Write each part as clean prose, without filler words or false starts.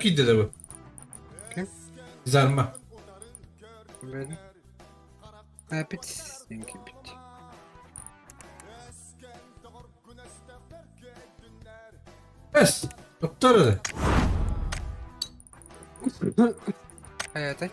giydi de bu. Kim? Kızarma. Böyle. Ha bit. Seninki bit. Bes. Doktor öyle. Hayatay.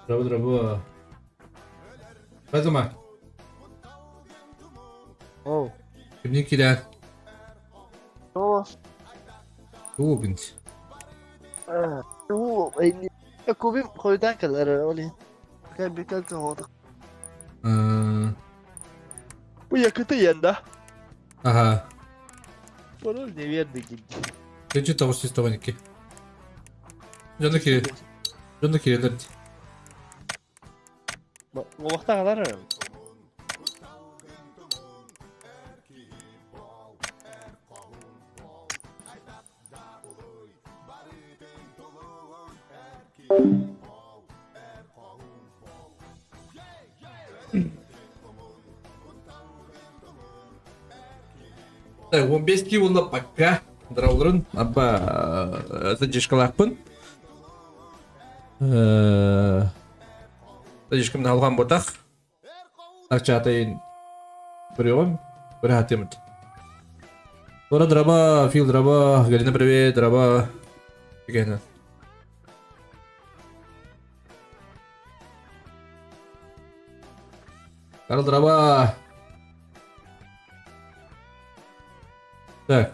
Bravo. Ne zaman? Oh. Kimlikler. Oh. Bugün. Ini aku bim koydan kadar öyle. Kan bir kalka oldu. Bu yakıtı yanda. Aha. Bana ne verdi gitti. Gece tavus istavaniki. Canındaki yerler. O vakta kadar öyle. Так, 15 кило пока. Драулрын. Абба. Тажишкалақпын. Тажишкамны алған ботақ. Ақша атайын. Бір еғым. Бір атемін. Дора драба. Фил драба. Галина привет. Драба. Дегені. Карл драба. Так.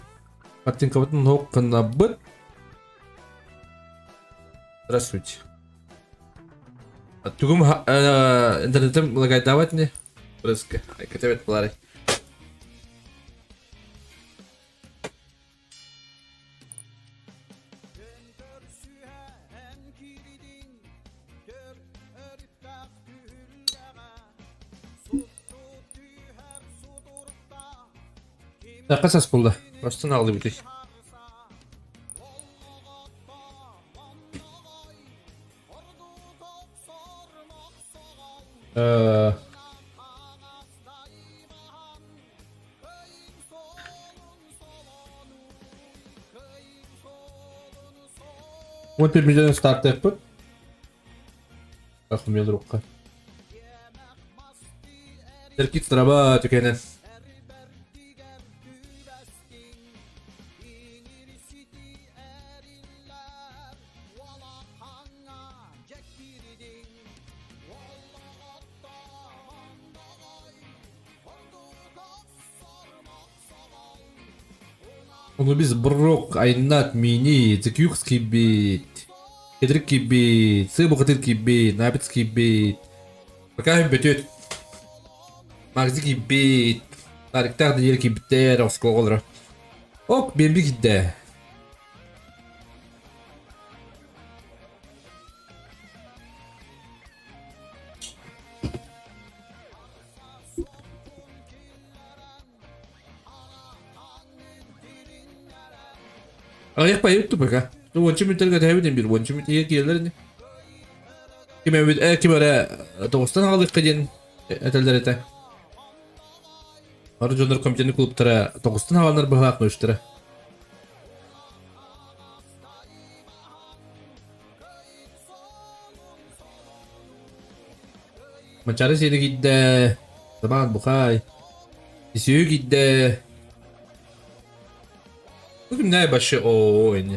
Картинка вот ног на быт. Здравствуйте. Тугум интернетом лагать давать мне? Брызка. Айкатевет пларай. Так, қасас болды. Бастан алды бітей. Вот пермеден старт yapıp. Bakın bir ruhka. Terkit straba tükenen. Onu biz brok, aynat, mini, tıkyuks gibi, kedrik gibi, sığ bukatır gibi, nabit gibi, bakayım bütün, magzi gibi, tariktar da yer gibi der, oskol olur. Ok, benim bir gitti. Ayak payı yoktu baka. Wancu minta gak tahu nih bir wancu minta ya kira nih. Kime öyle dostan aldık kadın eteller ete. Arı Jonder komiteni klubtara 9'tun havanlar bıhak nöştüre. Maçarı seni gidde. Zaman bukay. İsiyu gidde. Bugün ne başı o oyunu.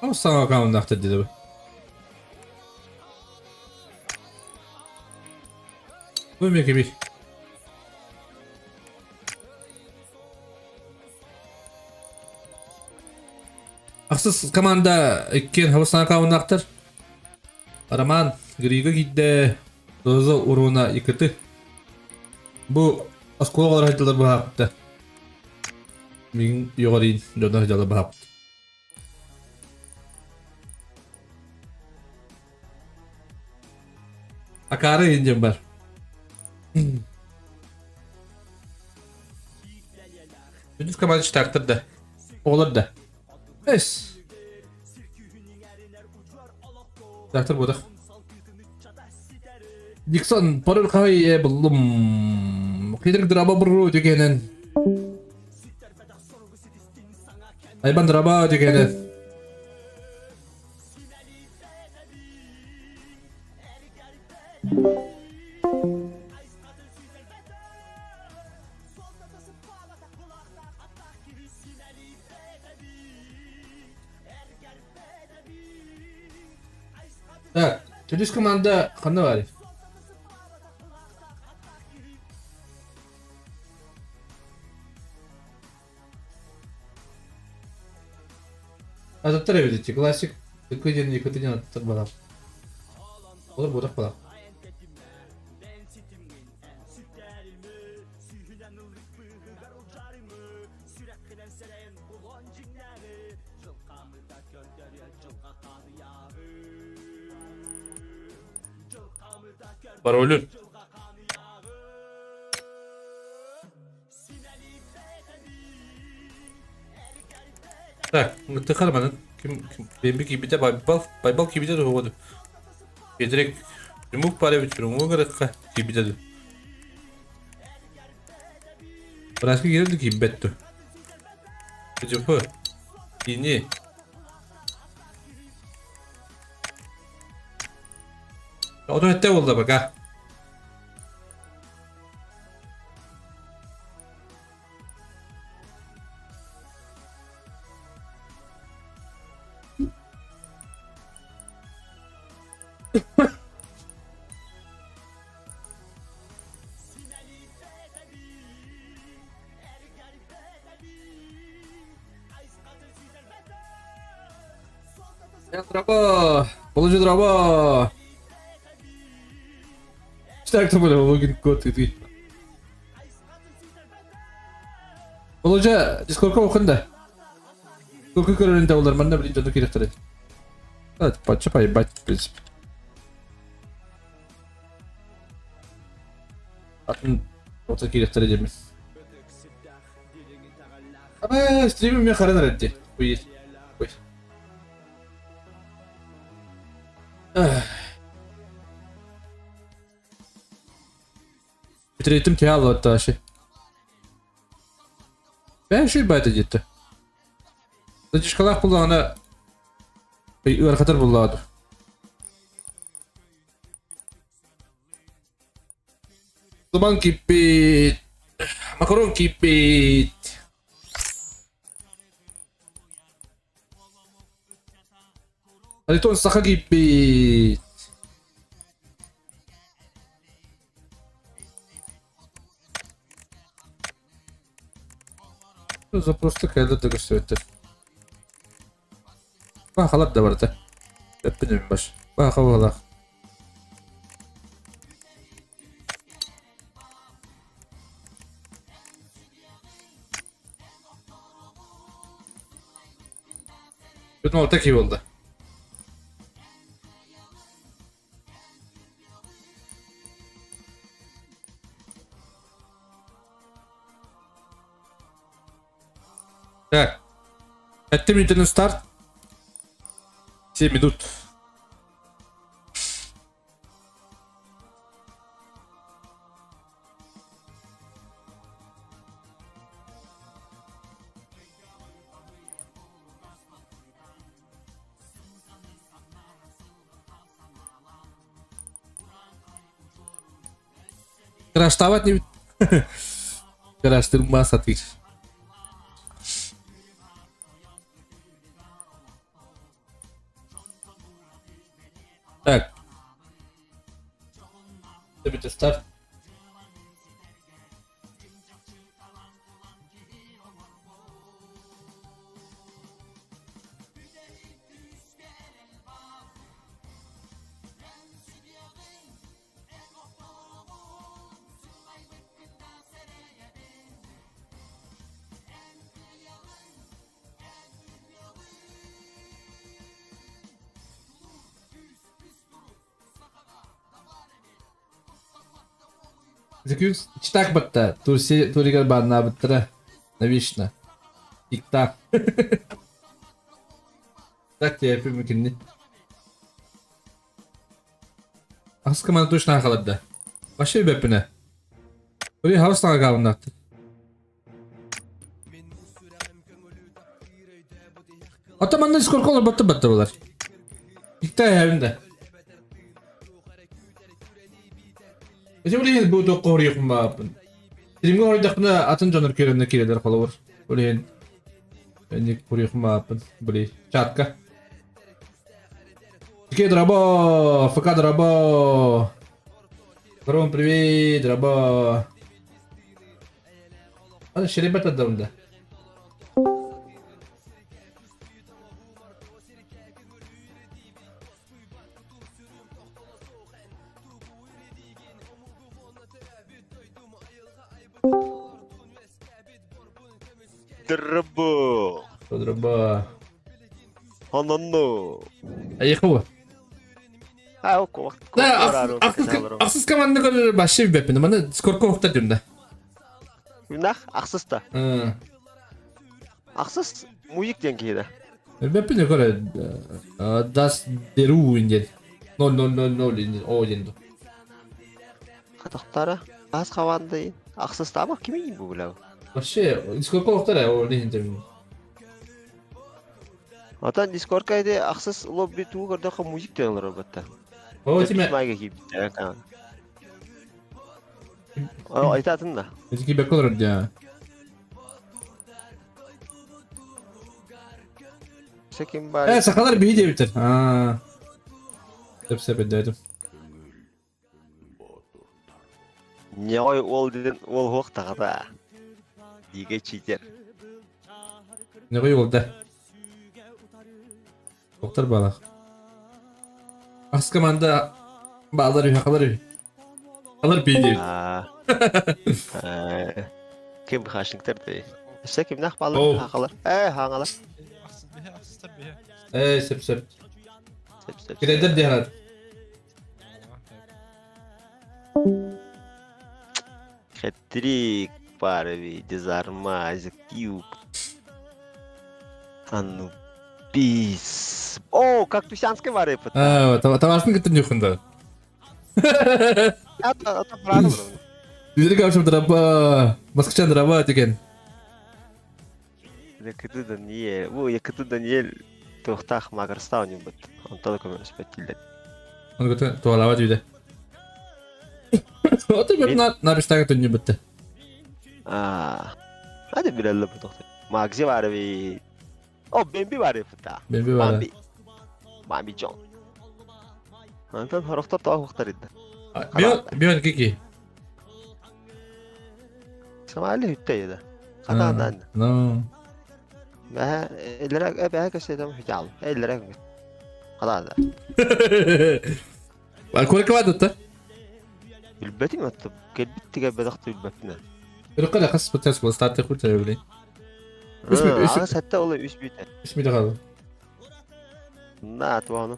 Ama sana kanundaktır dedi bu. Bu mümkün bir. Aksız komanda ikken havasına kanundaktır. Araman Grigo gidde. Doza uruna yıkıtı. Bu askol olarak hacılar bu hafta. Min yoğurin döner hacılar bu hafta. Akarı incim var. Gündüz kamançı taktır da. Olur da. Es. Taktır bu da. Dixon parıl kahve buldum. Kidrik drama buru dükenen. Ayban drama dükenen. Tak, çocuk komanda kanı var. Azaptar evlilik, klasik tıkıcının yıkıtıcını atıp bakalım. Olur budak bakalım. Parolün. Tak, tıkarmanın kim benim gibi de baybal gibi de doğdu. Direkt remove para bitiriyorum. O kadar gibi de. Başka girdi ki betto. Acaba ini. O da hatta oldu bak ha. Drama, bolucu drama. İşte aklıma ne bugün kod dedi. Bolucu Discord'a bakın da. Discord'a görününde olur, ben de bileyim canı kiriktirir. Evet, paça payı baş prensip. Atın orta kiriktireceğim. Ama streamim ya karar etti. Buyur. Buyur. Bitireydim ki Allah hatta şey. Ben şu ibadet etti. Dıcış kalak bulağına bir ırkatır bulağıdır. Duman kipit. Makaron kipit. Haliton saka kipit. Запросто когда ты что это? Халап да бар да. Öpünüm baş. Bak havalar. Bütün orta iyi oldu. Так. 5 minuten start. 7 minut. Краштовать не... Краштырма сатвич. Так. Любите старт. Закюкс, читак бытта, туригар банна быттыра, навечно. Тик-так. Так тебе yapayım mümkün. Asıl komanda tuşuna kaladı. Başka bir bepine. Buraya havasına kalın attı. Atamandan skor kolur battı bunlar. Tik-tak evinde. Ece buraya bu dokku oraya kumbapın. Dilimge oraya dakına atın canır köründe kireler kalır. Buraya ben oraya kumbapın. Buraya çatka. Тикей, драба! ФК драба! Ром, привет, драба! Hadi şerbet adamda. Драбо. Драба. Hananno. Ayıkı Ha oku. Aksız komanda kadar başka bir bepinde. Bana skor kovukta diyorum da. Günah aksız da. Aksız muyik dengeydi. Bepinde kadar das deru indel. 0-0-0 indel. O indel. Kadaklara az kavandayın. Aksız da bak kimin bu bula? Başka skor kovukta da o indel. Atan Discord'kaydı aksız lobby tuğu kadar ka muyik denler albatta. O time Maga gibi. O aytatın da. eski bek olur ya. Sekin bari. Evet sakallar bir diye bitir. Ha. Sepet dedim. Ne oy ol dedin ol hoq tağda. Dige çiğder. Ne koyu oldu? Doktor balak. Az komanda bağları yakaları. Alır bir diye. Kim haşlıktır değil. Sekim nak balı Oh. haqalar. Hangalar. Sep. Sep. Kiredir diye herhalde. Хет-трик, парви, дезарма, закюк. Анубис. О, как тусянский var ya pıt. Ha, tavarsın gittin yokunda. Ata правда. Yüzleri kavşam draba. Maskıçan draba diken. Yakıtı Daniel. Bu yakıtı Daniel. Tohtaq Magarstao не бит. Он только спетилет. Onu götür tuvalava düğde. O da bir nabistaga tünü bitti. Hadi bilalım bu tohta. Magzi var bir. O Bambi var ya fıta. Ben bir var. Bambi John. Antan haroktar tağı huktar iddi. Bir an kiki. Samali hütte yedi. Kadandan. No. Ben ellere ben köşeden hücal. Ellere git. Kadar da. Var korku vardı da. Bilbeti mi attı? Gelbitti gel bedaktı bilbetine. Bir kadar kas bu ters bu start tekrar öyle. Ama hatta oluyor üst büyüte. İsmi de kaldı. Na tuanı.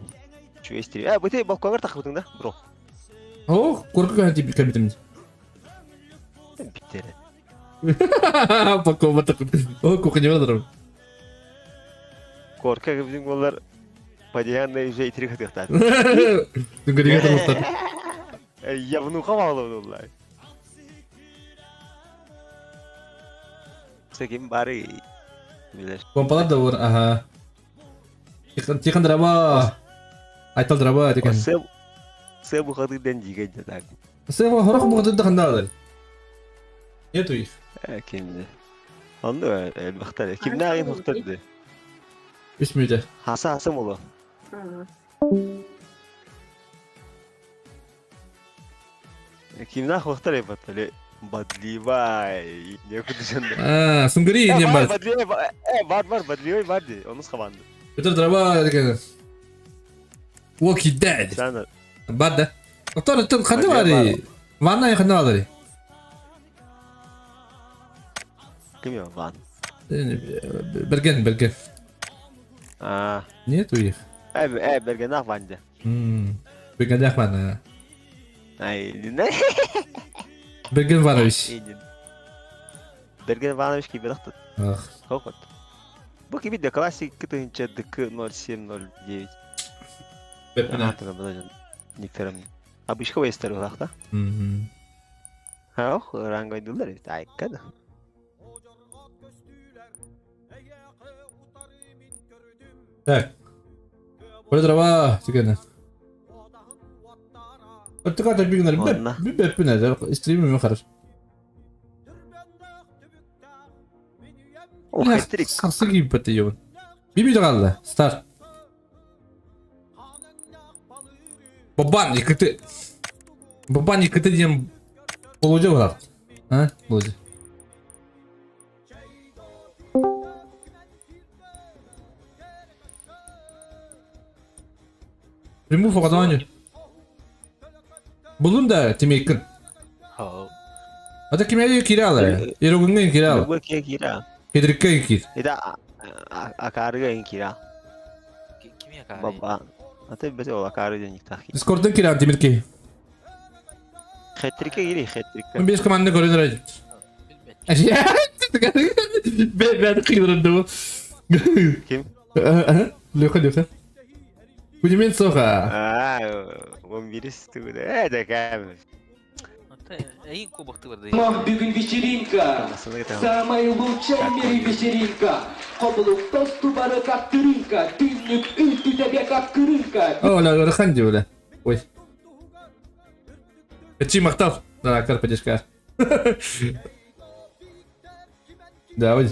Şu istiri. Bu te balkonlar takıldın da bro. Oh korku kanti bir kabitim. Bitti. Bakko batak. Oh kokunya vardır. Korkak bizim gollar Padiyan da yüzey itirik atıyorlar. Dün geriye de muhtar. Ya bunu kavalı vallahi. Sekim bari. Bilir. Pompalar da var. Aha. Tikan drama. Aital drama diken. Saya bu kadar dan juga jadi. Sen o horak bu kadar da kandalar. Ne tuyuk? Kimdi? Onda elbette. Kim ne ayın hıhtırdı? Bismillah. Hasasım olu. Kim ne hıhtır yapatı? Badlivay. Ne kuduşandı? Aa, sungri indiğin var. Badlivay var. Badlivay vardı. Onu sıkabandı. Peter draba dikene. Walking Dead. Sen de. Badda. Otor tun kandı var. Hadi Vanna yakında var. Kim ya Van? Bergen. Aa. Niye tuyuk? Bergen ne Van'dı? Bergen yak bana. Ay ne? Bergen var iş. Bergen Van'mış gibi bıraktı. Ah. Kokot. Bu gibi de klasik kıtınca dıkı 0709. Bepine. Hatırlamadım. Nifterim. Abi işe o ister olarak da. Ha o rangoydular işte ay kadar. Tak. Böyle draba dikene. Artık artık bir günler Onunla. bir bepine de streamim yok karış. O Ya, hat-trick. saksı gibi patıyor. Bir video kaldı. Start. Baban yıkıtı diyeyim. Bulucu var. Ha? Bulucu. Remove o kadar önce. Bulun da Timekin. Ha. Ada kimya kiralar. Erogunga kiralar. Bu kira. Kedrikka kir. Ida akarga yang kira. Kim yakar? Baba. Atau betul akarga yang tak. Discord'dan kira Timirki. Hat-trick'e giri hat-trick'e. Ben bir komanda görünür acı. Ben kıyırım da bu. Kim? Luka. Punya soka. Ah, membiris tu. Ada kan. Ayın ko baktı var Bikin вечеринка, Aslında kita. самая лучшая в мире вечеринка. Хоблук тосту бары как тырынка, тынник ültü тебе как крынка. Oh, la rekan dia lah. Oi. Kecil maktab. Dah akar pejaskar. Dah oi.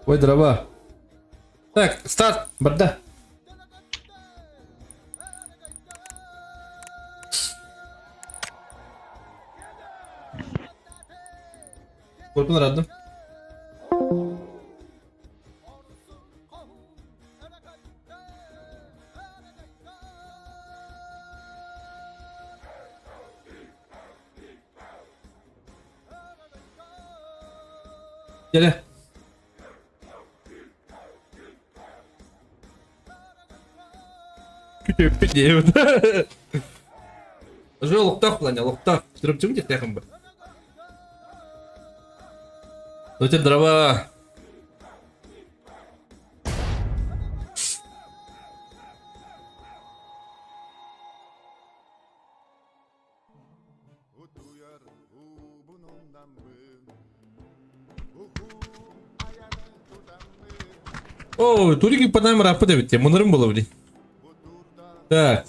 Oi draba. Tak, start. Berdah. Korkun aradım. Gel. Küçük bir diye. Жолуктах планя, луктах. Трубчим где техом бы. Дайте дрова. О, турики по нам рапы ведь, мунарым было вроде. Так.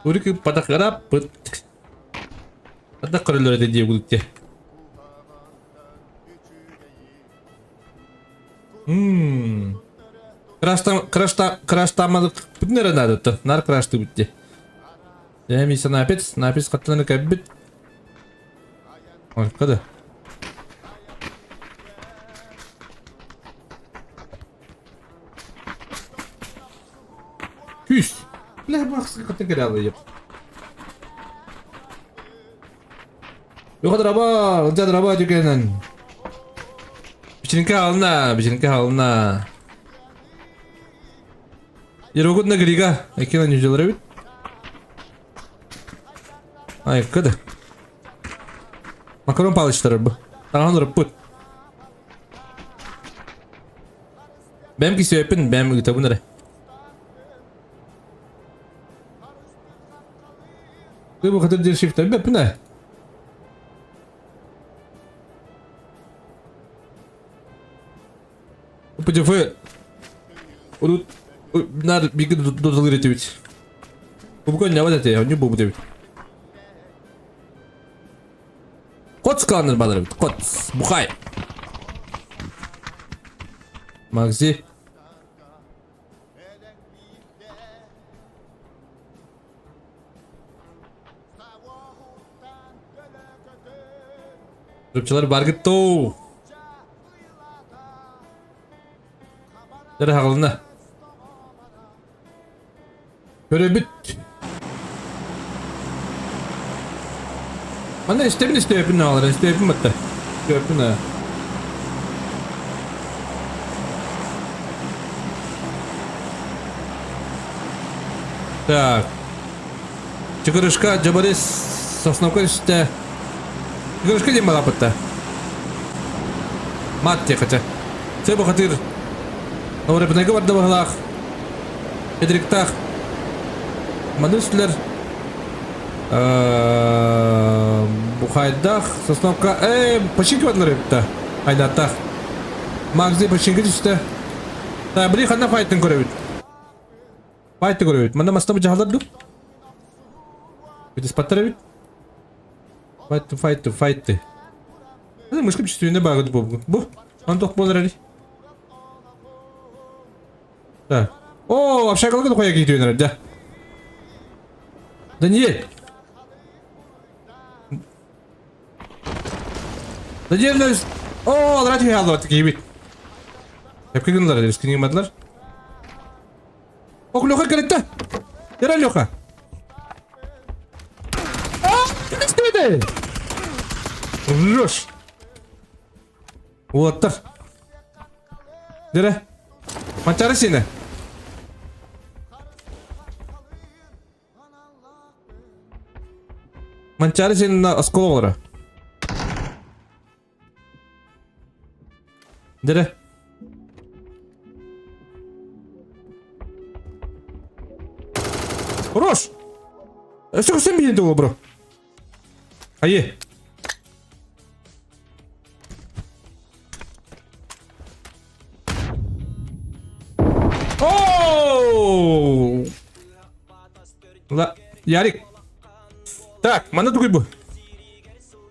Турики падах рапы. Ada korelor ada dia bulut ya. Краштамадык бүтүн надо то. Нар крашты бүтти. Я миса напец каттаны каббит. Ой, када? Küs. Blah baksı katın kiralı yap. Yok draba juga nan. Bicinka halna. Yarogud nagriga. Ekina nyujalara bit. Ay kada. Makaron palıştırır bu. Tangan rıput. Benim ki sebepin benim gitu bunlar. Bu kadar bir shift tabi bu ne? Bu cefı. Urut. Bunlar bir gün dodalır etibit. Bu bugün ne var ete ya? Ne bu debit? Koç kanır balarım. Koç. Bukay. Magzi. Rıpçalar bargıttı. Dere hağılına. Böyle bit. Anne istemin yapın ne alır? Yapın battı. Yapın ha. Так. Чекарышка, Джабарис, Сосновка işte. Чекарышка дем бала пытта. Матте хотя. Це бу хатыр. Авре бнега барды баглах. Эдриктах. Мануслер. Бухайдах, Сосновка. Починки бадлары пытта. Айдаттах. Магзи починки işte. Та бри хана файттын көрөбүт. Файтты көрөбүт. Мында мастабы жагалар ду. Бит спаттар бит. Файтты. Hadi mышкы чувствуйне багыды bu. Он тох болар ali. Да. О, общагалга да коя кетиyorlar да. Даниэль. Даниэль. О, алар ати халды бат кибит. Hep kıgınlar riskini yemadılar. Ok Лёха келетті. Yara Лёха. Ne istemedi? Ржёшь. Вот так. Dere. Mançarı seni. Mançarı senin askol olarak. Dere. Хорош! Что всем видит его, бро? Ае. Ооо! Ярик. Так, мана тугай bu.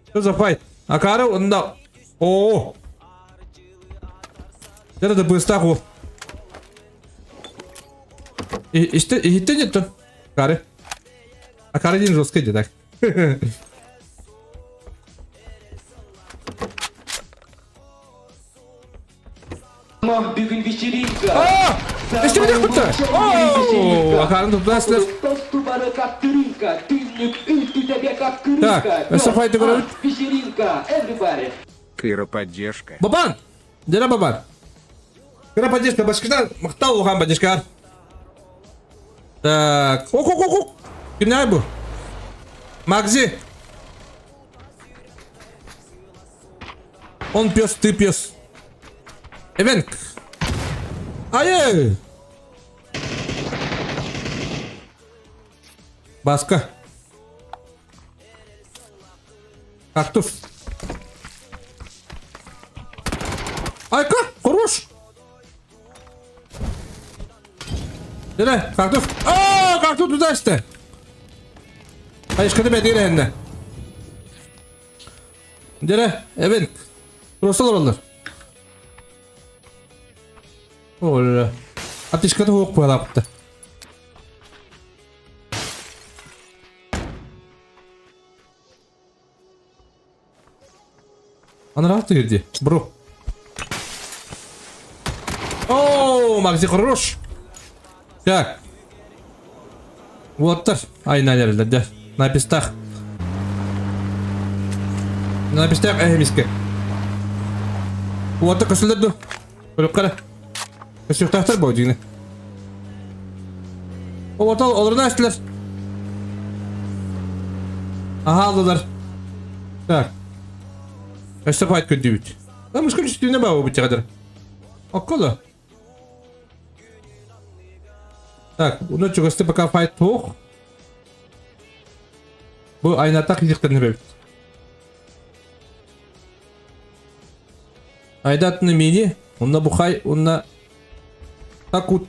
Что за файт? Акара, он да. О! Это быстро хо. İşte нет-то. Karı. Karı değil жесткий так. Bugün вечеринка. İşte bir dakika. Ooo, Akar'ın toplasınlar. Тосту баракат тырынка. Тыннюк ültü тебе как крынка. Так, nasıl fayda görelim? Вечеринка, everybody. Кыра поддержка. Baban. Dere baban. Kıra поддержка, başkasından mıhtal olgan поддержка. Так, ok. Günay bu. Magzi. Он пес, ты пес. Эвенк. Ае. Баска. Кактус. Айка, хорош. Dere, kaktüs. Aaa, kaktüs tuzak işte. Hayır, şıkkıdı ben değil eline. Dere, evet. Burası olurlar. Olur. Hatta şıkkıdı hoğuk bu yaptı. Ana rahat girdi. Bro. Ooo, Magzi хорош. Так. Вот так. Aynen yerler de. На пестах. На пестах miske. Вот так köşelerde. Böyle kara. Köşe tahtar bu yine. O ortal olurunu açtılar. Aha aldılar. Tak. Köşe fight kötü. Ben müşkül üstüne bağlı bu kadar. Akıllı. Так, у нас чугасты пока файт тух. Bu aynı atak yiyeceklerini böyle. Aydatını mini, onunla Bukay, onunla Takut,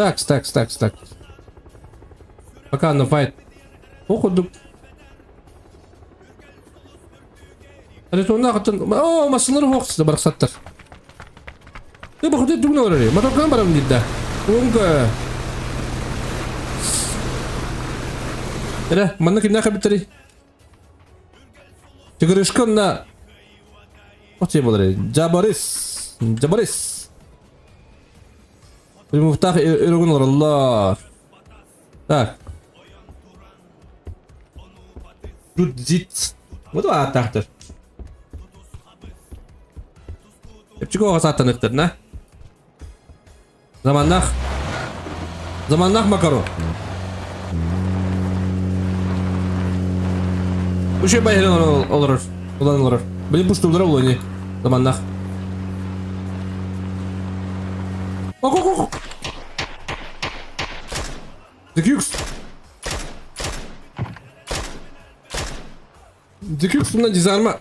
Так. Пока на файт. Окудук. Ритуна хатын. О, масалар вакытсыз бараксаттар. Ты бахуде дугна орали. Моторкан барам дидда. Онга. Эре, манна кимна кабиттери. Тигрышкан на. Оте болары. Жабарис. Примуфтах ирогунлар Allah. Так. Джудзит. Вот аттахтыр. Эпчико гасаттаныктыр, на. Заманнах макаро. Уши байрын олар. Билим буштулар олони. Заманнах. Ок. Diküks bundan cizarma.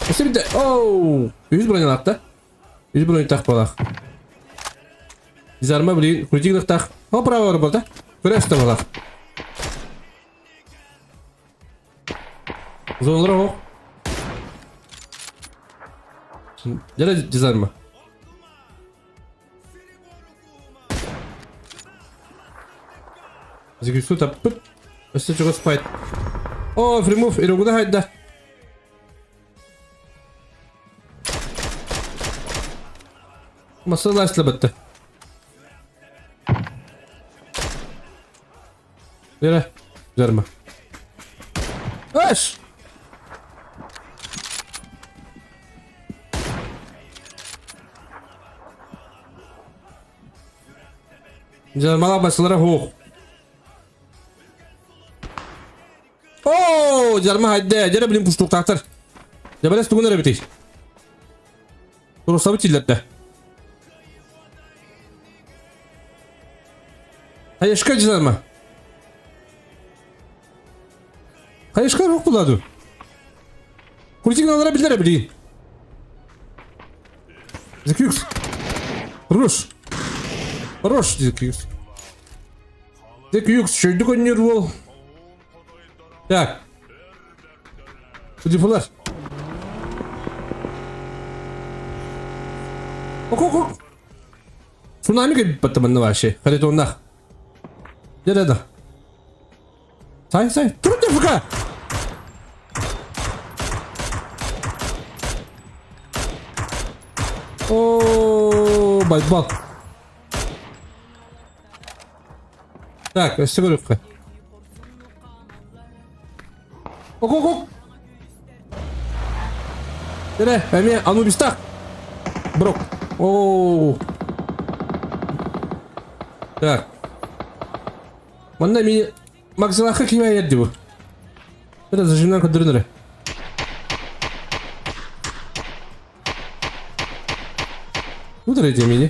İşte bir de ooo 100 bron yanakta. 100 bron tak balak. Cizarma bilin kurucuk tak. O prava var burada. Kırıştı balak. Zonlara o. Jere cizarma. Зигрису таппыт. Өсті чуға спайт. О, фримув, ирогуда хайда. Масы лайсла бітті. Бері, жарма. Аш! Жармала басылары хоқ. Oo, jarma hayda. Jara bilim puştuk tahtır. Jabalas tuğun ara bitey. Turu sabı çillette. Hayışka jarma. Hayışka yok buladı. Kurucuk nalara bildiler bilin. Zekiyuks. Roş Zekiyuks. Zekiyuks şöydük oynuyor bol. Так. Судьбулар. Ок. Цунами gibi batmanı var şey. Haritonda. Nerede? Say. Dur da fuka. Oo, bal. Так, östegörük. Ок. Тере, эми Анубистак. Брок. Ооо. Так. Манда мени Максилаха киме ерди бу. Тере зажимнан көндүрүнөрө. Удырайте мени.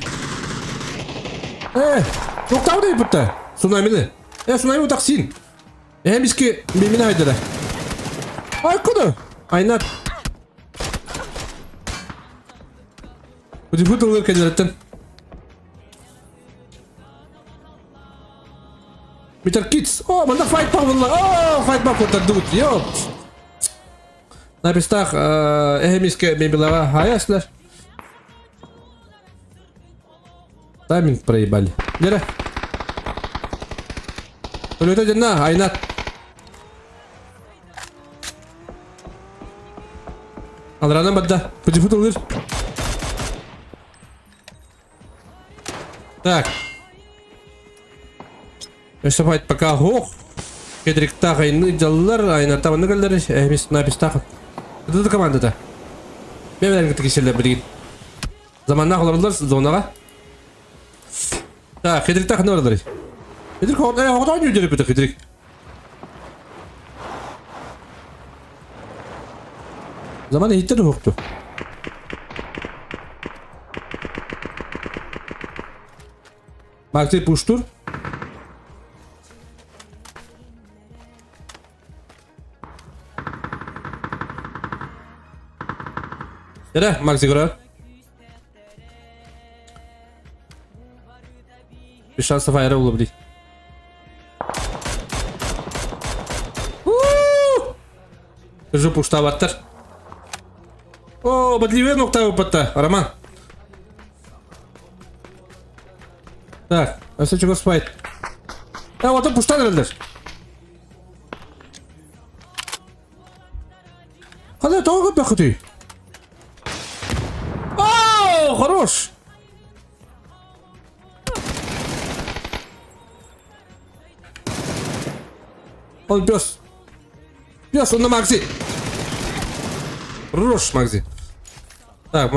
Токтау дейт бутта. Сунамини. Сунами утаксин. Бизге мени айдыра. Ay kudu. Aynat. Kudu olur kendilerden. Bitter kids. Oh, mana fight pak bunlar. Oh, fight pak kontra dut. Yo. Napistah ehemiske мебелага hayaslar. Тайминг проебали. Нера. Полета жана, Aynat. Alrana badda. Путифут olur. Так. Эшапайт пока хох. Кедрикта гайны жаллар, Aynatта баны калдыр. Эмис напистах. Это командада. Мен менен кешелер бирген. Заманна калырлар зонага. Так, Кедрикта кандай баралар? Кедрик ходан жүрүп бите Кедрик. Zaman hitter yoktu. Maxi pushtur. Yere Maxi göre. Bir şansla fire olabilir. Держу пуштаваттар. О, бодливее нокта опыта, Роман. Так, а все чего спать? А вот он пуштан релдер. Хада того как ты? О, хорош. Он пес. Пес, он на Макси. Хорош, Макси. Так,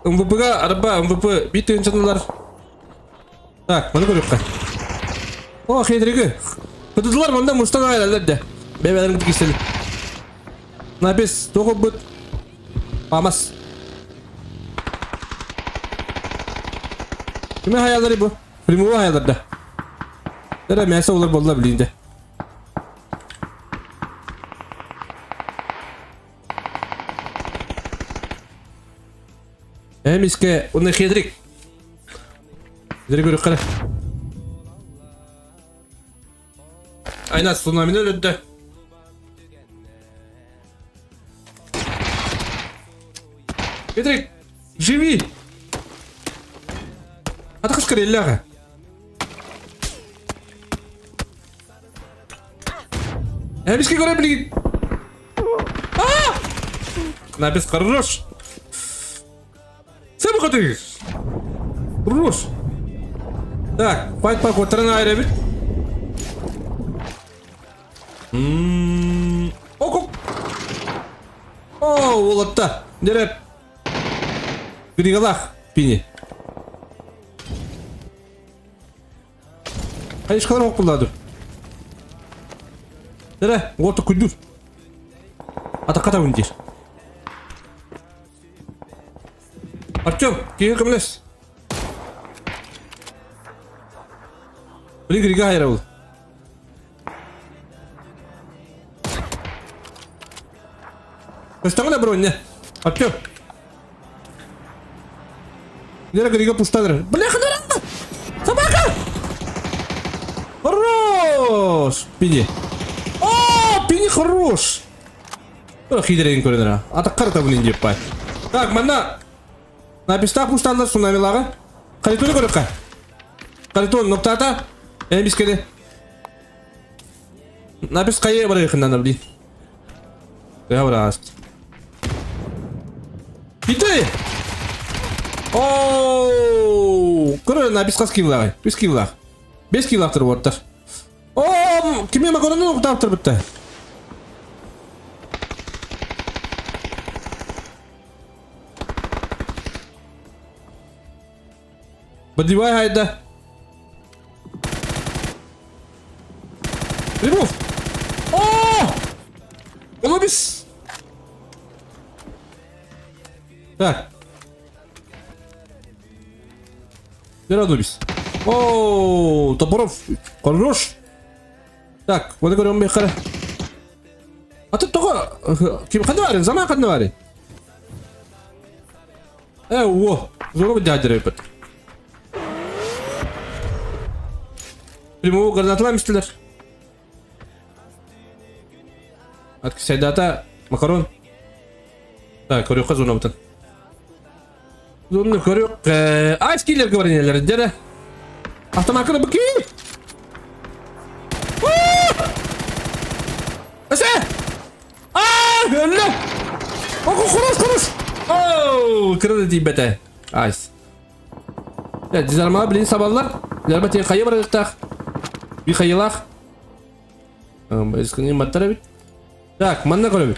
МВП'га арба, МВП бит oyuncular. Так, bunu görüyoruz. O хитрики. Kıtıdılar bunda Mustafa ayarlar da. Bebelerin gittik istedim. Napis, dokup but. Pamaz. Kime hayalleri bu? Primu hayalleri da. Nere meyse olur bolla bildiğinde. Hem iske onu hidrik. Hidrik görük kare. Aynen tsunami'nin önünde. Hidrik. Живи. Атакаш крыльяга. Hem iske göre bilin. Напис хорош. Все выходы! Руш! Так, файт по контрана айребит. Оку! О, улатта! Дереп! Григалах, пини. Hayır kadar okulladı. Dere, orta kuydur. Atakata vundir. Артём, киге кымлес. Грига айрабыл. Көстаңына бронь не? Артём. Дера Грига пуштадыр. Бляха, дыра! Собака! Хорош! Пини. О, Пини хорош! Хидрейін көрінір. Атаққар табылын деп бай. Так, манда. Написtaa пуштандар сунамилага. Каритоны көрөкка. Каритон ноктата. Бискеде. Напис кайы бар якындан абди. Я враст. Бите. О, көрө написка скиллага. Скиллага. 5 килл тұрып отыр. О, киме макаронны ноктап тұр бітті. Подливай хайда. Ремув. О! Олобис. Так. Где Олобис? О, Топоров. Хорош. Так, вот говорим бехара. А тут только ким хадварин, зама хадварин. Во, зуру дядя репет. Прямого гранатла мистер. Откисай дата, макарон. Так, корюка зона бутан. Зона корюк. Айскиллер говорили, дядя. Автомакана баки. Ese! Öldü! Konuş! Oh, kırıldı dibete. Ice. Evet, dizarmalar bilin sabahlar. Dizarma kayı var tak. Bir kayılak. Eskinin matlara bit. Tak, manna koy bit.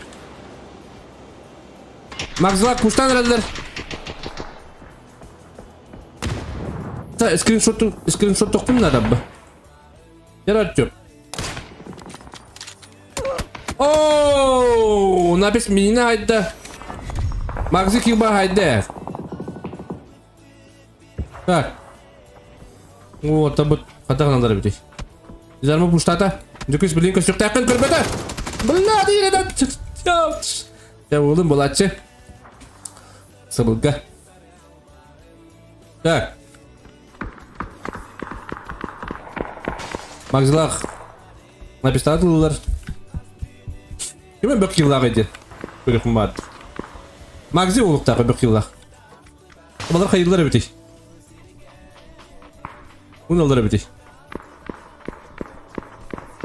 Maxlak kuştan herhalde. Ta screenshot toktum da dabba. Yaratıyor. Ооо, напис минина хайда. Макси киба хайда. Так. Вот, а вот хатаган надо бить. Зарма пуштата. Дюкис блин костюк такын көрбөтө. Бля, дейреден. Я улым болатчы. Sabılga. Так. Magzilaq. Написатылар. Кеме бөк йыллак иде. Көрөкүм бар. Магзи улуктагы бөк йыллак. Булар хайырлар бити. Уналар бити.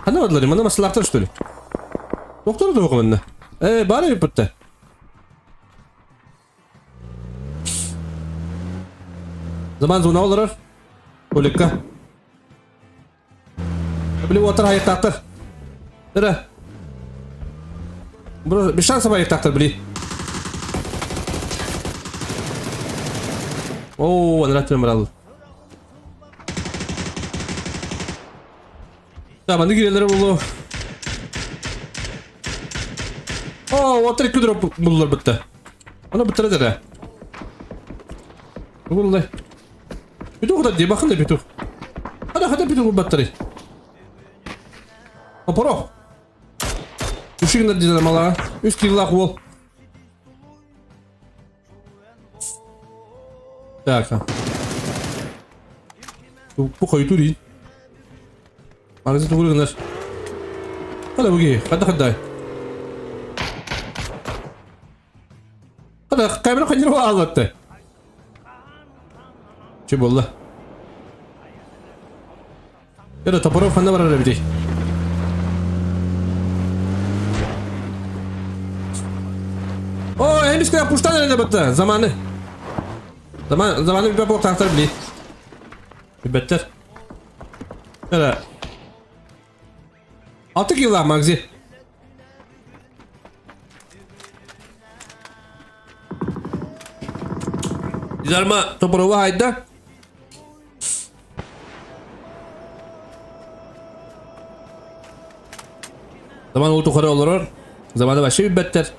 Хана вадлары, мана маслахтар что ли? Доктор да окуманна. Бары битте. Zaman zona olur. Olikka. Bili otur hayat taktır. Nere? Bir şans hayat taktır bili. Oo, anırat bir maralı. Tamam, ne girelim bulu. Oo, otur iki drop bulurlar bitti. Onu bitiririz de. Vallahi. Bituh da diye bakın da bituh. Hadi bituh bu batarya. Oporo. Üşüğünde dizelim ala. 3 kill'lak ol. Так. Bu koydu değil. Magazin tuğulunlar. Hadi bugi. Hadi. Hadi kamera kanır var ağlattı. Че болды? Это топоров фанда бар ара бити. О, эмиская пуштан эле битти. Заманы bir bok taqtir bili. Better. Эра. 6 kilo magzi. Dizarma toporovu hayda. Zaman oldu kore olur. Zamanı başı bir better.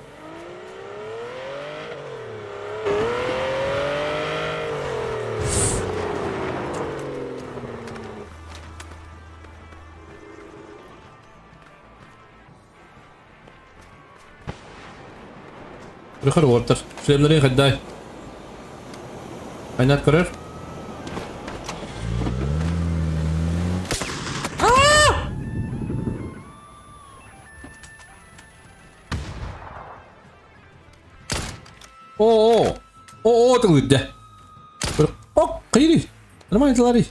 Yukarı ortar. Şulemleri yıkadday. Aynat kırır. Oo, tılgıdde. Böyle, kıyırı. Nırman yıtıları.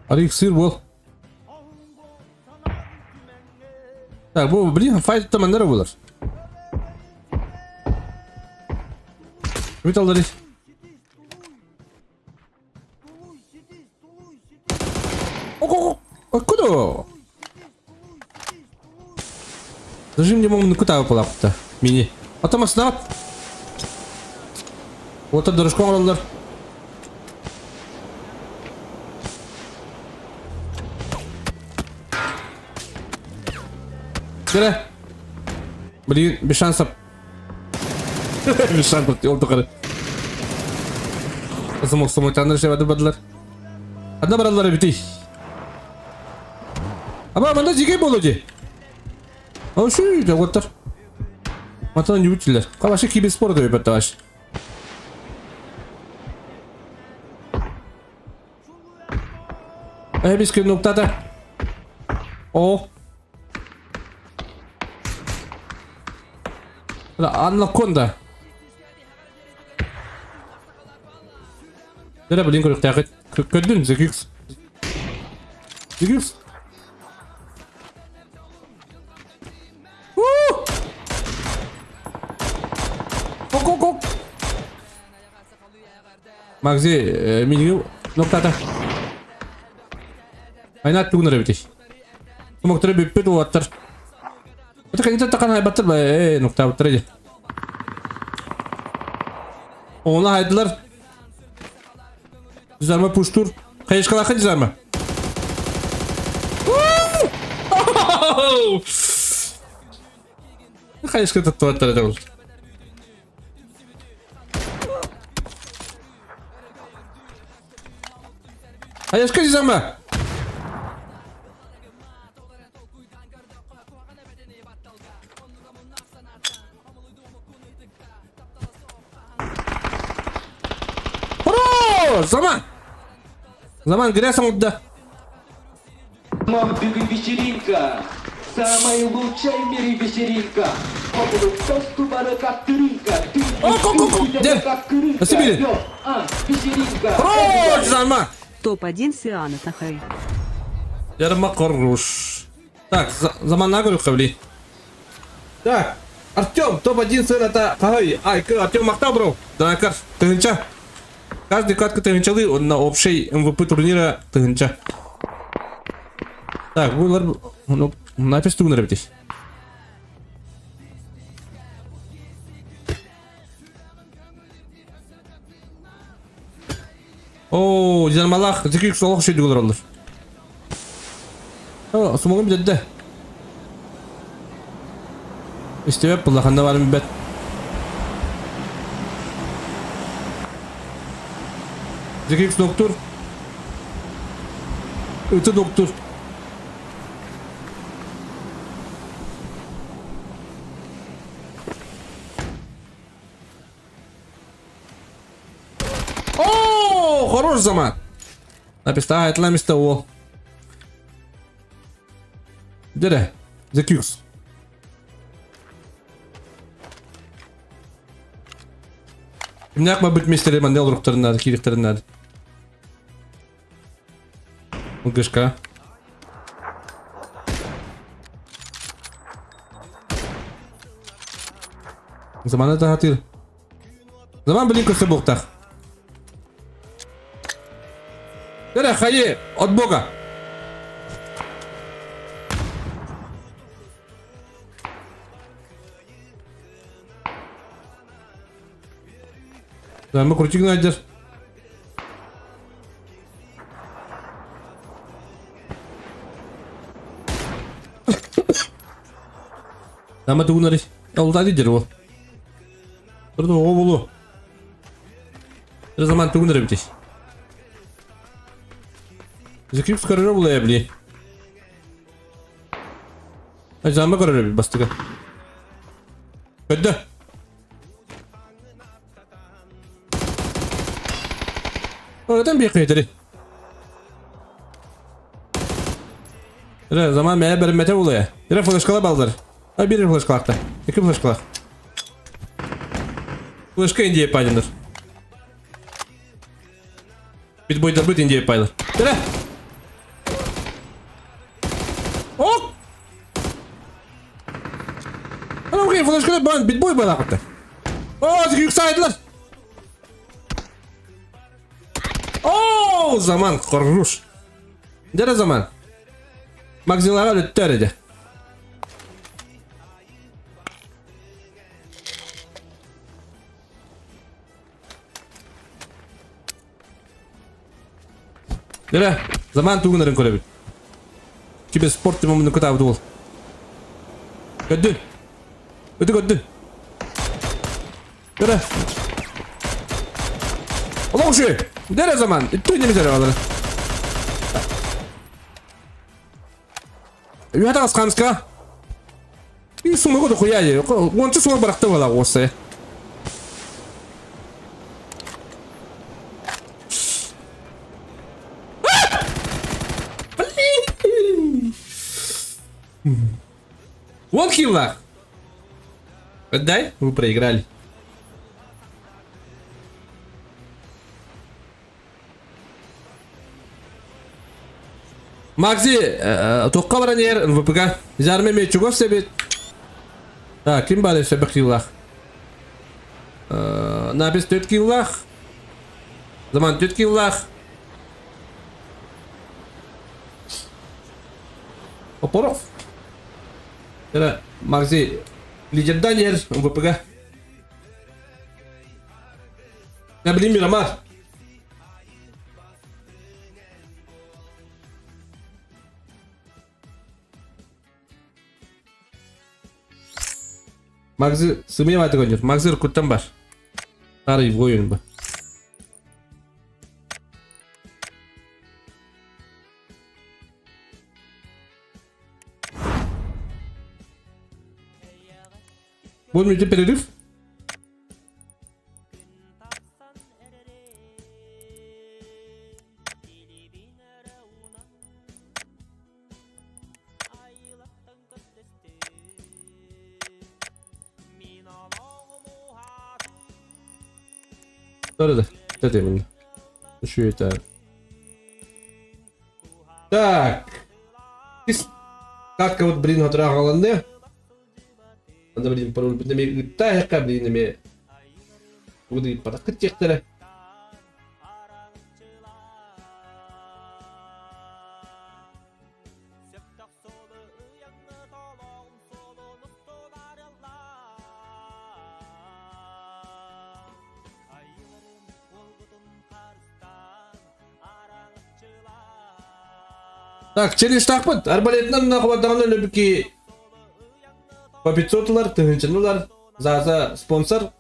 Arayık sığır bol. Так, bu biliyor fight tamanları bulur. Metalları. Куда? Даже мне могут куда выпало-то. Мини. А там оснап. Вот это дорожком роллер. Gire. Bir şans yap. Bir şans yap. Yol tukarı. Kısım tanrı şey vardı badılar. Adına baradılar biti. Ama bana zikay bolucu. O şu yüzde otur. Matan yürütüler. Kavaşı kibi spor da yapıyor taş. Biz ki noktada. O. Anaconda. Nere bilin kuyruk takip. Kördün Zekix. Zekix. Kok. Magzi mini noktada. Aynat tuğunları bitiş. Smoktları bir duvarlar. Это как-то такая найбаттыр ба, нукта баттыр эди. Onu haydılar. Düzelme puştur. Kayışkalakı düzelme. Kayışka tuttu battır edi olur. Kayışka düzelme. Хорош, Zaman. Zaman girersen orada. Махбига вечеринка. Самая лучшая в мире вечеринка. Популук тосту бары как тыринка. Ты Дер. как кырынка. Насибили. Йо, вечеринка. Хорош, Zaman. Топ-1 Сиана Тахай. Ярма хорош. Так, Zaman на гору хавли. Так, Артем, топ-1 сын это Хай. Ай, Артем Махтал, бро. Да, кар, тыгынча. Каждый катка тыгынчалы, он на общий МВП турнира тыгынча. Так, булар, ну, напись тугнар битиш. О, Дизан Малах, зекик солох шейді булар олар. О, сумогын бітеді. İsteyip bullakanda varım bir bet. Zekix doktor. Öte doktor. О, хорош Zaman. Написал, это ламиста о. Дере, Zekix. Kimnak mı bitmiştir ben de oluruklarından, kiriktlerinden. Bu kışka. Zamanı da hatır. Zaman bilin kısa boktak. Dere hayır, от Бога. Zaman крутик найдешь. Zaman tuğunları. Oldu didir o. Burada o bulu. Zaman tuğunları bitiş. Zekip kararı bulayabilir. Zaman kararı bir bastık. Hadi. Oradan bir kıytırı. Zaman meyve benim mete oluyor. Bir flashkala baldır. Ay bir flashkalakta. İki flashkalak. Flashka indiye paylanır. Bir boyda bit indiye paylanır. Dere. Ok. Ana bakayım flashkala ban bit boy balakta. Oo, yükseldiler. Oo, Zaman хорош. Dere Zaman. Magazинlara lütfen ede. Dere Zaman tuğunların kolebil. Kibe sport timamını kıtavdı ol. Göddün. Ödü göddün. Dere. Ola uşu. Dere Zaman. Tüyünü bize alaları. Yuhada askamska. Bir sumu kodu kuyayı. Onçu sumu bıraktı valla olsa. Вон хилла. Отдай, вы проиграли. Макси, тоққа баран ер НВП-га. Жарме мечугов себет. Так, ким бар есе бір хиллах? Напис 4 хиллах. Zaman 4 хиллах. Опоров. Это Макси лидердан ер НВП-га. Я блин Мирамар. Макси сымыйым айтыган жок. Макси ыркуттан бар. Тарый в ойын ба. Будем перерыв? Sonra da demin. Şu yeter. Так. Как вот, блин, вот рагаланды. Надо, блин, пароль, блин, тайка, блин, ме. Буду подакать тектора. Так, челлендж тақпыт. Арбалетнан нақуаттаған өлібікі по 500-лар, тыңынчылылар, заза спонсор.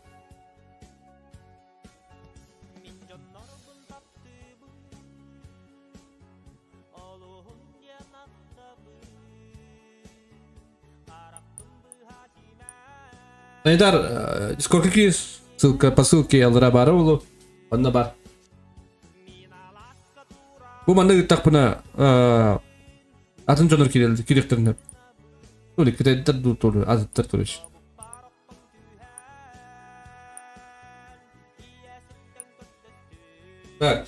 Айдар, сколько ссылка по ссылке алыра бары олу, онна бар. Бұл маңда үттақ бұна атын жоныр керектеріне. Толы, кітайдықтар ду толы, азыттар толы. Так.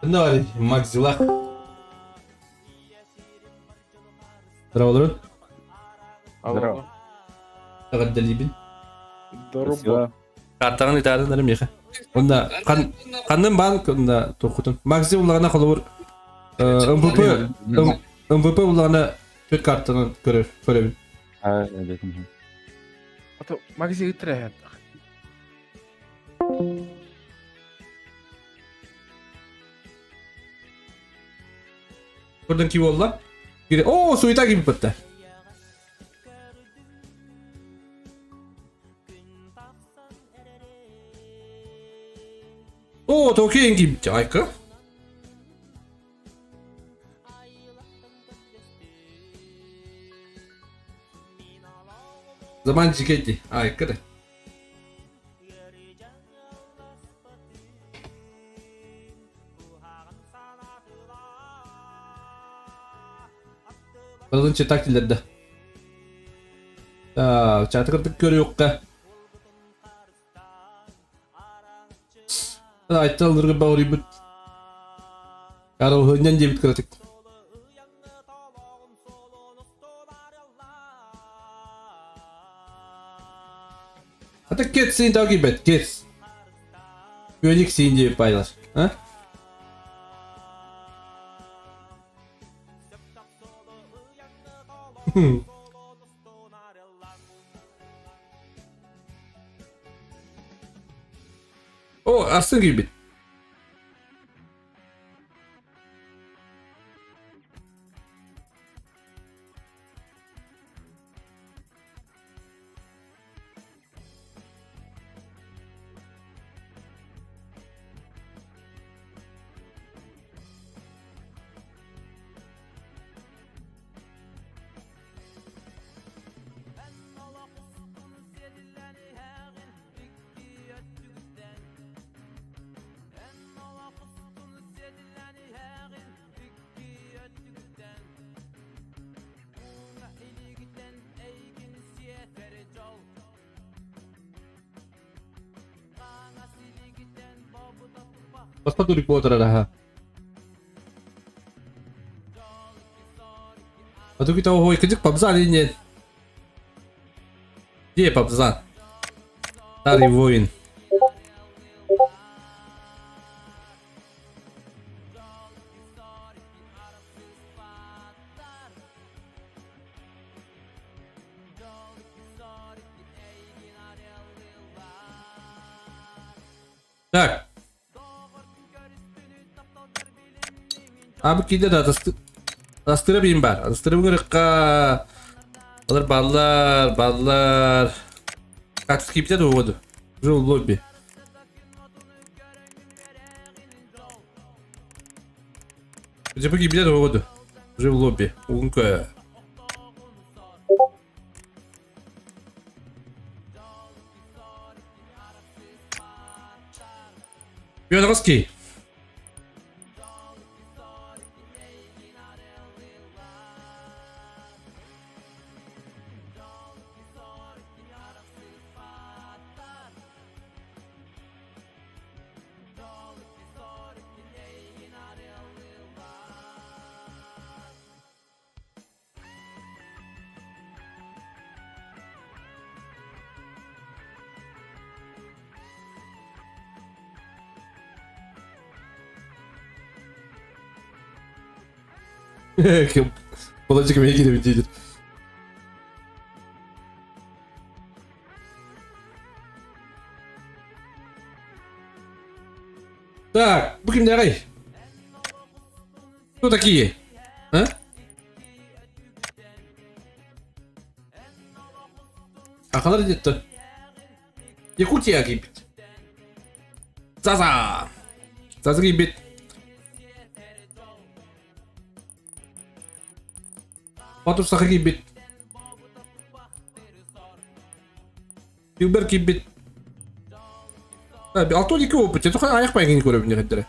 Давай, Макс дела. Здорово, Дрон. Здорово. Как Далибин? Здорово. Картаган итады нарым яха. Онда канның банк онда токутун. Макс улагана колор. МВП улагана 4 картаны көрөбүн. Ото магазин гитре. Көрдөн ки болла? О, суйта кип битти. О, токен кип айка. Zaman ciketi. Ayka da. Kadın çetak dillerdi. Çatı kırdık görüyor ka. Ayta alırgı bağırı bit. Karo hınyan cebit kırdık. Hatta Kets'ini takip et, Kets. Güvenlik sin cebit paylar. Ha? O aslında gibi. Basta tu reporter रहा. А тут kita oh ikut pabzan ini. Dia pabzan. Tari voin. Так. Abi kita da astırabilirim ben. Astırabilirim ka. Alır ballar. Kaç skipte de oldu. Уже в лобби. Где погибли до воду? Уже в лобби. Унка. Piotrowski. Olacak emeğe girebileceğidir. Так, bugün давай. Кто такие? А? Akalar gitti. Yakutiya gibi. Zaza. Zaza gibi. Batur Sakı gibi. Dilber gibi. Bir 6-12 опыт. Я только аяқ байганы көріп не қадыр.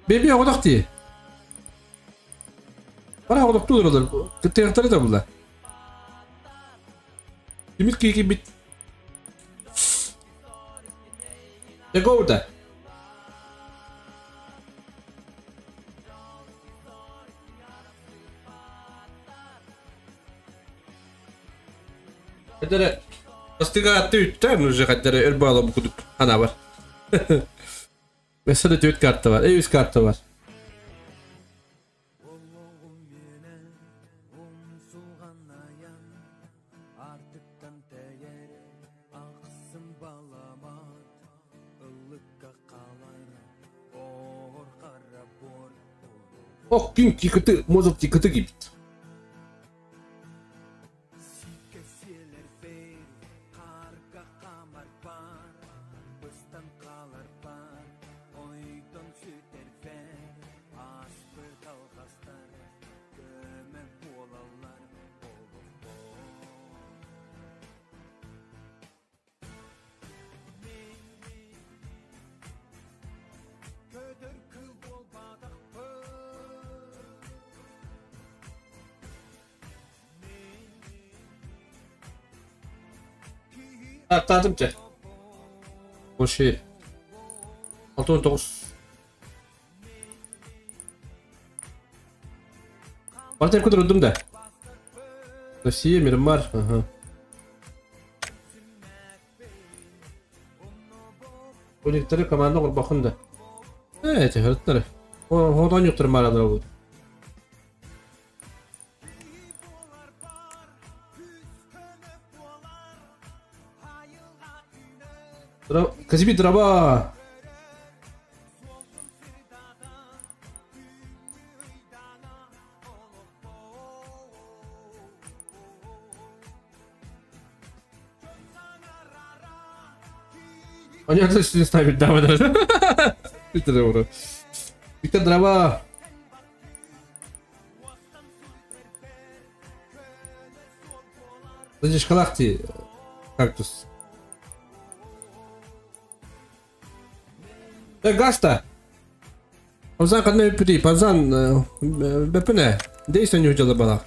Беби одақ дей. Бара одақ тұлыр олар. Тәйіқтары да бұлар. Демет кейге бит. Яго да. Хадара астыга түйттен уже хадара элбала букудуп ана бар. Mesela 4 kartı var. 100 kartı var. Oh gün yıkıtı, mozot yıkıtı gibi. Atladım ki. O şey. 6-19. Partaya kadar öldüm de. Россия, Мирмар. Ага. O linkleri komanda kur bakın da. Evet, hırtları. Oradan yoktur mağaralar olur. Казиби дрова. Понятно, что не ставить дрова даже. Виктор дрова. Значит, шкалахти кактус. Гаста. Озан kadar öpüdü. Pazan bepüne. Değilsen yücele bana.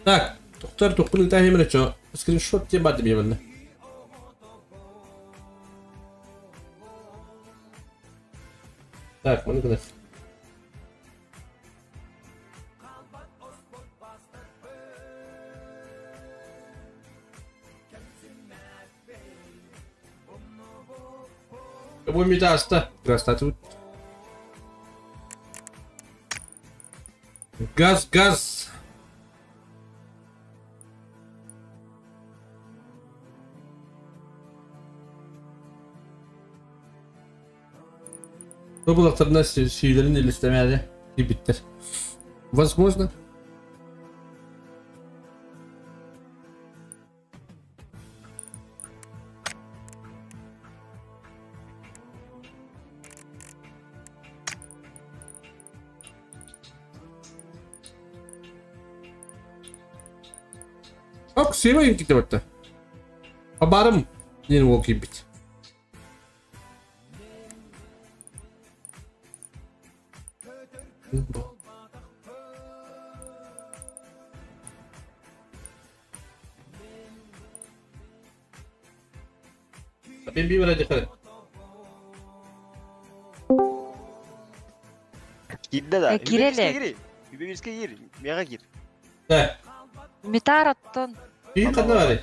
Так, doktor tokunu da hemen açıyor. Screenshot diye badım yemenle. Так, bunu kadar. Bu mi hasta. Hasta тут. Gaz, gaz. Bu bulaklarında şeylerin istemeleri bittir. Возможно. Bak seveyim gitti batta. Haberim yeni walking bit. Ben bir böyle dikkat et. Gidde da. Girelek. Hübebirske gir. Mega gir. He. Mitarattın. İyi kanı var.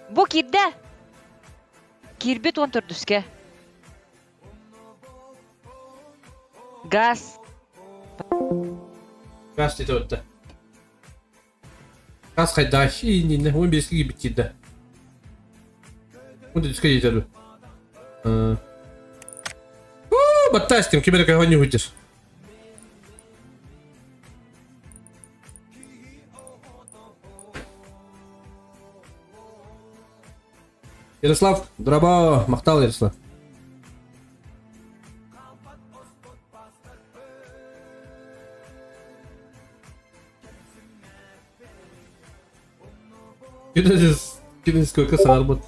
Bu kirde. Kirbet on tördüske. Gaz. Gaz dedi orada. Gaz kaydı. İyi ne? Oyun birisi gibi bitti. Bunu dikkat edelim. Batta istim. Kibere kahve ne huydur? Ярослав, дроба, махтал Ярослав. Кидай сколько сарбот.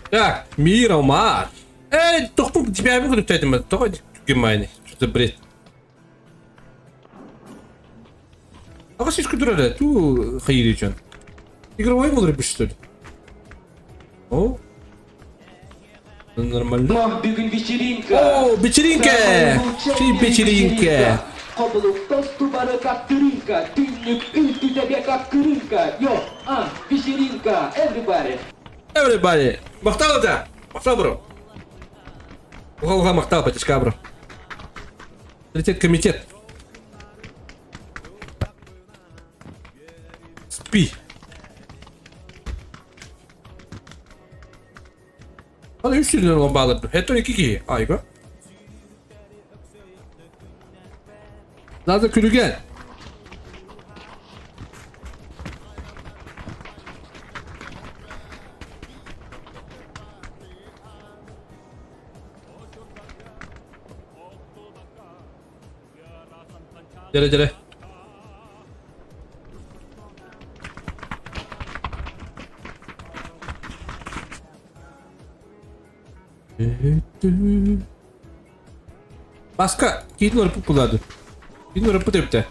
Так, мира, Мар. Эй, тохтун тебя выходит этим, только гемайни. Что за бред? А как сишку дурали? Ту хайричан. Игровой мол рыбиш, что ли? О? Нормально. Мах бүгін вечеринка. О, вечеринка! Чи вечеринка? Kopuluk tostu barı kaptırınka. Günlük üstü tepe kaptırınka. Yo, вечеринка, everybody. Everybody! Махтал это! Махтал, бро! Уха-уха, махтал, потешка, бро. Летит комитет. Спи. Hadi 3 lira bağladım. Heton 2. Ayga. Zaten külü gel. Cere. Başka kilitli rıpı kullandı. Kilitli rıpı tepte.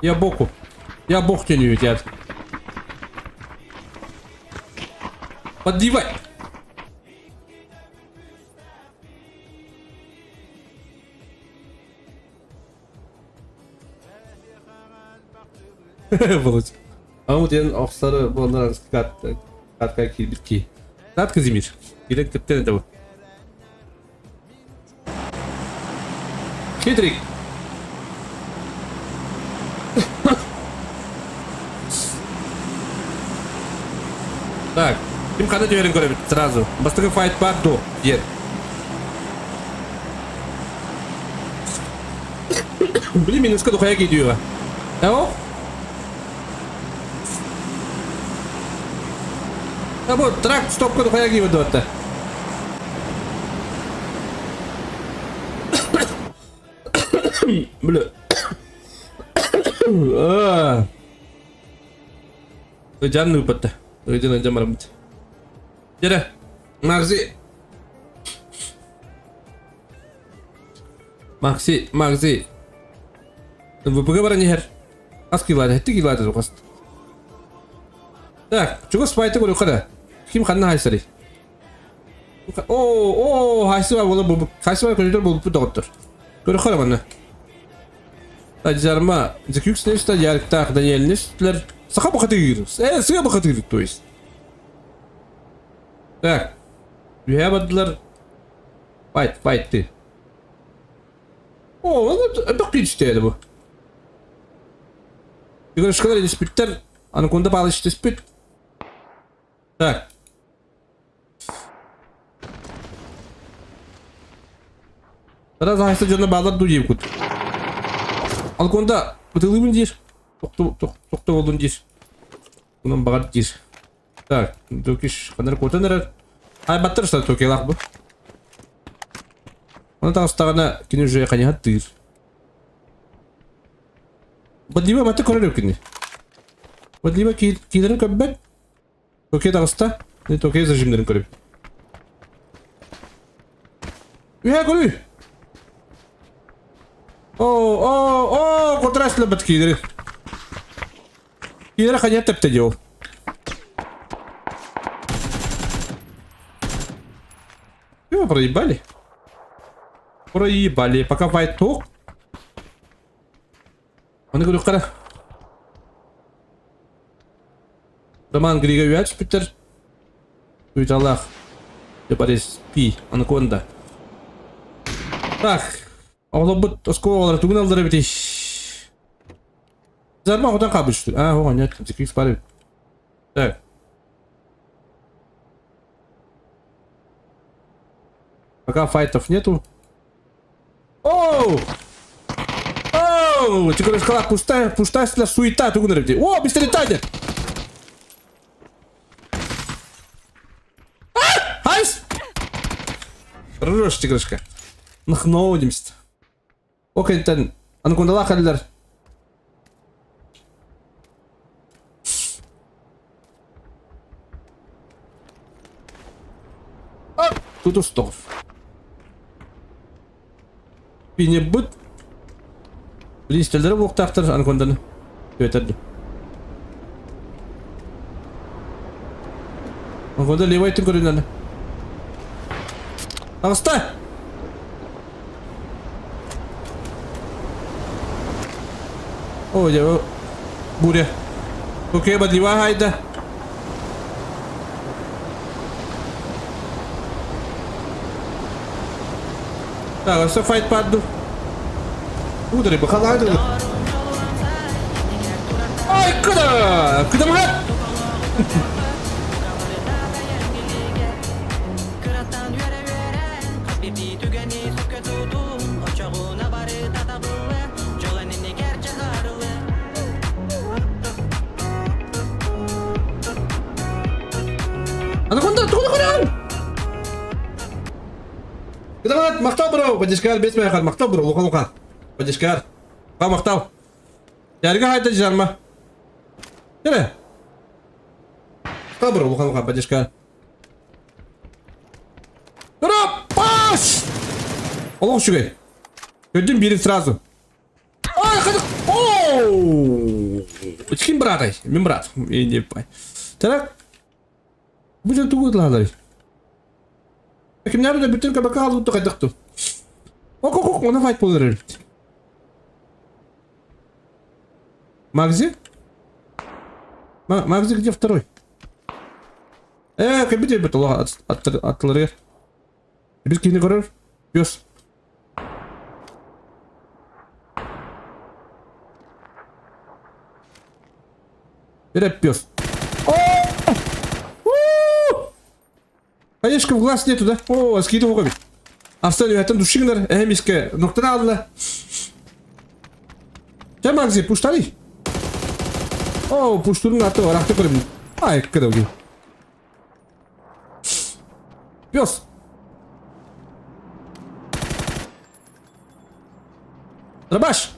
Ya boku. Ya bok deniyor ya. Поддевай. Володь. А вот я Оксары болар катка кирбитки. Кат Казимир. Керек тіптен этого. Хитрик. Так, ким қандай жіберін көремін сразу. Бастығы файт бар до ер. Блин, минуска духая gidiyor. Tamam. Ha bu trak stopka dухая gidiyor hatta. Blö. Jangan lupa dah. Jangan jam malam. Jadi, Макси. Вы поговорили хер. Аскилады, хеттигилады жокаст. Так, чуга спайты көрүп кара. Ким ханна хайсари? Хайсыба болуп, хайсыба көрүлөр болуп доктор. Көрүп кара мана. Таджарма, закюкснешта ярктак Даниэльнештер. Саха бахатыгыр. Сыга бахатыгыр, то есть. Так. Юябадылар. Fight ты. Oo, bak istedi bu. Bir kadar dispütler. Anı konuda bağlı işte dispüt. Так. Biraz ahiste canına bağlar duyayım kut. Al konuda bıtılıyım diyor. Tokta oldun diyor. Bunun bağır diyor. Так, döküş kadar kotan neler. Ay battırırsa tökelak bu. Onu da hastağına kini уже kanıhat değil. Badliba mata korar yok kini. Badliba kilerin köbbek. Töke dağısta. Ne töke zajimlerin körüp. Ühe körü. Oo, kontrastla bat kileri. Kileri kanıhat tepte diyor. Его проебали. Проебали. Пока файт ток. Onu görüyor kara. Роман Григорьевич Питер. Büyük Allah. Yaparız. Pi. Anaconda. Так. Oğlum bu oskolar tugun aldıra bitiş. Zarma odan kabıştı. Ha o net. Zikrik parı. Так. Пока файтов нету. Оу! Оу! Теперь шкала пустая суета, ты гунарите. О, пистолетание! Хайс! Хорош, тигрышка. Нахнаудимся. Окей, тен. Анакондала халилер. Тут устов. Bini but. Listeleri bu taktır Anacondanı. Götürdü. Anaconda levaytın görüneni. Ağısta! O ya o. Buraya. Okey badliva hayda. Так, все файт паду. Удари, бахала, удари. Ай, куда? Куда мы? Анаконда, туда. Кыдамат, мактау бро, падишкар бесмей хат, мактау бро, лука. Падишкар. Ба мактау. Ярга хайда жарма. Келе. Мактау бро, лука, падишкар. Бро, паш! Олог шугай. Gördüm biri сразу. Ай, хат. Оу! Kim братай? Мен брат. Не пай. Так. Будет тугудлалар. Kimler de bütün kabaka alıp tıkadıktı. Ok, ona fight bulur. Магзи? Магзи где второй? Как бы это отларер. Без кино горор. Пес. Это пес. Конечно, в глаз нету, да? О, скидывал гобби. А в столе этом душигнер, эмиска, ноктаралла. Ча Магзи, пуштали? О, пуштуру на то, рахты корим. Ай, когда угил. Пес. Рабаш.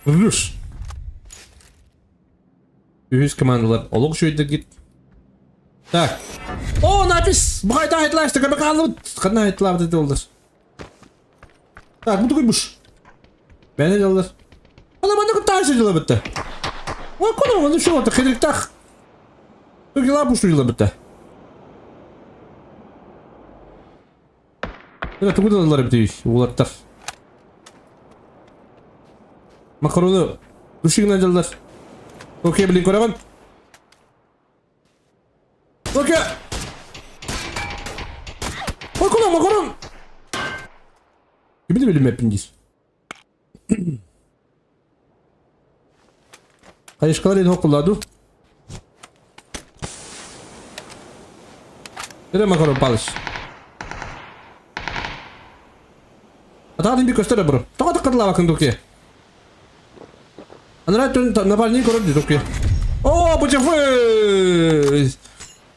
Rush. Ühüz komandalar. Oluk şöyle git. Tak. O napis. Bu hayta haytlaştı. Kabak alıp. Kadına haytlar dedi olur. Tak bu da koymuş. Ben de olur. Ana bana kadar taşıcılar bitti. O konu onu şu orta kırık tak. Ögüler bu şuyla bitti. Evet bu da onlar bitti. Ulatlar. Makaronu duşigin acıllar. Okey bilin koragan. Okey. Bakalım bakalım. Gibi de bilim hepiniz. Kayışkalar yedi hokulladı. Nereye bakalım palış. Atağa bir göster bro. Toka tıkırla bakın Doki. Anlara dön napalini korun Doki. Oo bu çafı.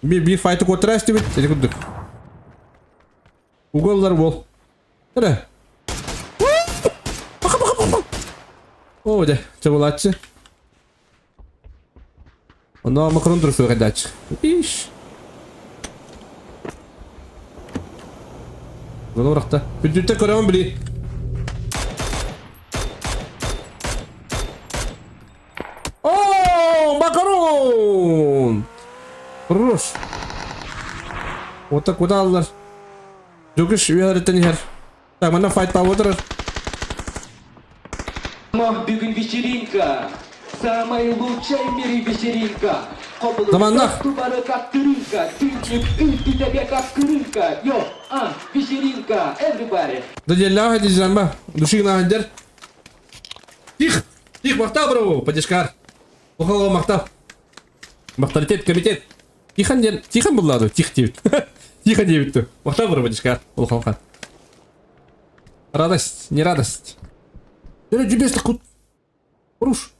Bir fight'ı kontrasti bit. Seni kurduk. Google'lar bol. Nereye? Bak. Oo de çabulatçı. Ondan makaron duruyor kadar. İş. Bunu bıraktı. Bütünte koramı bili. Oo makaron. Rus. Otak kudalar. Jokish üyeleri her. Tak mana fight power. Бегун вечеринка, самая лучшая в мире вечеринка. Zamanlar. Тубары как тырынка, тынчик, ты тебе как крынка. Йо, вечеринка, everybody. Дадельла hadi zamba. Души на хандер. Тих. Тих махта бро. Подешкар. Охо махта. Махталитет комитет. Тихан ден. Тихан булладу. Тих девит. Тихан девит. Махта бро подешкар. Охо. Радость, не радость. Nereye cübeste kut? Vuruş.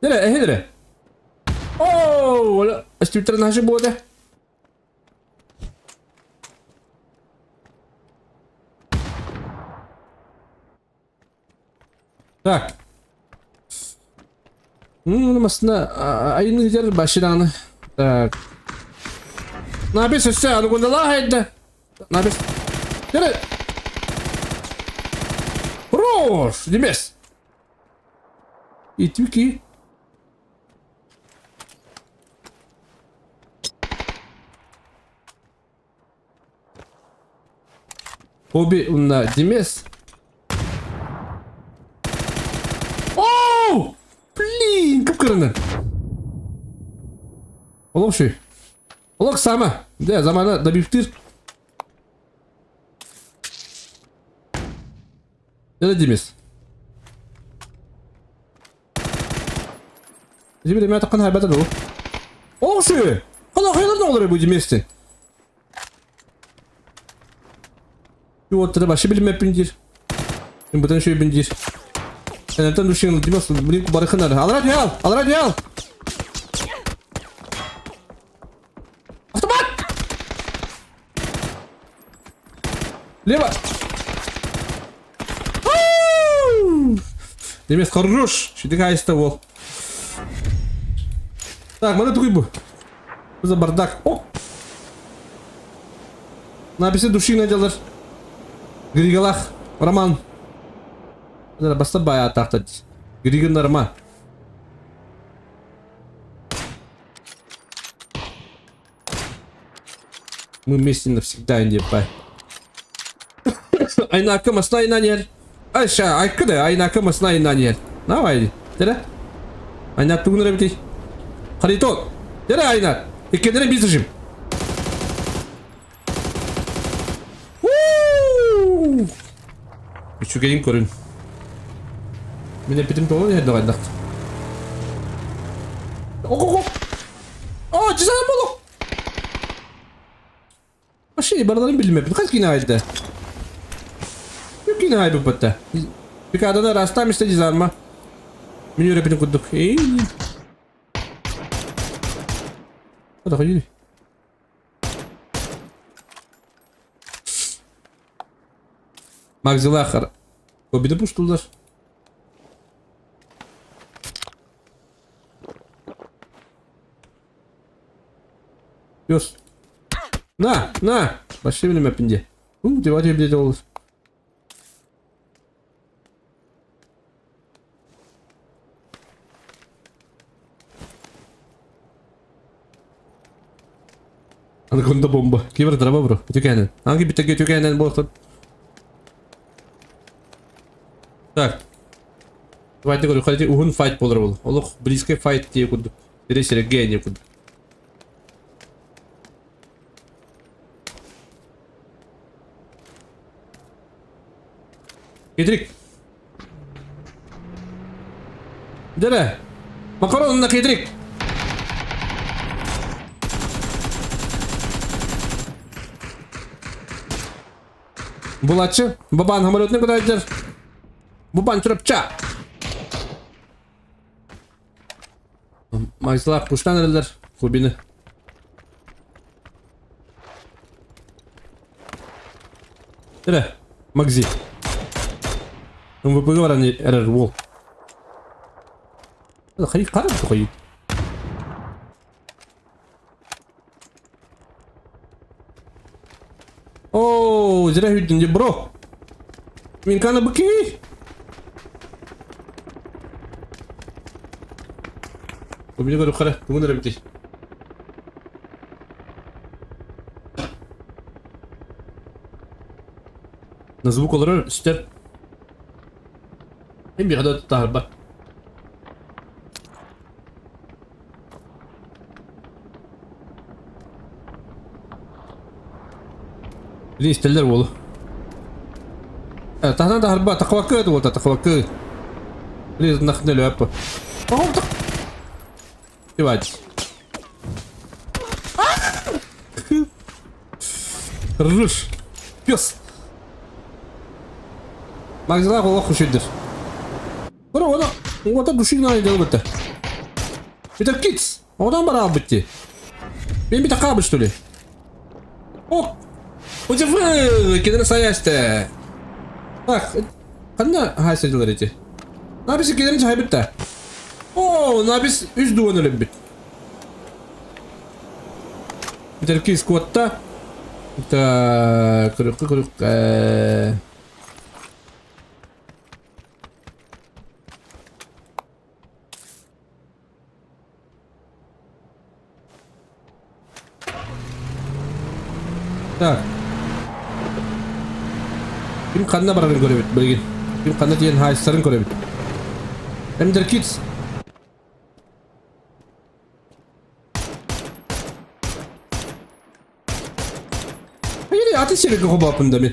Nereye? Nereye? Ooo! Wala. Astiptera na siya buwan eh. Так. Mas na ayun nga dyan başlayalım. Tak. Nabis siya ano kung nalahed na. Nabis. Nereye? Хорош, Демес. И тюки. Обе на Демес. Оу! Блин, как кырына. Олог şey. Олог сама. Да, замана добивтир. Nerede Demez? Şimdi mi atakın haybata da o? O şey! Hala hayırlı ne olur bu Demez'te? Şu ortada başı bilim hep bindir. Şimdi buradan şöyle bindir. Sen nereden düşüyorsun Demez? Bunu kubarıkın nerede? Al radyo al! Al radyo al! Автомат! Лево! Демес хорош. Şimdi kayısta bol. Так, mana tuh ibu. Bu da bardak. Oh. Napisi duşin ajalar. Grigalah. Raman. Ada basta bayağı tahta. Grigan Raman. Мы вместе навсегда, не пай. Ayna masna inanyer. Aşağı aykırı ayna masna inanyer. Ne var? Tere? Ayna tuğunlara bitey. Harito. Tere ayna. İkendere bizmişim. Şu gelin korun. Mine bitim dolu nerede kaldı? Oh. Aa cüzdan bulu. Aşağı baraların bilmem. Kaç gün aydı? Yine haybi batta. Bir kadına rastlam istedi zarma. Minyor hepini kurduk. Hadi haydi. Magzila akar. O bir de puştular. Yos. Na. Başka bilim hepince. Devat bir de olur. Anaconda bomba. Kira drama bro. Itu kanan. Hangi bitti götü kanan bu. Так. Давайте говорю, хотите ухун файт болар бол. Олох близкий файт diye kurduk. Direkt gene kurduk. Kedirik. Dere. Makaronuna kedirik. Bulatçı. Baban hamurotunu kadardır. Baban çırpça. Mayıslar kuştan eriler. Kubini. Dere. Magzi. MVP'ga var hani erer wol. Hayır karım koyayım. О, зря видно, бро. Минкана быки. У меня говорю, хара, кому нравится? На звук олар стер. Hem bir kadar tutar bak. Ini isterler oğlu. Tahtan da harba takvakı da oldu takvakı. Ini nakne lo apa? Oh tak. Evet. Rush. Piyos. Magzala kova kuşudur. Вот это души надо делать. Это китс. Вот он брал быть. Бен bir takabı что ли? О! Hocam kendine sayeste. Bak. Kanna haysedeler eti. Nabisi kendine çaybitte. Oo, nabis üst duvanı lebit. Bir terki squatta. Ta kırık. Так. Kim kanına bararın görebil bilgin. Kim kanına diyen haysların görebil. Hem der kids. Hayır ya ateş yeri koku bapında mı?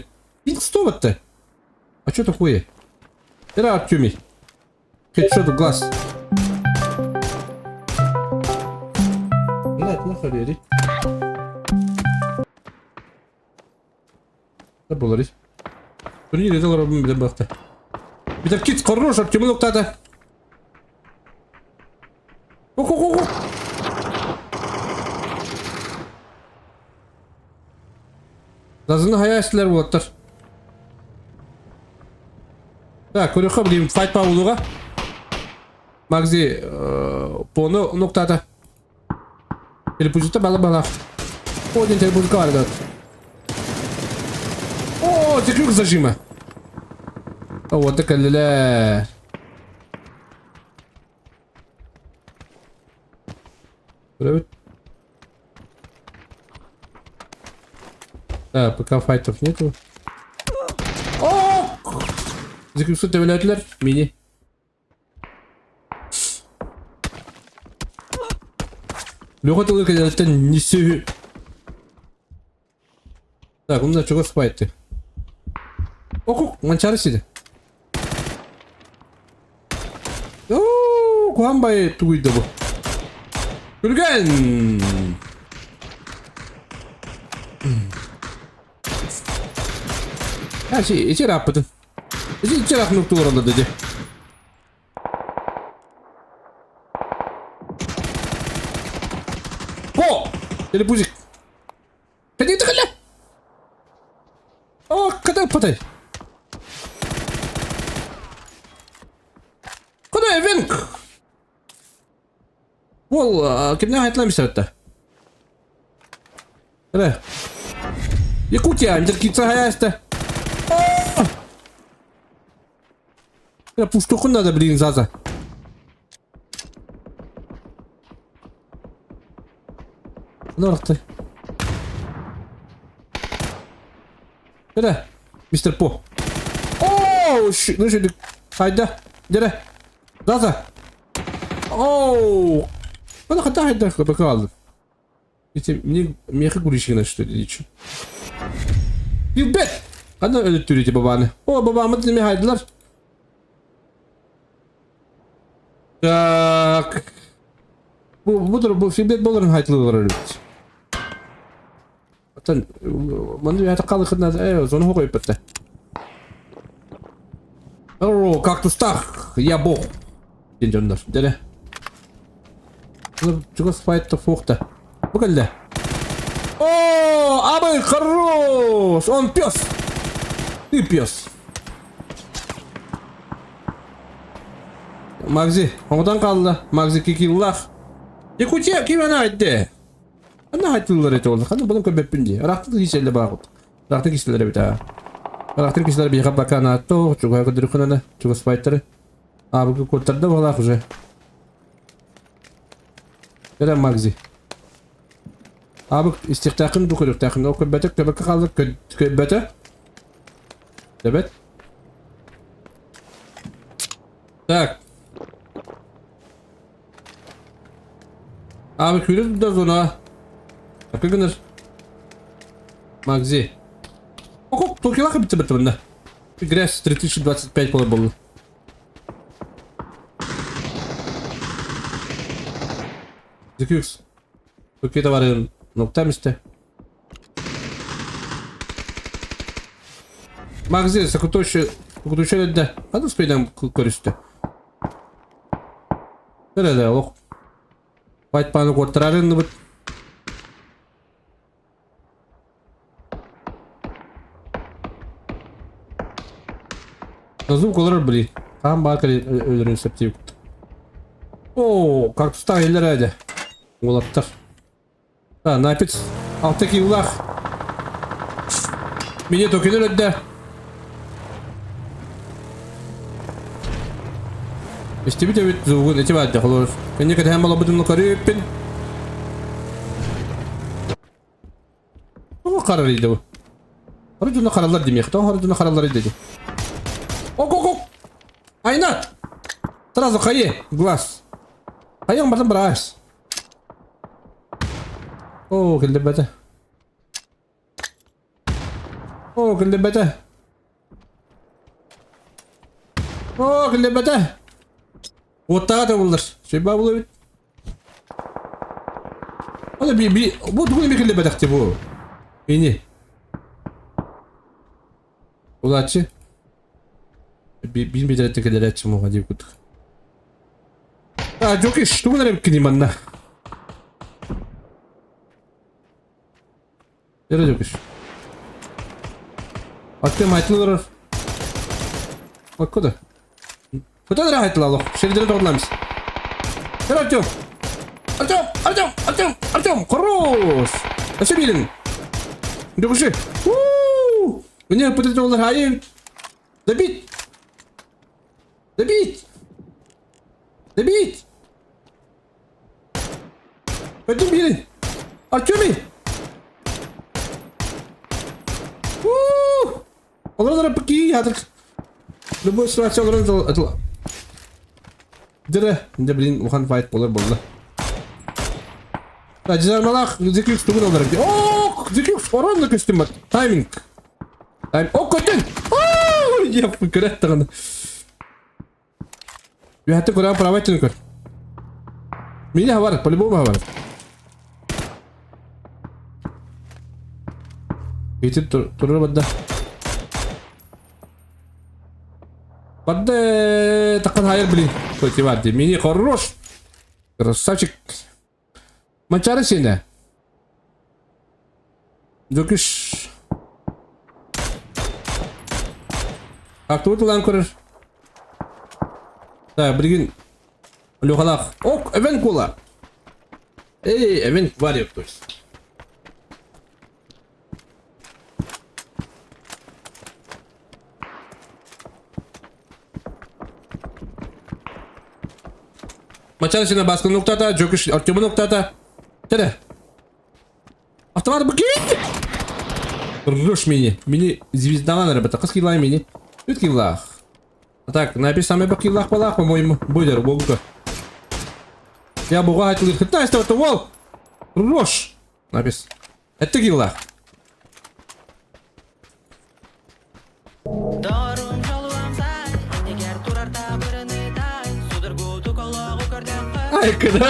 İlk stop attı. А что такое? Это Артемий. Headshot в глаз. Блядь, нахуй реди. Ne buluruz? Bunu yine de alalım bir de baktı. Bir de kit korur Артемий noktada. Ку. Lazını hayaslar bu atlar. Так, көрөккө билим fight паулуга. Магзи поно ноктада. Телепузута бала. Один телепуз квадрат. О, техник зажима. О, вот такая ля. Привет. Да, пока файтов нету. О! Закрепсут devletler mini. Лёготылы кадеттен несу. Так, он на чего спайты. Оку, манчары сиди. Ооо, куамбай туйду бу. Күргән. Şey, içeri yapmadın. İçeri yapmak doğru dedi. О! Телепузик. Ходи ты, халя! О, когда потай? Куда Венк? Ол, кемне айтламыш это. Ре. Якутия, интеркица хаяста. Ya puştukun da bilin zaza. Ne oldu? Nere? Mr. Po. Oo, ne şöyle? Hayda. Nere? Zaza. Oo. Bana kadar hayda bakalım. İşte miyaki kuruşuna что ли ничего. You bet. Hadi öldürücü babanı. O babamı dinlemeye haydiler. Tak. Budur bu filmde bolların haytılığı var öyle. Zaten bana bir hata kaldı kırnaz. Sonra koyup bitti. Oo kaktustar. Ya bu. Dincanlar. Dene. Çok spayette fokta. Bu geldi. Oo abi хорош. Он пёс. Ты пёс. Magzi, ondan kaldı. Magzi kikillah. Yakutiya kime aitti? Ana haytlılar eti oldu. Hadi bunun köbepin diye. Rahatlık hisseyle bağlı. Rahatlık hisseleri bir daha. Rahatlık hisseleri bir yaka bakana attı. Çok ayağı dürükünene. Çok spaytları. Abi kurtardı valla kuzu. Gelen Magzi. Abi istiktakın bu kadar takın. O köbete köbeke kaldı. Köbete. Evet. Tak. Abi kuyruğu da zona. Takı günür. Magzi. Ок, Токилаха bitti bunda. Bir Gres 3025 polar buldu. Zekiyus. Türkiye'de var ya nokta mı işte? Magzi, sakutuşu de. Hadi speyden koriste. Nerede o? White panı kurtararın bu. Nasıl kollar biri? Tam bakar öldürün septiği. Oo, kaktüstan eller hadi. Ulattar. Ha, naipet. Alttaki ulak. Mini tokenler ödde. İşte bir de bir zuğun eti vardı olur. Ben ne kadar hem alabıdımla karıyıpın. O kararıydı bu. Harcuna kararlar demeyek. Tamam harcuna kararları dedi. Ok. Aynat. Сразу кайы, глаз. Кайың бардым біраз. О, келді бәді. О, келді бәді. О, келді бәді. Оттаға да болдыр. Шейба болу бет. Bu түгін bir келді бәдіқті bu. Beni. Ulatçı. Bilmeden tekeleri açım o hadi kutuk. Ah çok iş. Tuğunlara bir kileyim anna. Yere çok iş. Aktem haytlılar. Bak kuda. Kuda da haytlı Allah. Şeridine doğrulamış. Gel Artyom. Artyom. Хорош. Nasıl bilin? Çok işi. Bu ne patates olur hayır. Добить! Пойдем, блин! Артёмий! Олар паки ядыр. Любой ситуация олар это. Дыра, да блин, ухан файт болар болды. Ажар малах, Zekiyus тугун олар. О, Zekiyus оронда костюм бар. Тайминг. О, көтен. Я фикрет тагын. Я хотел куда проводить только. Меня говорят, по-любому говорят. Эти туры бадда. Бадда такан хайр блин. Хоть и вадди. Мини хорош. Красавчик. Мачары сене. Докиш. Как тут ланкурер? Да, блин. Люхалах. Ок, event кола. Event var yok то есть. Maçın baskın noktada, Jokic Artyom'un noktada. Tere. Автомат баки. Рушь мини звездана ребята, каскилай мини. Тут киллах. Так, написано бакилах палах, по-моему, будет богу. Я буга хотел их хитать, что это вол. Рушь. Напис. Это киллах. Ay kıda.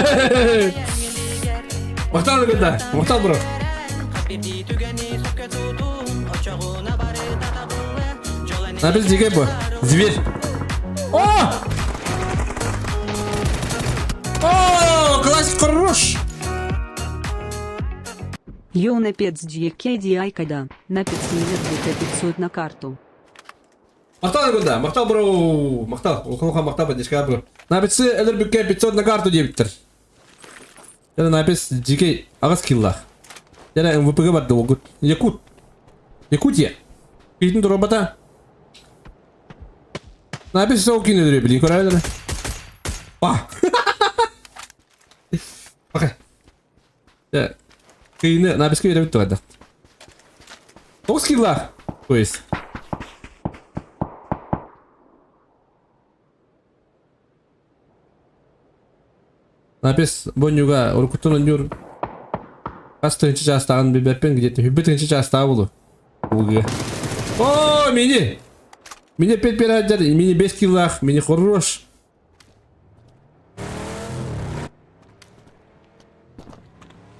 Muhtar kıda. Muhtar bro. Ne yapıyorsun Zige bu? Zivir. Oh! Oh! Klasik хорош. Юна Пецдьекеди Айкада, на 500 на карту. Мақтал кыда. Мақтал бро. Мақтал. Оқылға мақтал бәдешка бро. Написы әлір бүкке 500 на карту дебіттір. Яна напис Зиге ағыз киллах. Яна МВП-ге барды оғыт. Якут. Якутия. Кейтін тұр робота. Напис сол кино дүре білін көрәлі. Па. Окей. Ya. Kıyını nabiske verebilir tuvalet. 9 killa. Pues. Напис бонюга оркутун онюр. Кастынчы жастаган биберпен где-то хүббетинчи жастагы болу. Буге. О, мини. Мини 5 пирадер, мини 5 киллах, мини хорош.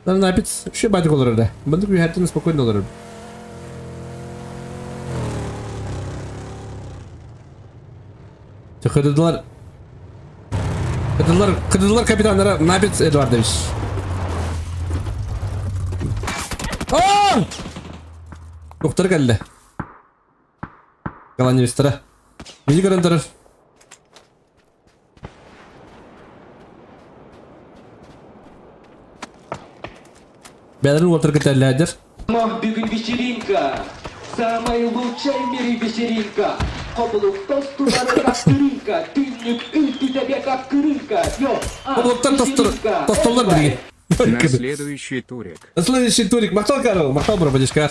Lan napis şu batık olur da. Bandık bir herkes spokojno olur. Kıdılar. Kıdılar kapitanlara napis Eduardovich. Aa! Doktor geldi. Kalan investora. Beni garantiler. Бедрин Уолтер кетелләдер. Бүгін вечеринка, самая лучшая в мире вечеринка. Кобылук тостулары как тырынка, түннүк үлті тебе как кырынка. Кобылуктан тостулар бірге. На следующий турик. Следующий турик. Мақтал кару. Мақтал бұры бәдешкар.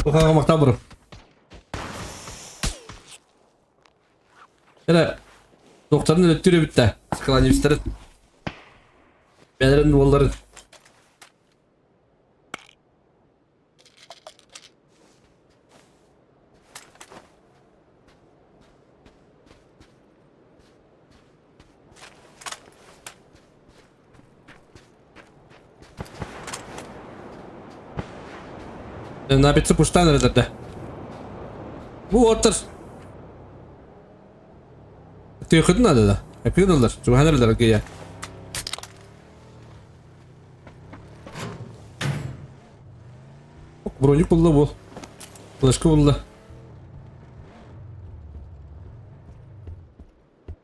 Оқаға мақтал бұры. Әді доқтарын өліттері бітті. Скалан евістері. Бедрин Уолтер. Напиться пуштан рядом. Вот. Ты хоть надо да? А как надо? Чего надо дорогие? Броник булды бұл. Флешка булды.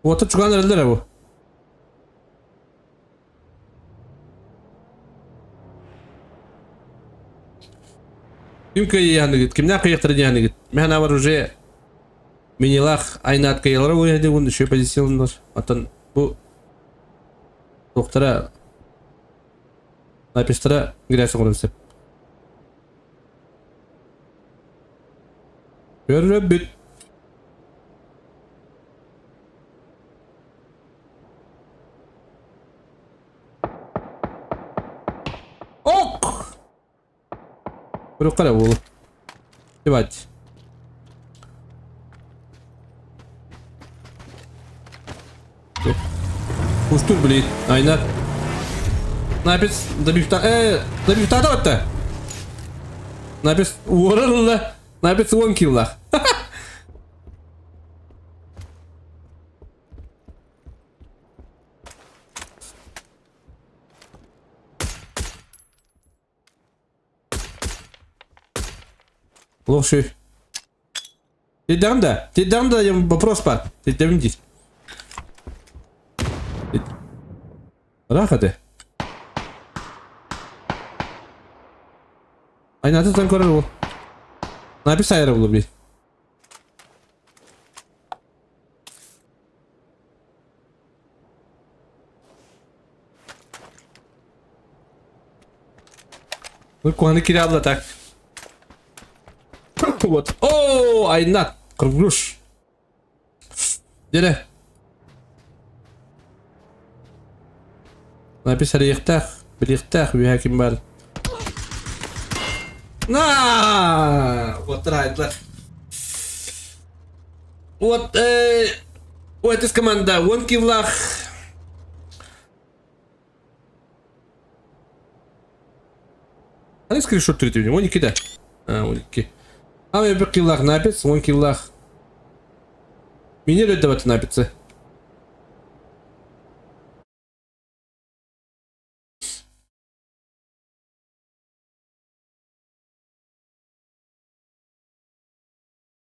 Вот чего надо бұл. Кимка яһаныгыт, кимнән кыяктыр яһаныгыт. Мен авар уже минилах айнат кыялары уйды ун еще позиционнар. Атын бу доктора напистра грязь горынсып. Көрөбүт. Ок! Рукара болу. Девать. Устур, блин. Айна. Напис. Добивта да вот-то. Напис. Уоррла. Напис 1 килла. Лучше. Ты дам да? Вопрос пар. Ты дам здесь. Раха ты. Айна ты там корол. Написай аэроблу, блин. Ну, куаны кирабла так. Вот. О, Айнат. Круглюш. Дере. Написали ихтах. Билихтах. Вихаким бар. На! Вот райтлар. Вот, это из команда Вонкивлах. Hani screenshot türetiyorum. 12'de. Ha 12. Ama bir killах напец, 10 killах. Минирует давать напиться.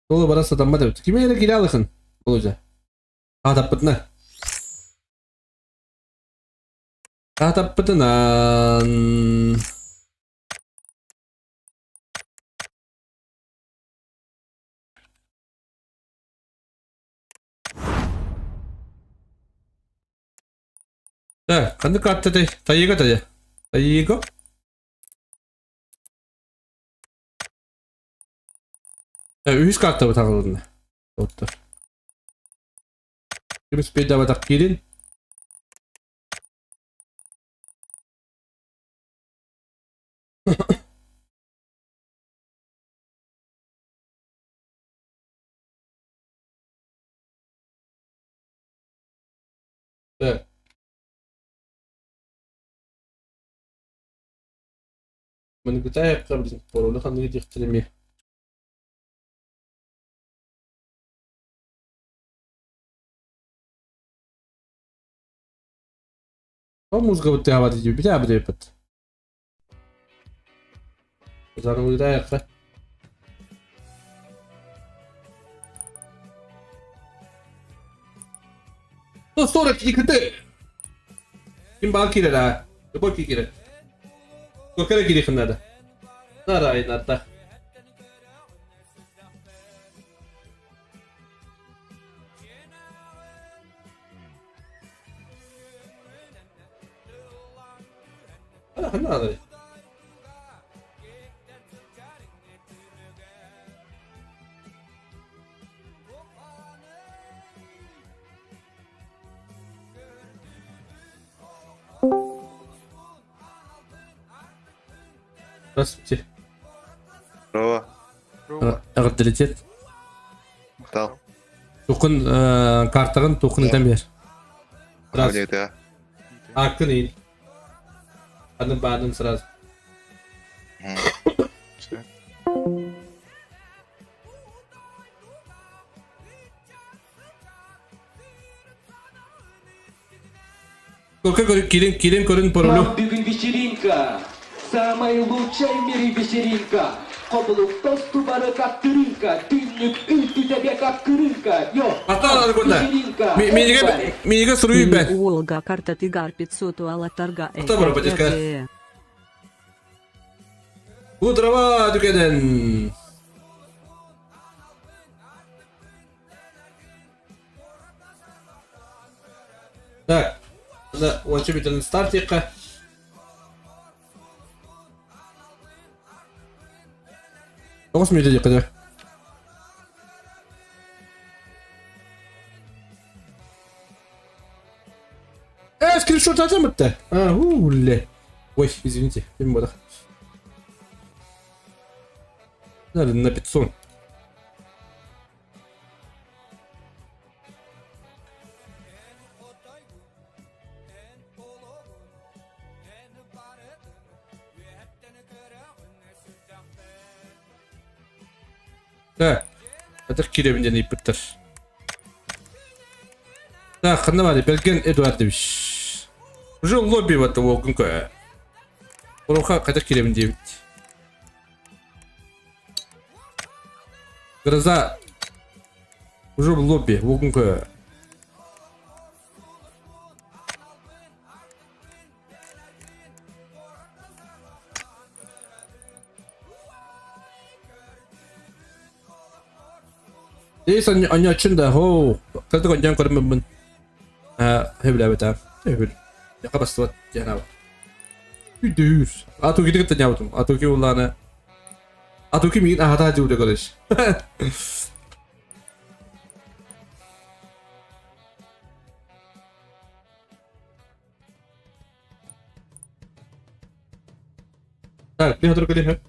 Ola barasa tamma da. Kime yere kiralıkın? Olacak. Atapıtına. Atapıtınan. 자, 간드 카트데 다이가 다야. 다이가? 자, üst katta bu takıldığında. Otur. Şimdi bedava tak girin. Evet. من قلت لها قبل ولا خلينا نجي يختلمي o mózga bu devam ediyor bir daha bir yapıt. O zaman bir daha yakla. Sonraki yıkıtı. Kim baki la? Bu ki kire. Kokara giri kınada. Naray natta. Ah, nada. Здравствуйте. Здорово. Ағыр ділетет. Тал. Тоқын картағын тоқыныңдан бер. Раз. Где-то. Ақын ел. Адын бадын сразу. Сколько килин көрін паролю? Бүгін вечеринка. Самая лучшая в мире вечеринка. Kopuluk tostu barı kaptırınka. Günlük ülkü тебе как кырынка. Йо. Аталар Вечеринка. Мениге сұрuyum бән. Олга карта тигар 500 уала торга. Кто бар, батюшка? Утрова дүкеден. Так. Да, он что битен стартика. Тоғыз минут деді қыды. Скриншот атамытты. Уле. Ой, извините, фильм бодах. Надо на 500. Да, это киребинден иппеттер. Да, ханавали, Берген Эдуардович. Уже в лобби в этого гунка. Уруха, хотя киребинден. Гроза. Уже в лобби, в гунка. Здесь они очинда, о, как только я кормим, hebla beta, hebla. Ya kapas tuat jangan apa. Idus, atau kita ketanya apa tuh, atau kita ulana, atau kita mungkin ada aja udah guys. Lihat terus lihat.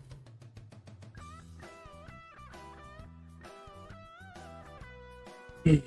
Ya.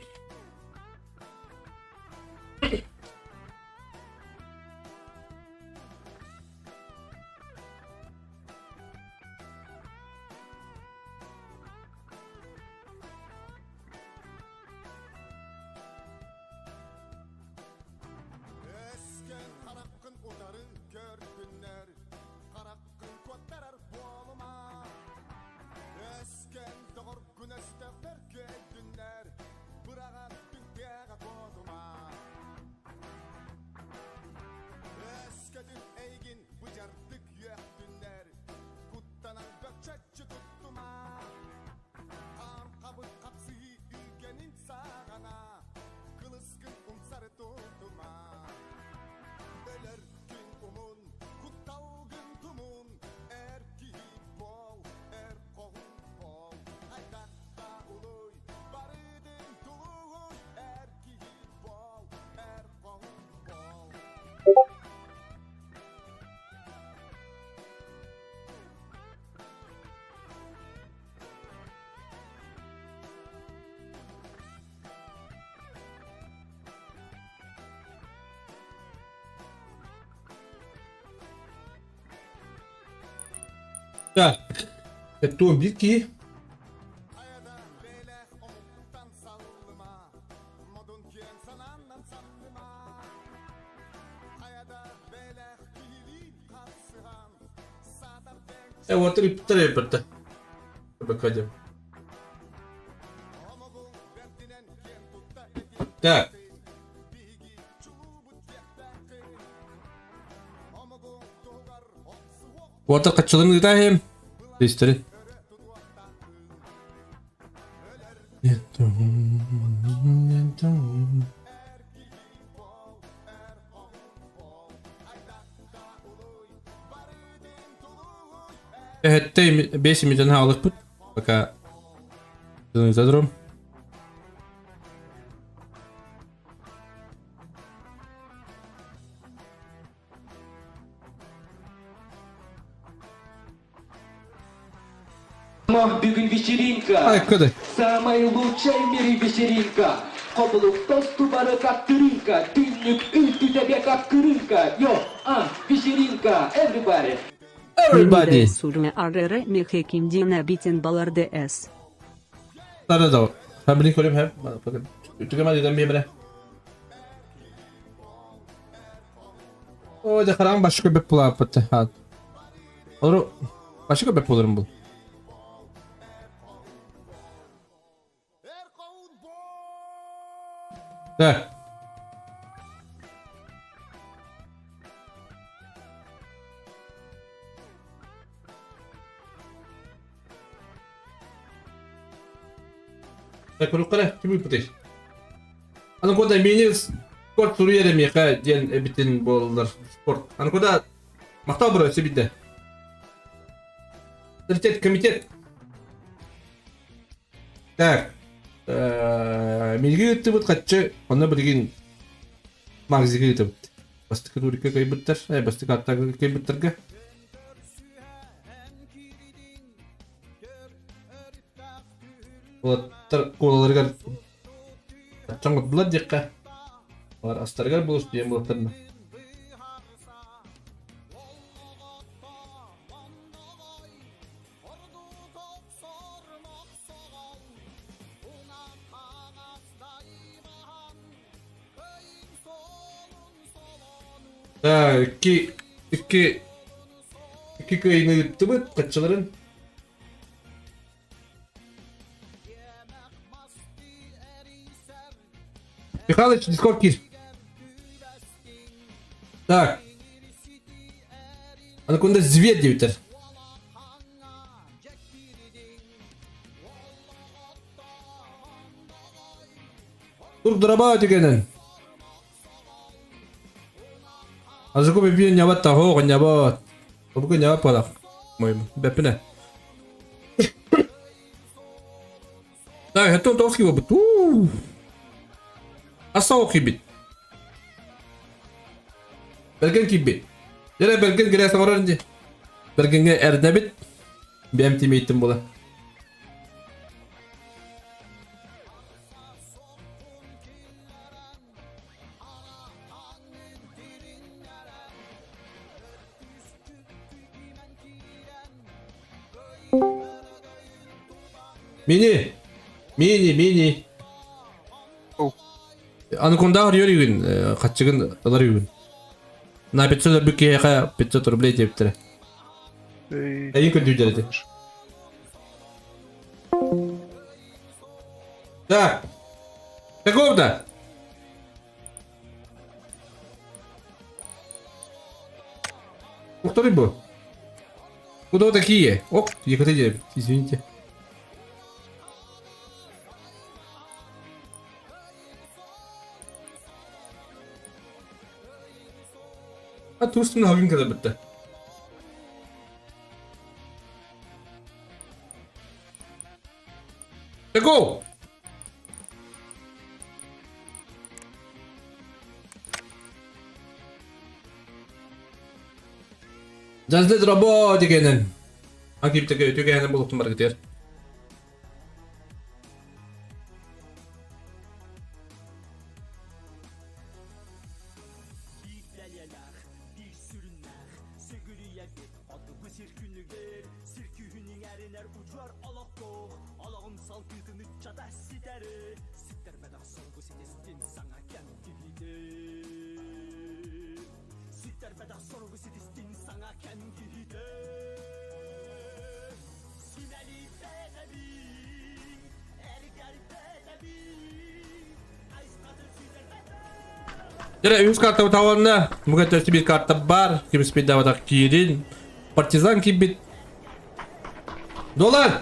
Ettuğum bir ki. Вот репетер. Bakalım. Так. Orta kaçalım gidelim. Değiştirin. Evet, 5 milyon alıp bu. Пока. Задором. Бүгін вечеринка. Ай, куди? Самая лучшая в мире вечеринка. Kopuluk tostu barı kaptırınka. Günlük ülkü tebe kapkırınka. Yo, вечеринка, everybody. Everybody. Surme arere mehekim dine bitin balarde es. Sana da. Hem bir koyayım hem. Bakın. Tükemedi den bir bire. O da karan başka bir pula yaptı. Ha. Olur. Başka bir pulurum bu. Да. Так, рукара, ким ипотеш? Аны кода мени спорт сурьере меха ден битин боллар спорт. Аны кода мактау бро себите. Комитет. Так. Милги өтті бұд қатшы, оны білген мағзиға өтті бұд. Басты көріке көйбіттір, басты қаттағы көйбіттерге. Олаттар қолаларғар қатшан құт бұлад деққа. Олар астарғар бұл үсті ем бұлаттарына. İki köyünü yuttu bu kaççıların. Михалыч, Discord gir. Так. Анаконда звед девитер. Дурдраба дегенен. Азыку бебиен нябат та хо нябат. Обуку нябат пала. Моим бепне. Так, это тоски бабут. Asao kibit. Belgen kibit. Yere belgen gire savarınca. Belgen'e erdebit. Benim teammate'im bula. Mini. Mini. Анаконда йөрүгүн, катчыгын алар йөрүгүн. На 500 бükeye 500 рублей дептер. Эйин көндүдөрдү. Так. Какого-то? Кто был? Куда вы такие? Оп, Екатерина, извините. А ты üstümde hagin kadar bitti. Go! Жазды работа дегенин. Акиптеге төгенин болуптун бар кетер. Jadi 100 karta tawanna, mungkin terus bir karta bar, kim sepeda watak kirin, partizan kibit. Dolan.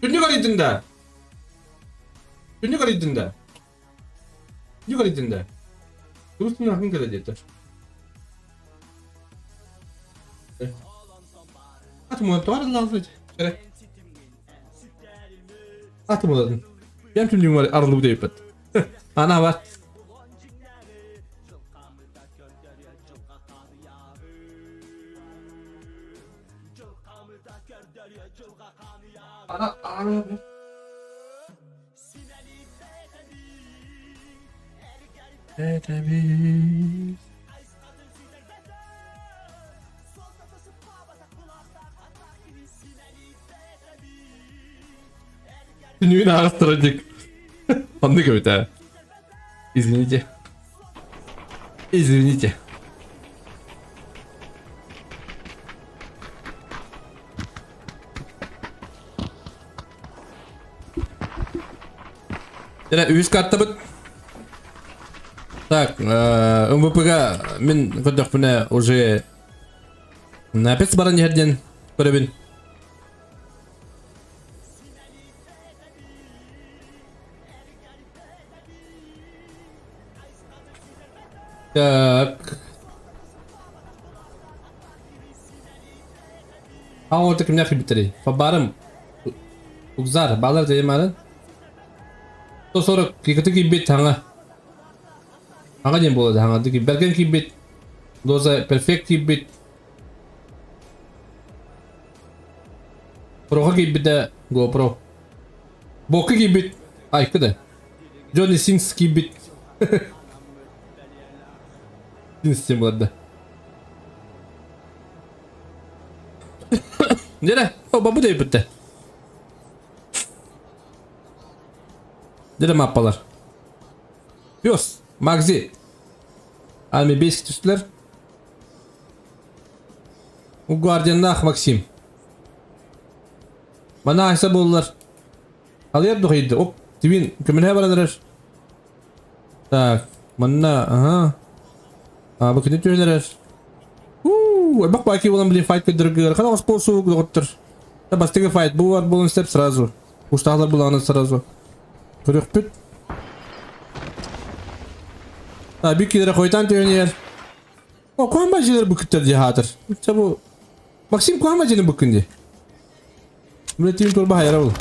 Günlük arayıdında. Dursun yakın gelecektir. Atım onu tuvarız lazım. Şöyle. Atım oladın. Ben tüm dünyayı arılı bu deyip et. Ana var. Ana. Dünyayı ağıstıracak. Anlık evet ha. İzleyici. Jadi üst katta bu. Так, МВПга мен коддох буна уже напис баран жерден көрөбүн. Так. Ау так меня хибитри. Фабарым. Угзар, балар деймалын. 140 кикити бит таңа. Ага дем болады, ага деги берген кибит. Доза перфект кибит. Проха кибит да GoPro. Боки кибит. Ай, кыда. Джонни Синс кибит. Синс тем болады. Неде? О, бабу да битти. Неде маппалар? Пёс. Magzi. Almi besk tüstüler. O Guardian'da Maksim. Bana hesap oldular. Alıyap dokuydu. Hop. Divin. Kömürhe baradılar. Tak. Bana. Aha. Abi kini tüyleler. Bak belki olan bir fight kıdırgır. Kana spor soğuk doktor. Ya bastı fight. Bu var. Bulun step sразу. Устахлар bulanı sразу. Kırık püt. Ha büyük yere koytan tüyünler. O kuambacılar bu kütler diye hatır. Çabu. Maksim kuambacının bu kündi. Mürettibin torba hayra ol.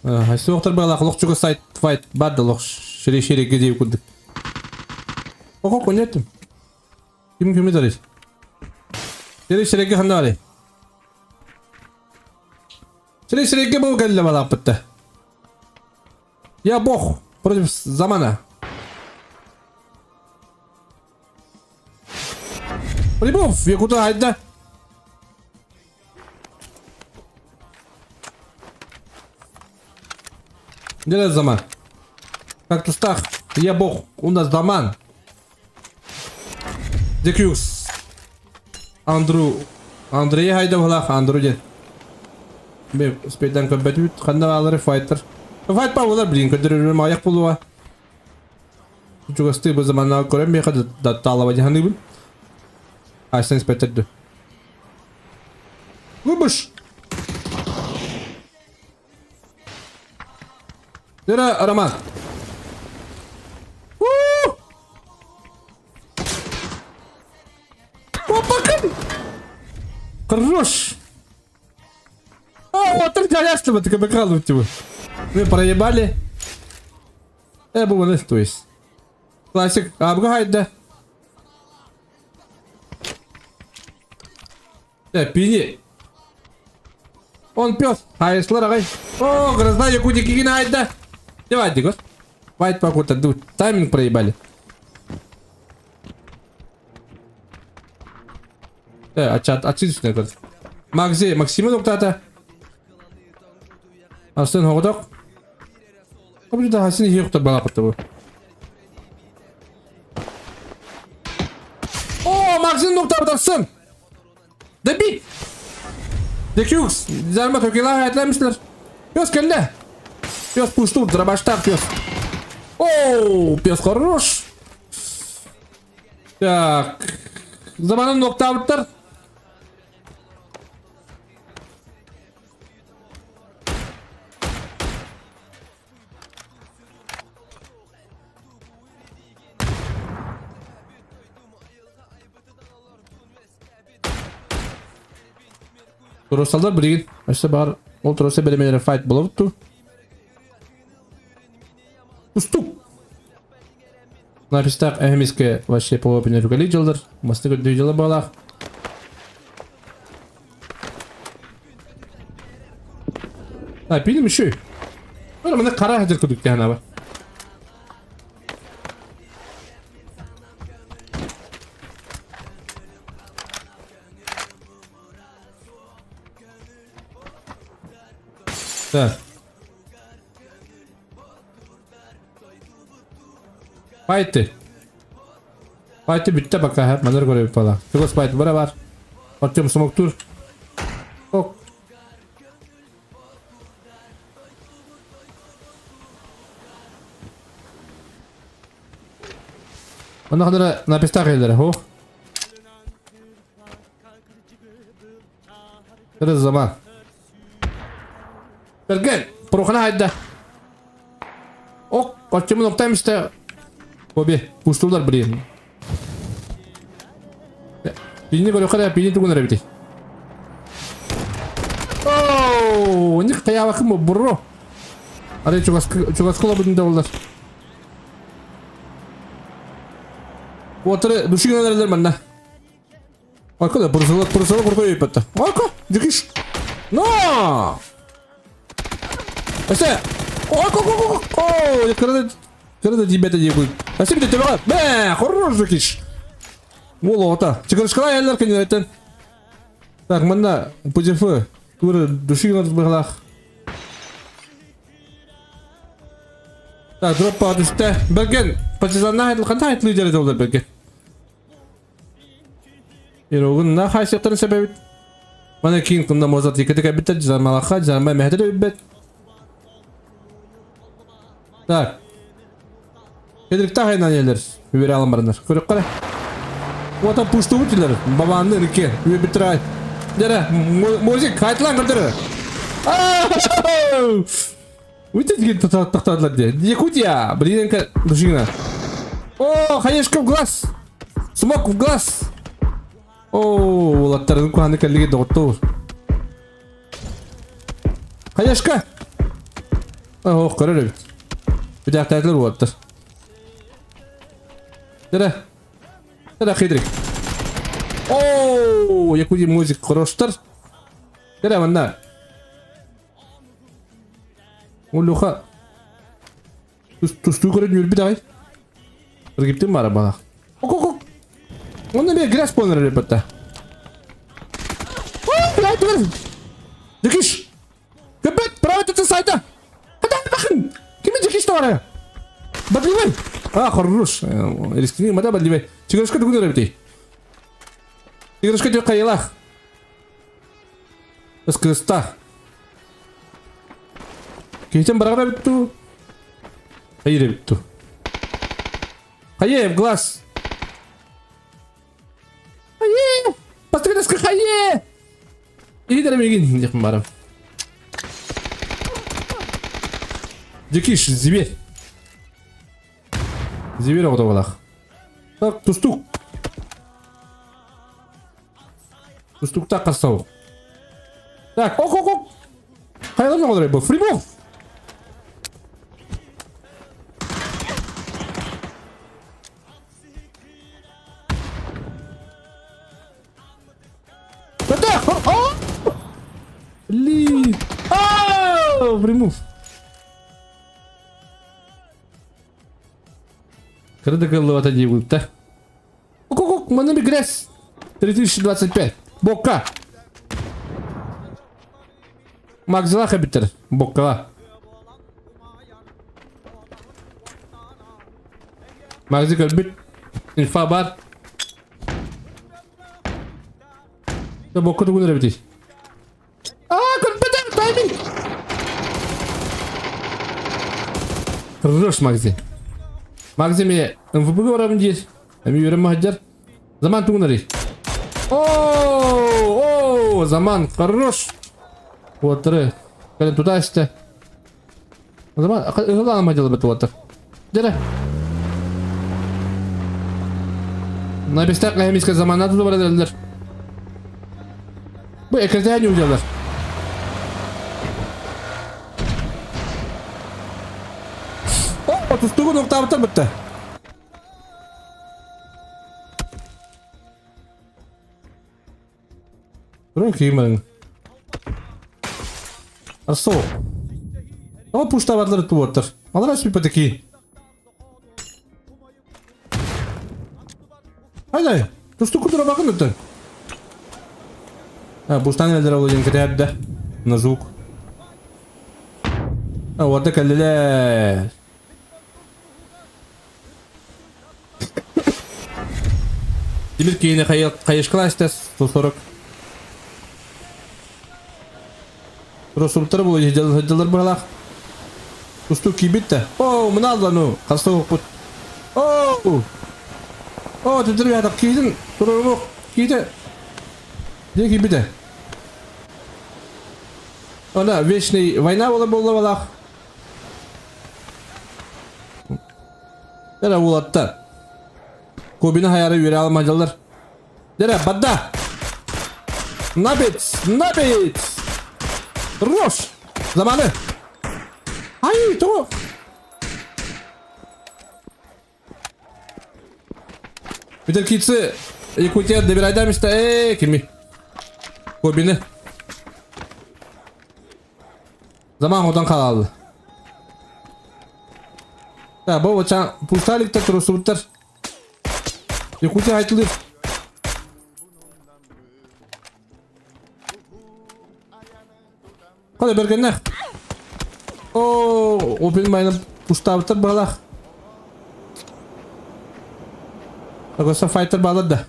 Haysi oqtar bağlaq loqçuga site fight barda loq şire gidip kuduk. Oqo konyattım. Kim darır? Şire gihanda var. Şire bu gelle bala apıtta. Я бог против замана. Прибув, я куда айда? Где заман? Как тустах? Я бог, у нас заман. Декюс. Андрей хайда валах, Андрей. Бе спейдан көбөтүт, кандай алары файтер. Файт палуулар билин көдөрүрүм аяк болуа. Жугасты бу заманна көрөм меха да талава жаһаныбын. Айсан спетерди. Губуш. Дера Роман. Хорош. Вот только ясно, ты как прикалываете вы. Вы проебали. Было, то есть. Классик. Обгайд, да. Пини. Он пес. А если рогай. О, грозна якутики гинает, да. Давайте, гос. Вайт покута, дуд. Тайминг проебали. Отсюда гос. Максиму ноктата. Астын хоғыдақ. Қабы жүді хасыны хеуқтар бала қырты бұл. О, Максим ноқтар бұтақсын! Дэби! Декюкс! Зарма көкелі аятлаймысылар. Пес келді! Пес пушту, драбаштар пес. О, пес хорош! Так. Заманын ноқта бұттар. Туросалдар біреген. Ашса бағар ол туроса беремелері файт болып тұр. Уступ! Напистақ әхемеске ваше по опене ругали жылдар. Масты көдді жылы бағалақ. Пилім үші. Öyle мені қара хәдір көдікті әна ба. Так. Файты. Файты бітті бақа хәп, маныр көріп бала. Төгіс файты бұра бар. Артем смок тұр. Ок. Онда қадыры напистақ елдері, о. Кіріз заман. Берген, порухана айда. Ок, Артем'in оқтаймышты. Обе, пуштулар білейін. Пейні көрі қара, пейні түгін әрі бітей. Ооо, не қия бақым бұл бұрро. Арай чуғасқыла бұдында олар. Отыры дұшығын әрілер мәнна. Арқа да бұрсылы құрқы өйіпетті. Арқа, жүкіш. Но! Ася! О, я когда тебя это делают. А себе ты бегал. Бе, хороший киш. Волота. Чекрышкала яллар кенетен. Так, манда пуджефы. Тур души надо беглах. Так, дроп по душте. Берген. Партизанна это кандай лидер это олар берген. Ирогун на хайсеттен себеп. Мана кин кымда мозат екетек битет замалаха, замай мехдер бит. Так. Кедірікті қайынан елдер. Өбері алым барындар. Көрік қара. Ота пұшты бұтылар. Бабанды үреке. Өбе біттірай. Дәрі. Музик. Қайтылан көрдірі. Өте деген тақтадылар де. Якутия. Бірденка дұшығына. О, хаешка в глаз. Смок в глаз. О, олаттардың қуанды кәліге доғытты. Хаешка. О, көрір өбет. Bir dakikalar vardır. Dere Хидрик. Ooo, Якуди музик хороштар. Dere bana. Uluha. Tustu yukarı bir daha. Gittin mi arabana? Ok. Onda bir gres polner repete. Laat dur. Dikiş. Köpek, praat het sayda. Hadi bakın. Kimin dikiş oraya? Badliven. Хорош. Рискни, мада badliven. Çıkarışka dugun repete. Çıkarışka diyor kayılah. Iskısta. Geçen beraber bitti. Hayır bitti. Hayır, глаз. Hayır. Поставь нас hayır. İyi derim ilgin yakın bari. Дикиш, зверь. Зверь o da valak. Так, тустук. Тустукта касау. Так, ok. Hayalım ne olur bu? Free move. Блин. Примув. Когда голова-то не будет-то? Ок, мы грязь. 3025. Бока. Макзела хабитер. Бока. Макзи кальбит. Инфа бар. Да бока тугун ребятись. Компетент тайминг. Хорош Макзи. Макзи мне МВП говорим здесь. А мне верим маджар. Zaman тугунари. О, Zaman хорош. Вот ры. Когда туда сте. Zaman ладно маджал бет вот. Дера. На бестак наймиска Zaman'dan tutu var dediler. Bu ekranda ne ucallar? Tustuğu nokta bitti bitti. Durun ki ben. Arso. Ama puşta vardır tuvattır. Alır bir pataki. Haydi. Tustuğu dura bakın lütfen. Ha, puştan neler olacak kırıya na звук. Ha, orada kalleler. Demir ki yine kayışkıla işte 140. Rosultları bu hıcılar bırak. Ustu ki bitti. Oo, mınal lan o. Kasta okut. Oo, tütür bir atak kiydin. Durur mu? Kiydi. Diye ki bitti. Ona вечный война была валах. Nere ulatta? Kubine hayarı yürü almacalar. Nere badda? Nabit. Roş. Zamanı. Hayır to. Peter Kitsi. Yakutiya добирайдам işte kimi? Kubine. Zaman odan kalalı. Ya bu çan pustalikte trosultlar. Yakutiya haytılır. Hadi bergenler. O benim aynı pustavtır bağlar. Arkadaşlar fighter bağladı.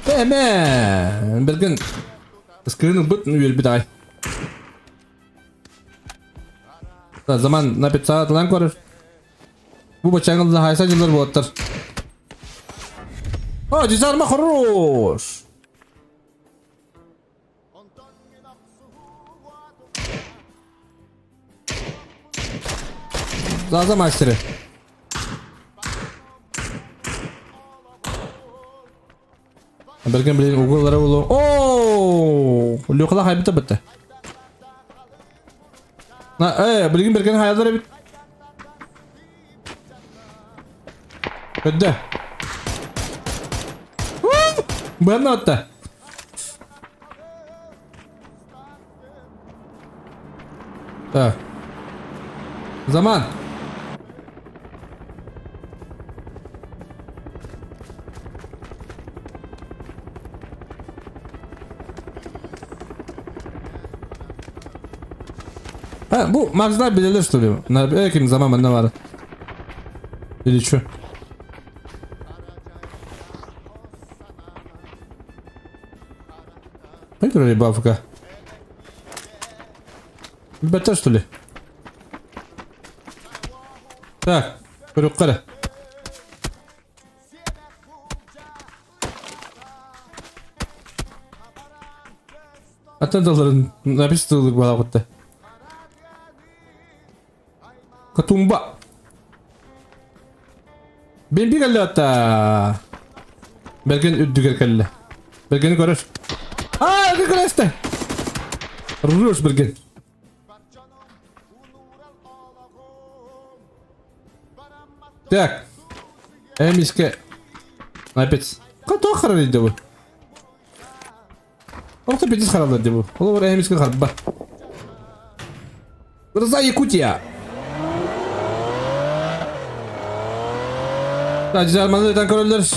Hemen bergen. Screen'in button üyel bir daha. Zaman napet saat lan korur. Bu bıçağınızda haysacılar bu atlar. Cizarma хорош. Zaza maçları. Bergen bilen uğurlara ulu. Lüqla haybita bitti. Bergen hayallara bit. Bitti. Bu yana attı. Так. Zaman. Ha bu Max'lar bilir soruyor. Kim zaman ne var? Biri şu. Haydi oraya Bafka. Better что ли? Так, yukarı. Atadaların написывал бала вот. Katumba. Ben bir geldi hatta. Belki üddüger kelle. Belki görür. Aa, ne kadar işte. Rus belki. Так. Эмиска. Опять. Кто харали дебу? Он кто пятис харал дебу? Он говорит эмиска харба. Гроза Якутия. Так, Germanlardan körler.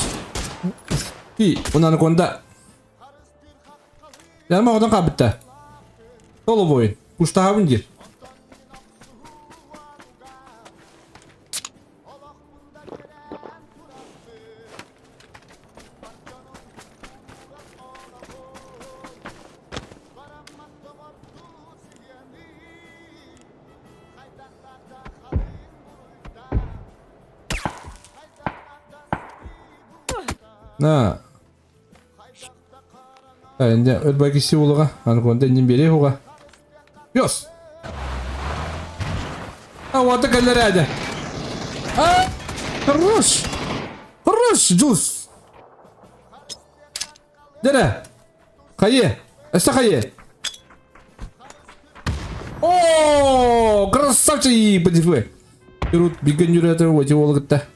İyi, bundan konuda. German oradan kabitte. Dolu boyun. Kuşta havun gir. Na. Endi ölbagisi uluğa, ankonda inin beri huğa. Yos. Avata kalları hadi. Хорош. Хорош, Джус. Dere. Kayı. Esta kayı. О, красавчик, подивы. Берут беган yürüyor öte oğlu gitti.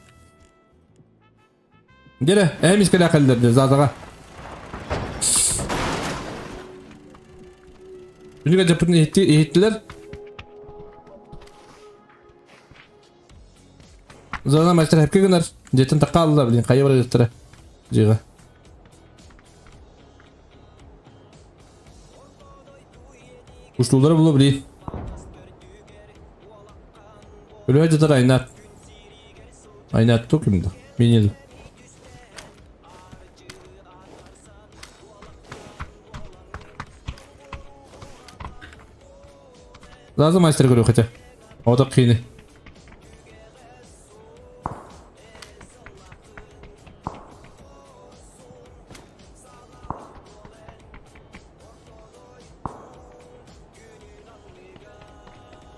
Gele, emis kadar kalırdı zaten. Şimdi Japon'u ihtiler. Zaten maçlar hep kıyılar. Jetin takallar bilin kayı var göstere. Ciğer. Kuşluları bulabilir. Öyle hacılar aynat. Aynat to kimdi? Minil. Lazım maçları görüyor хотя. O da kıyını.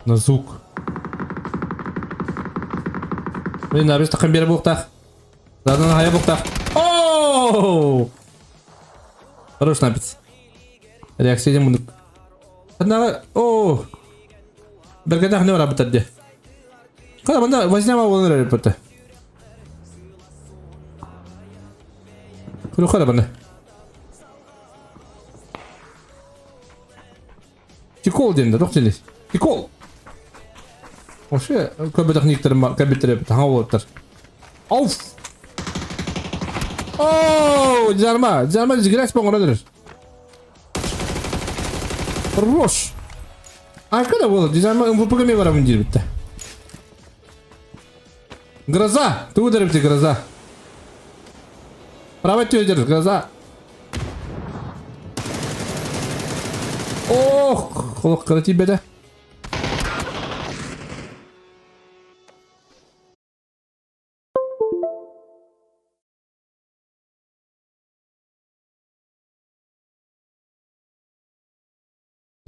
Назук. Блин, а без таким бери буктах. Заодно на хая буктах. Ооо! Хорош напец. Реакция идем мунук. Однако, ооо! Berkata ne var abi tadi? Kalau benda wajahnya mau bener repot. Kalau benda. Tikol dende, dok jelis. Tikol. O şey, köbe tekniklerim var, köbe havalıdır. Of. Oh, Jarma zigres pengorder. Terus. Arkada bu dizayma mpukami var bunun bitti. Гроза, ты ударите гроза. Право тебе держишь, гроза. Ох, холок крати беда.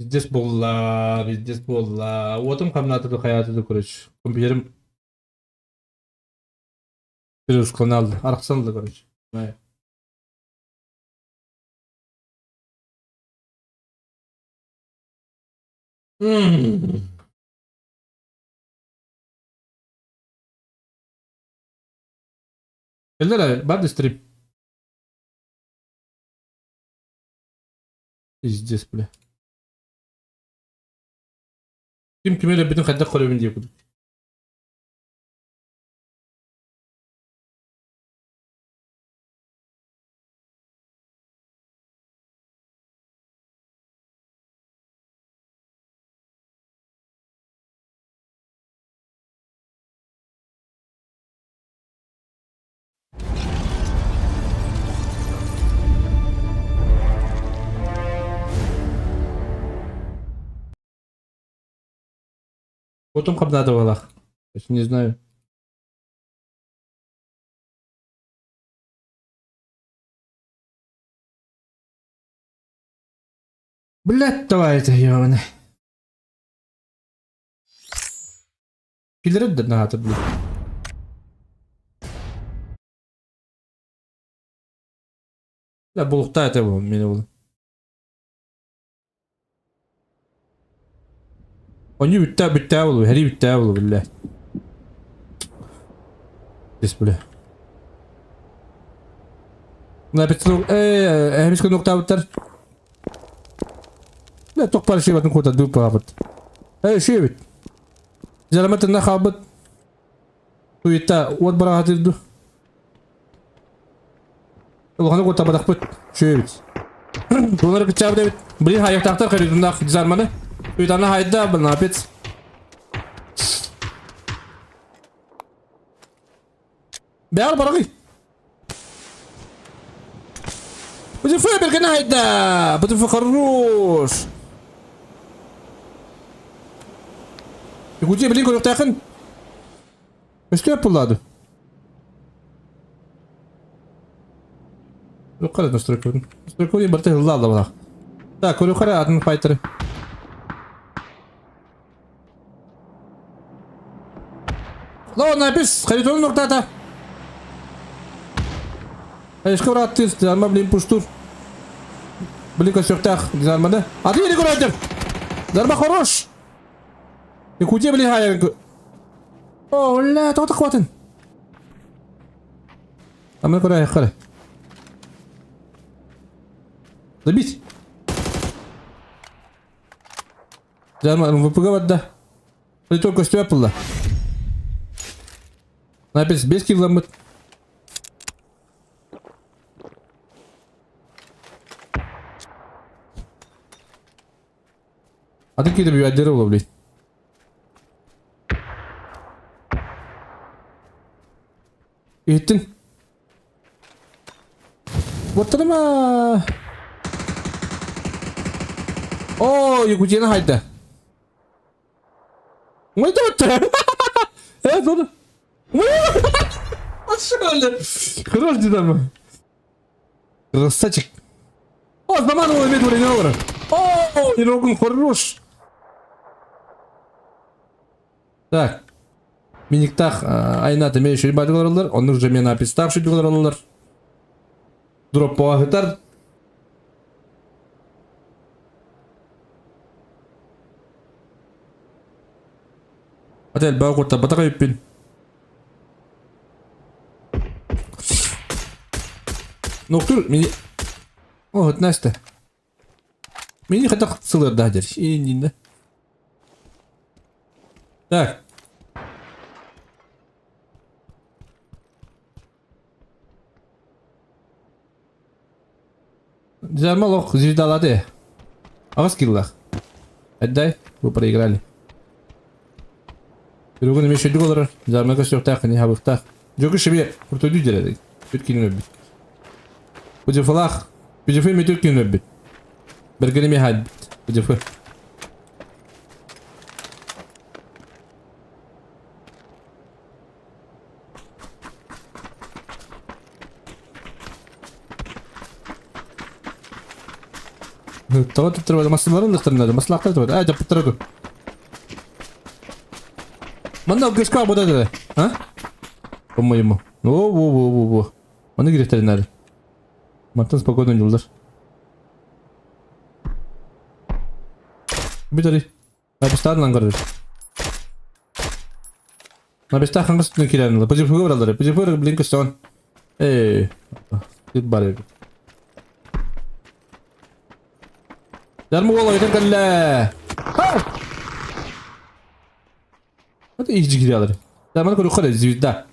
Здесь была. Вот он комната до hayatı da короче. Компьютерим biraz kanaldı. Arkasında короче. Evet. Eller abi, ben de stream. Здесь, бля. Kim kime de bütün kadar korumun diye kudum. Потом как надо валах. Не знаю. Блядь, давай это, ёбаный. Пилеры да надо, блядь. Да, булукта это был, меня было. Они بالتاول هري بالتاول بالله. بسم الله. لا بتلو مش كنا نقطع وتر. لا تقبل شيء بتنكو تدوب بابت. شيء بت. زلمت النخابت. ويتا ود برا هتدو. والله أنا قلت بدك بت. شيء بت. تونر كتشاب ده بري هاي تختار خير النخ زلمة. ويتانا هايدا بالنابت. بيار برقي. وجفوا بالقناة هايدا بتفو خروش. يقول جيب لينكو يقتاخن. ايش كيف بولادو؟ لو قرأت نستركوني برته الله والله. تا كلو قرأت من فايتر. لا نابس خليتون نقطة. ايش كبرات تيست ما بلين بوشتور. بلين كشوفتاخ زال ماذا؟ أعطيني كل هجر. ضربة خروش. يكوجي بلي هاي. أوه لا توت قوتن. أمر كره خله. ضبيت. زال ما نفوق بده. خليتون كشوف بالله. Напис без километр. А ты какие-то биодеролы, блядь. Иттин. Вот это ма. О, Якутина хайда. Мы тут. Тут. Шоля. Хорош Динамо. Красавчик. О, заманывал имеет время. О, Ирогун хорош. Так. Миниктах айнат имеющий $5. Он уже меня напиставший $2. Дроп по агитар. Отель Баукута Батарайпин. Ну кто меня... О, вот Настя. Меня не хотел целый дадер. И не да. Так. Зармалок звездолады. А в скиллах. Отдай. Вы проиграли. Другой на еще $2. Зармалка все так, а не хабы так. Джокер себе. Крутой дюдер. Чуть не любит. Bude vandaag. Bude veel met kunnen hebben. Ben ik er niet meer uit. Bude veel. Tahu tu terus masih baru nak terus masalah apa tu? Jump terus. Mana guys kau buat ada? Hah? Kamu Oh. Mana kita terus Мартин спокойно Нюлдер. Битари. Напистан лангар. Напистан хангас не киран. Позив говорил, позив блинк стон. Тит баре. Дарму голову это калла. da iyice gidiyorlar. Zaman koru yukarı zivda.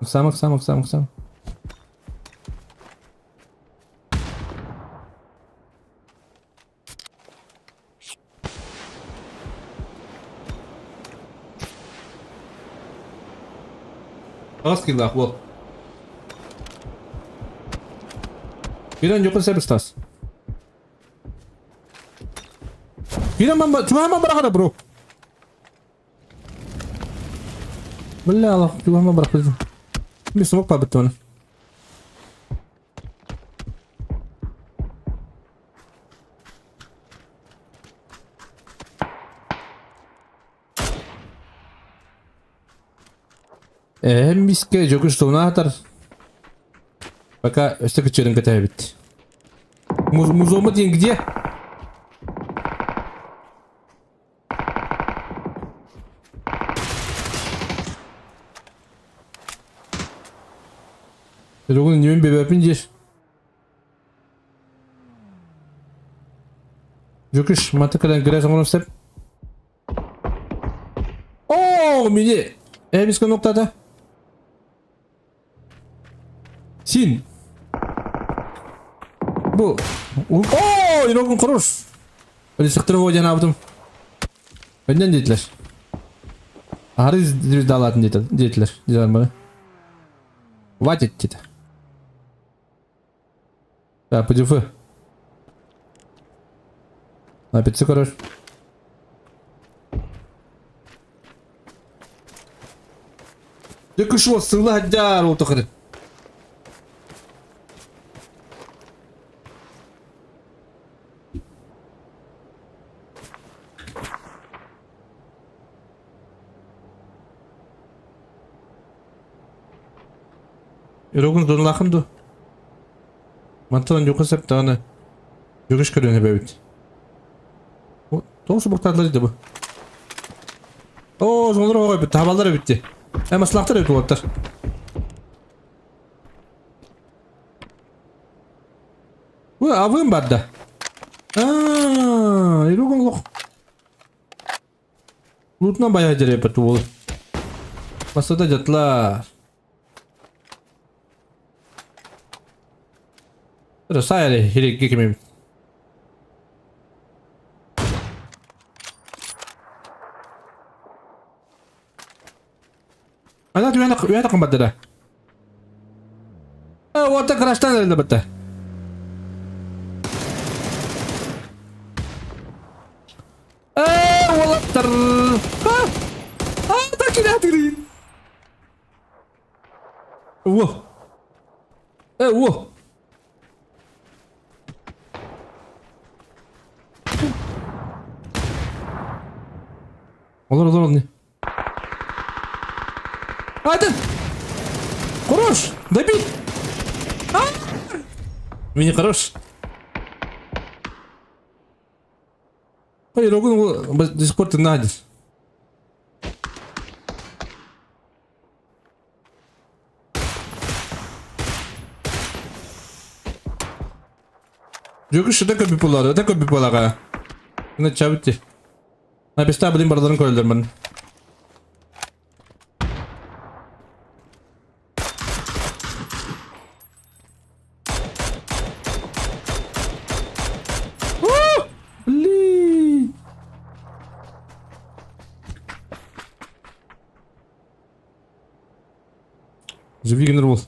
Samık. Az kill bol. Bir an yok sen istas. Bir an cuma bırak bro. Vallahi Allah cuma bırak bizi. Bir smoke pa beton. Miske çok üstüne atar. Пока все кочерин готовит. Музома день где? Рогун немен бебепин деш. Жокиш, маты кадан грязь он степ. О, мини. Миске ноктада. Sin. Bu. Ooo, Yorgun Kuruş. Öyle sıktırıp o canavdım. Önden dediler. Arız dağıladın dediler. Dediler bana. Vatit dedi. Ya pıcıfı. Napitsi Kuruş. Döküş o sığla haccar oldu kırı. Rogun don lakındı. Mantılan yok hesap tane. Yokuş körüne bebit. Doğrusu buktarlarıydı bu. Oo, sonları o bitti. Havaları bitti. Hem ıslaklar bitti otlar. Bu avım barda. Aaa, Rogun yok. Loot'una bayağı cere yapıttı bu. Masada catlar. Terus saya deh, hirik kimi. Ada tuh enak tempat dah. Water crash'tan geldi betul. Water. Tak kira diri. Wah. Wah. Olur ne? Hadi. Kuruş. Debil. Mini kuruş. Hayır o gün Discord'da nedir? Juga sudah kebipolar, ada kebipolar kah? Ini cabut sih. Nah, pesta beli barang koil teman. Beli. Живи генерал.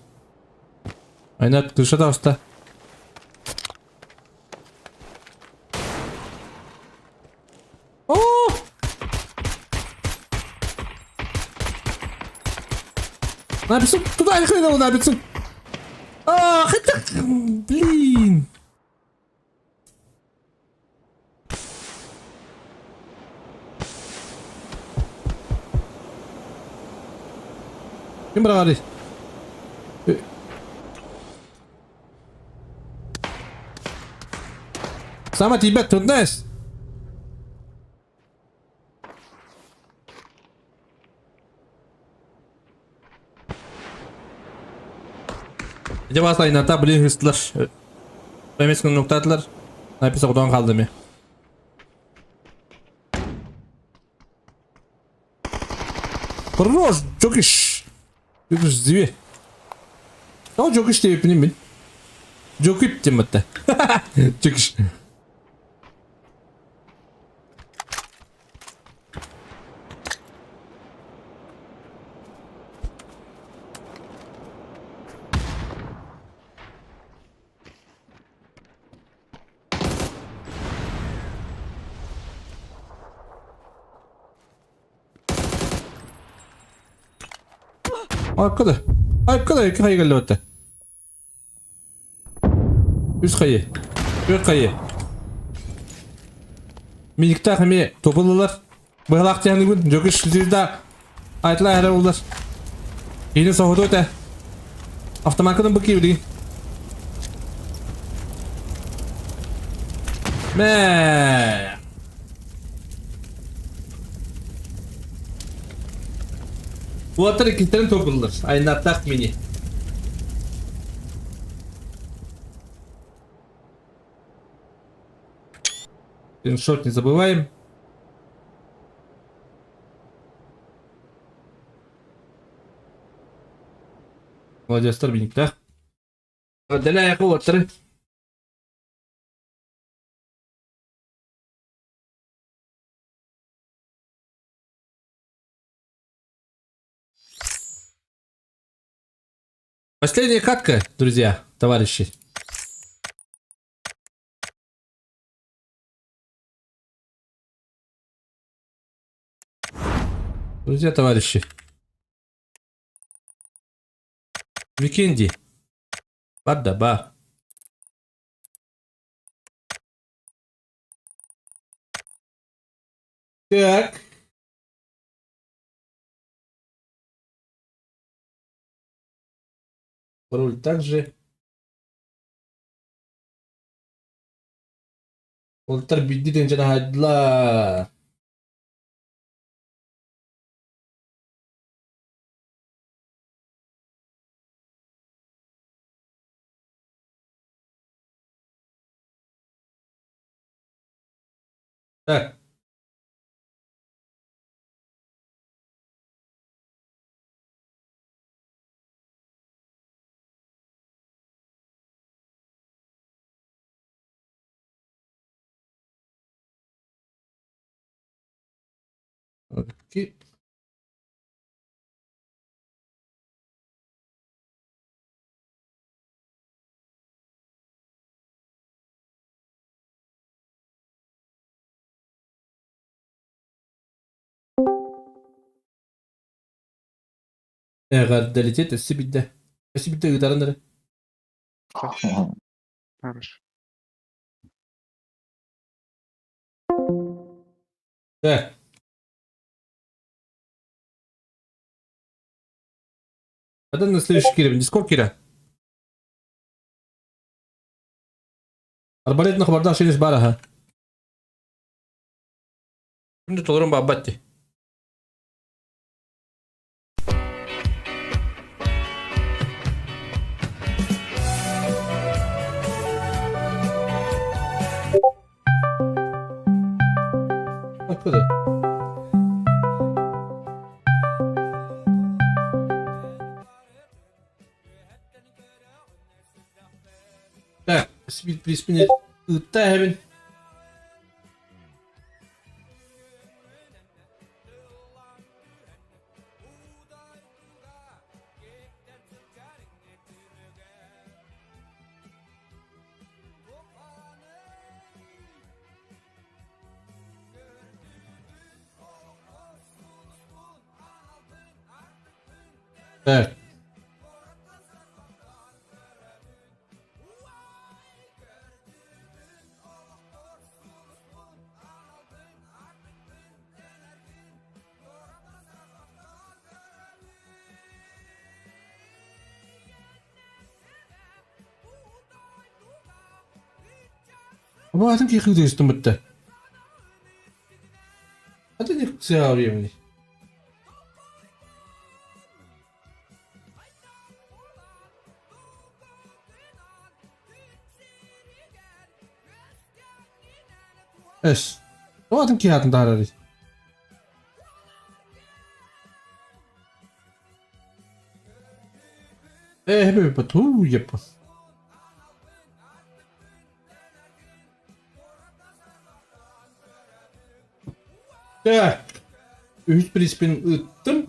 Айнат, ты что там ста? Ne yapıyorsun? Tut aynı kıyıda ne yapıyorsun? Hıtık. Blin. Kim bırak Sama Tibet Tudnes. Acaba sayın hata bilin hırsızlar. Remeskin noktadılar. Ne yapıyorsa kudan kaldı mı? Хорош, çok iş. Çok iş zivi. Ama çok iş deyip min. Çok ip hatta. Çok iş. Arkada. Arkada iki kayı geldi hatta. Üst kayı. Dört kayı. Minikta kami topulular. Bıhlak canlı gün. Çok iş sizde. Aytla herhalde oldular. Yine soğudu öte. Avtomarkadan bakıyor değil. Me. Bu atar ikincilerin toplanılır. Aynı atak mini. Скриншот не забываем. Молодец, Торбиник, да? Отдаляй колотеры. Последняя катка, друзья, товарищи. Друзья, товарищи. Викенди. Баддаба. Так. Пароль также. Олтар биддиден жана хайдла. Так. Окей. Eğer delete SB'de. SB'de gıdarınları. Хорошо. Так. Когда на следующий Кирилл? Дискорд Кира. Арбалетный хабардар шериш бараха. Şimdi tolurum babbatti. Bakılır. Так, спинит. Тайвин. Так. Bu adam ki kıydı üstümütte. Hadi ne kısa ağrıyor beni. Es. Bu adam ki hayatında ararız. Hemen batu yap. Ya. 3-1 spin ıttım.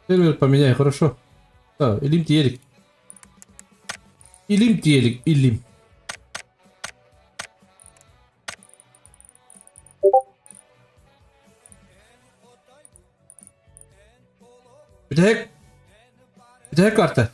Сервер поменяй, хорошо. Да, Илим телек. Илим телек, Илим. Bir tek kartı.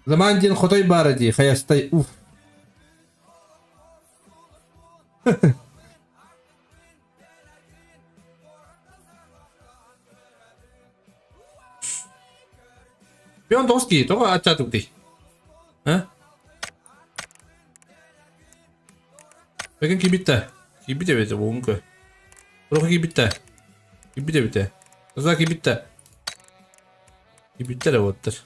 Zaman din khotoy baradi khayastay uf. Pion doski, to acha tukti. Ha? Bakın ki bitti. Ki bitti 뭔가. 그렇게 bitti. Ki bitti. Kızlar ki bitti. Ki bitti de ottur.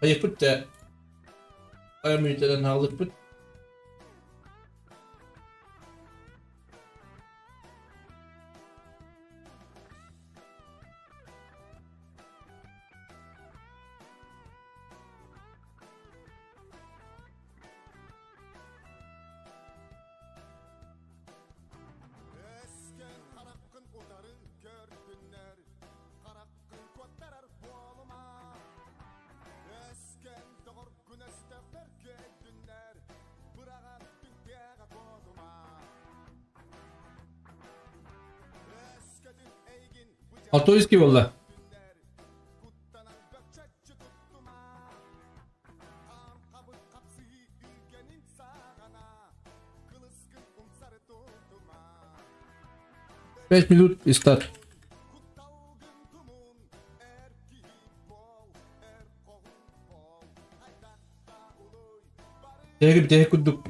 Hayır bitti. Ayağımı yüzden aldık bitti. Altoyski valla. Beş minut start. Tek kuduk.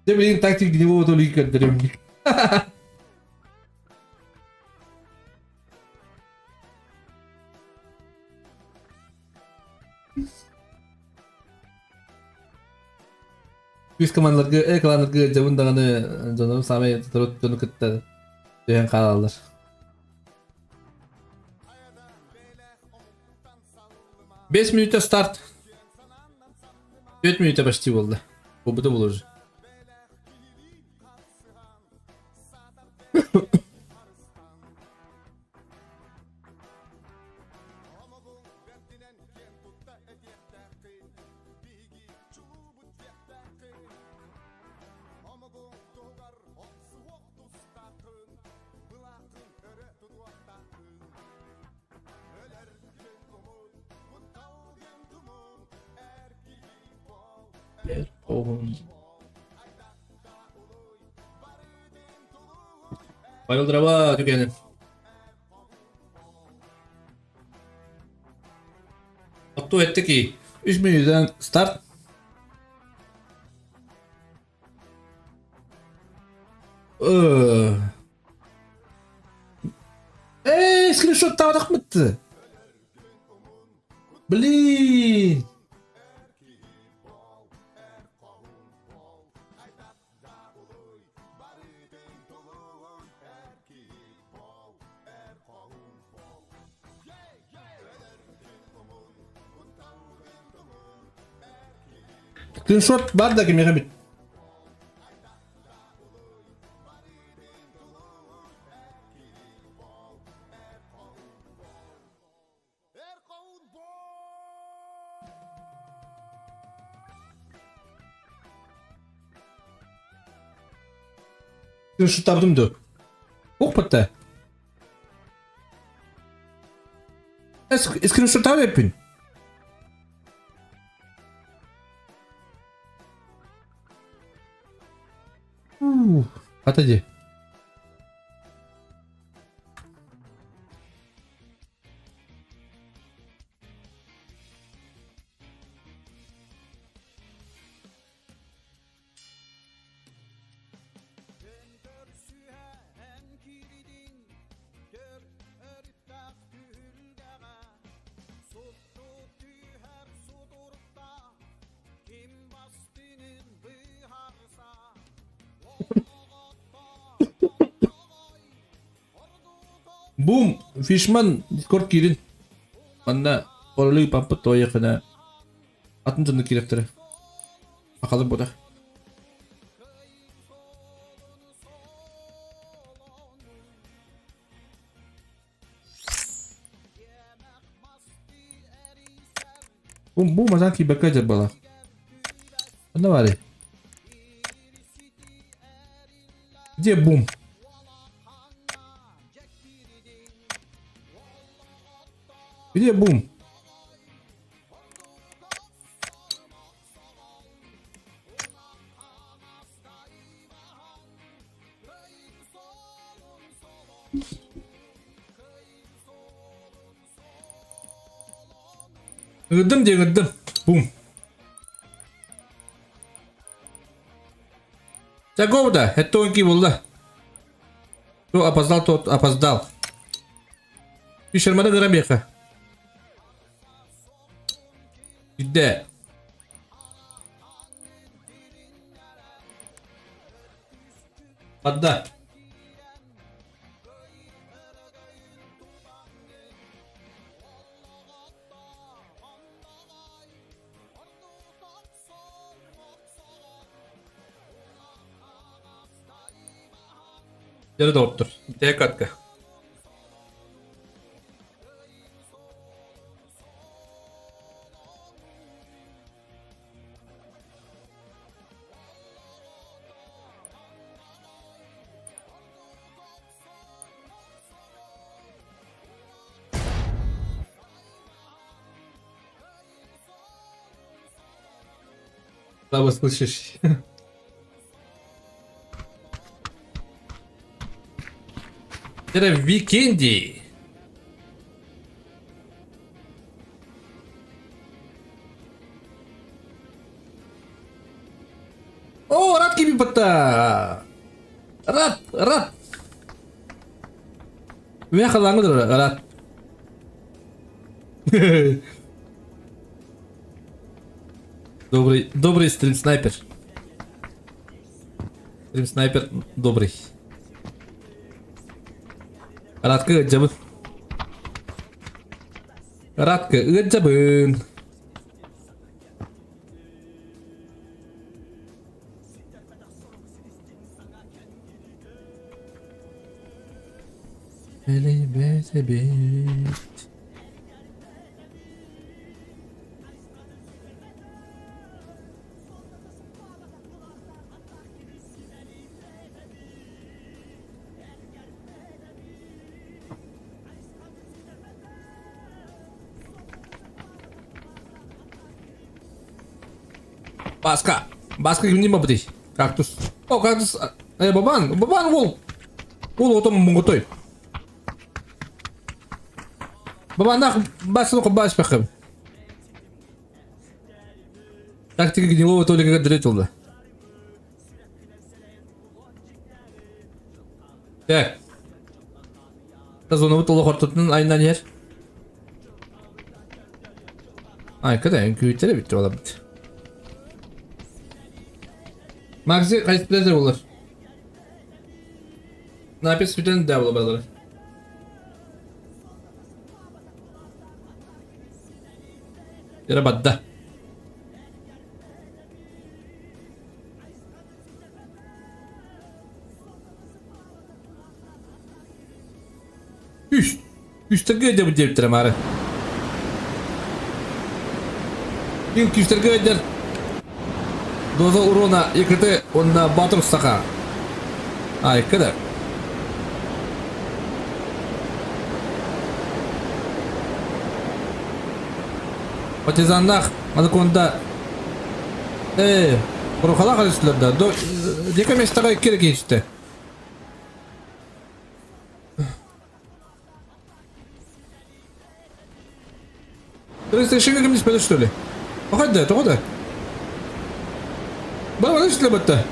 Dia beli taktik di bawah tu lihat dari ini. Biz kalanlarga javundagani jonum samay turutunu kitta degan qarorlar. Beş minutda start. 4 minutda почти bo'ldi. Bu bitta bo'ladi. Final drama tükenin. Otto etti ki 3 minutdan start. Screenshot tavrak mıttı? Blin. Screenshot var da kimya bit. Screenshot tabdım da. Ok patta. Screenshot al yapın. Hadi. Boom, Fishman Discord girin. Anna oralı pampı toya kana. Atın tını kireftire. Bakalım bu da. Bu mazan ki bakacak bala. Ne var ya? Diye boom. Bir de boom. Gıdım diye gıdım. Boom. Чего да? Это он кивал. Кто опоздал, тот опоздал. Фишермана Грамеха. Где? Подда. Yarı da ottur. Tek katkı. Слабо слышишь. Это Викенди. О, рад кибипата. Рад. Мен халаңыдыр, рад. Добрый стрим-снайпер. Стрим-снайпер добрый. Радка ıcabın. Радка ıcabın. Elbet. Баска не мабдый. Кактус. О, кактус. Бабан вол. Вол отом мунготой. Бабан нах басну кабаш пахам. Тактика гнилого только дретилда. Так. Тазону толы хортотун айынан ер. Ай, когда күйтере битти ола бит. Макси кайсыптер болар? Напис бүтен да болар балар. Яра бадда. Üstlerge de bu deyip duram ari. İlk üstlerge eder. Доза урона ИКТ он на батр саха. Ай, когда? Партизаннах, Анаконда. Порухала қалысыларда. Дека местаға керек етісті. Ты еще не спали, что ли? Походи, да, то. Бала, что ли, бата?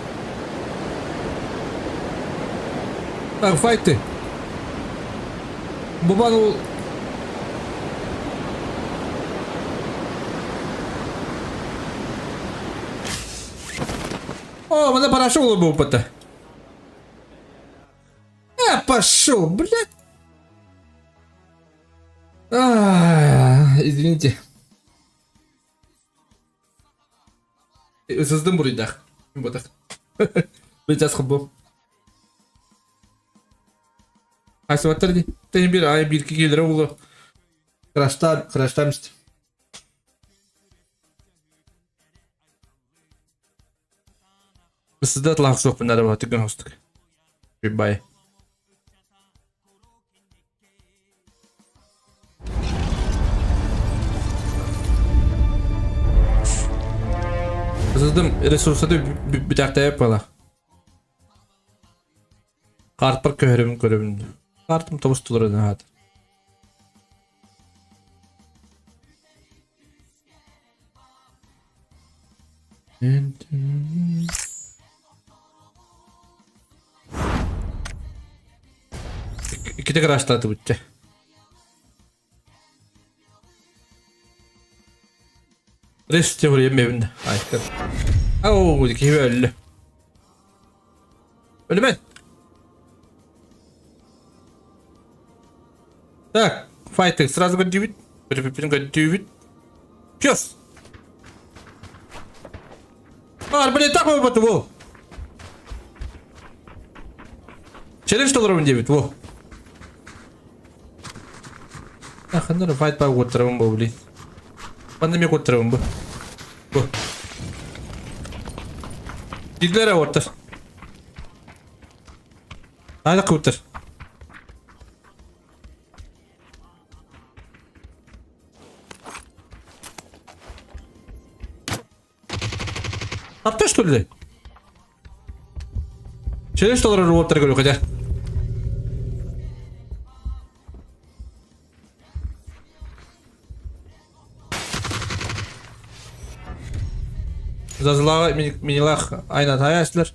Так, файты. Бубану. О, мне прошел бы опыта. Пошел, блядь. Извините. Сыздым бурайдах. Ботах. Бетас хубу. Асваттарди. Тен бир ай бир кигелер улу. Краштамст. Сыздат лах жоқ бинада ба тиган хостук. Бай. Сыздым ресурсаты битакта yapala. Kartpar körümdü. Kartım tabus tulur hadi. İki de kraşladı bitti. Rest yapayım evinde. Ay. Oo, dikey öldü. Öldü ben. Так, файты, сразу готовить. Готовить. Пёс. Блин, так вот во. Челлендж $9, во. Ах, надо файт по утрам, блин. Пандемия утрам, во. Диглера отыр. Айлық отыр. Апта что ли? Через что отыр говорю, хотя. Зазлава минилах айна таясылар.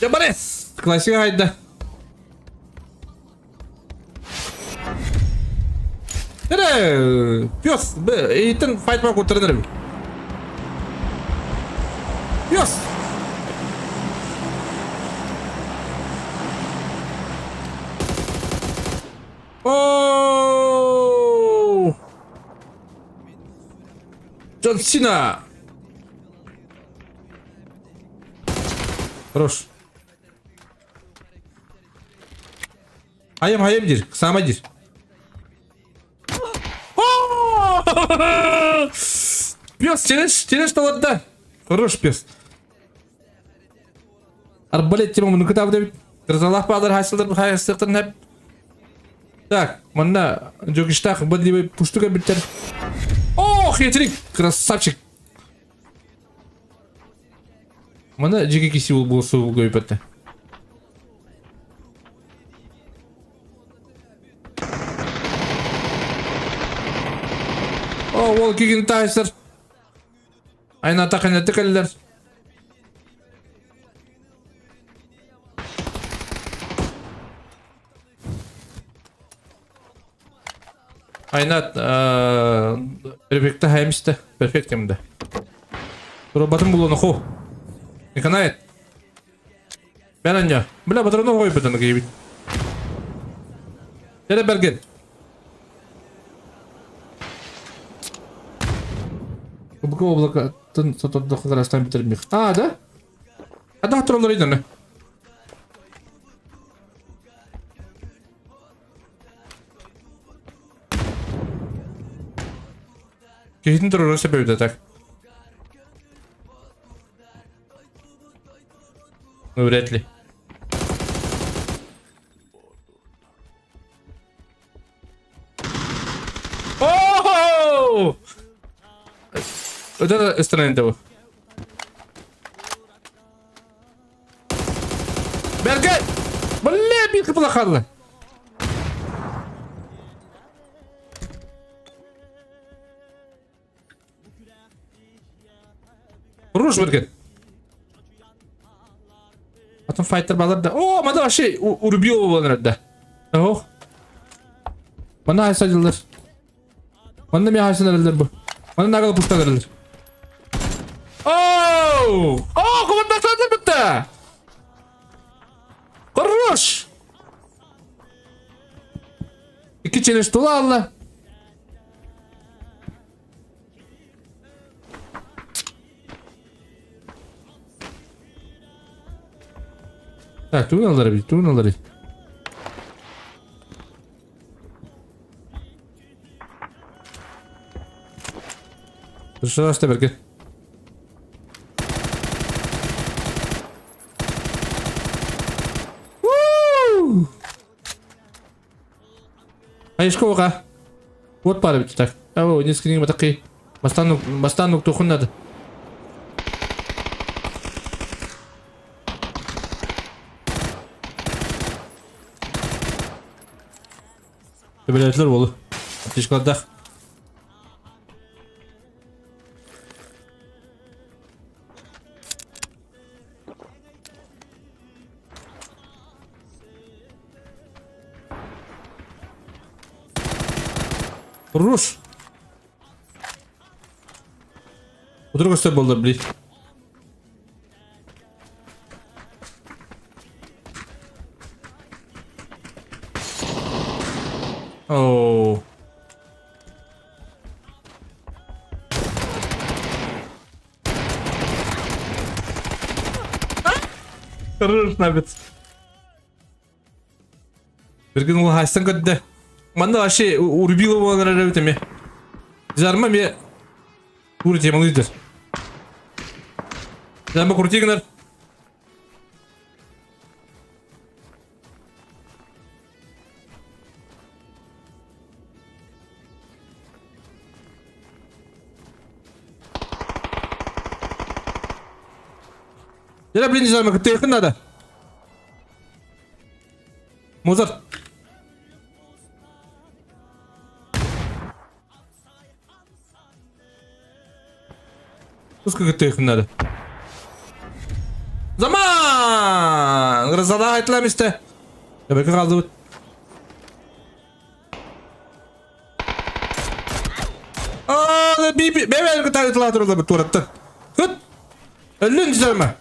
Жабарес! Классика айда. Пёс! Итин файтма кутырдыр. Пёс! Джон Сина! Хорош. Hayım dir. Sama dir. Пёс, челлендж вот да. Хорош пёс. Арбалет тема муну кытап деп. Разалах бадар хайсылдар хеп. Так, мына жогиштах бодлибай пуштуга биттер. Ох, хитрик, красавчик. Мына жеке киси болсу көйпетти. О, ол кеген тайсыр. Айна тақына тікілдер. Айнат, перфекті хаймисті. Перфектімді. Роботым бұл оны қо. Не канает? Бән анжа. Бля, батырыны қой бұтыны кейбіт. Жәрі бәрген. Бұқы облақатын сатырды қағарастан бітірмек. Да? Ада тұралар едіні. Кейтін тұрыры себебді так. Ну, вряд ли. Oo! Öde üstüne bu. Berkay! Vallahi bir kıpıla kaldı. Vuruş Berkay. Atın fighter bağlar da. Oo, mada şey Urbio olanlar da. Oh. Bana haysacılar. Bana mi haysacılar bu? Bana nagalı puştalarlar. Oh! Oh, komandanlar bitti. Koruş. İki çeliş dolu Allah. Ha, tuğnaları bir, tuğnaları. Dışarı açtı belki. Hayır kovuğa. Вот пара бит так. Ау, несколько не такие. Бастан тухун надо. Biletler bolu. Ateş kaldı. Ruş. Otur göster bolda bli. Oh. Ruş nabet. Bir gün o haystan kadde. Manda şey Urbilo olanlara evet mi? Zarma mi? Kurti malıydır. Zarma kurti günler. Yara birinci zarma kurti yakın nada. Mozart. Сколько их надо? Zaman! Rızada aytlam işte. Ya belki kaldı bu. Aaa bir bebeğin kıtaytılar duruldu bu turatta. Hıt! Öllün dizerme.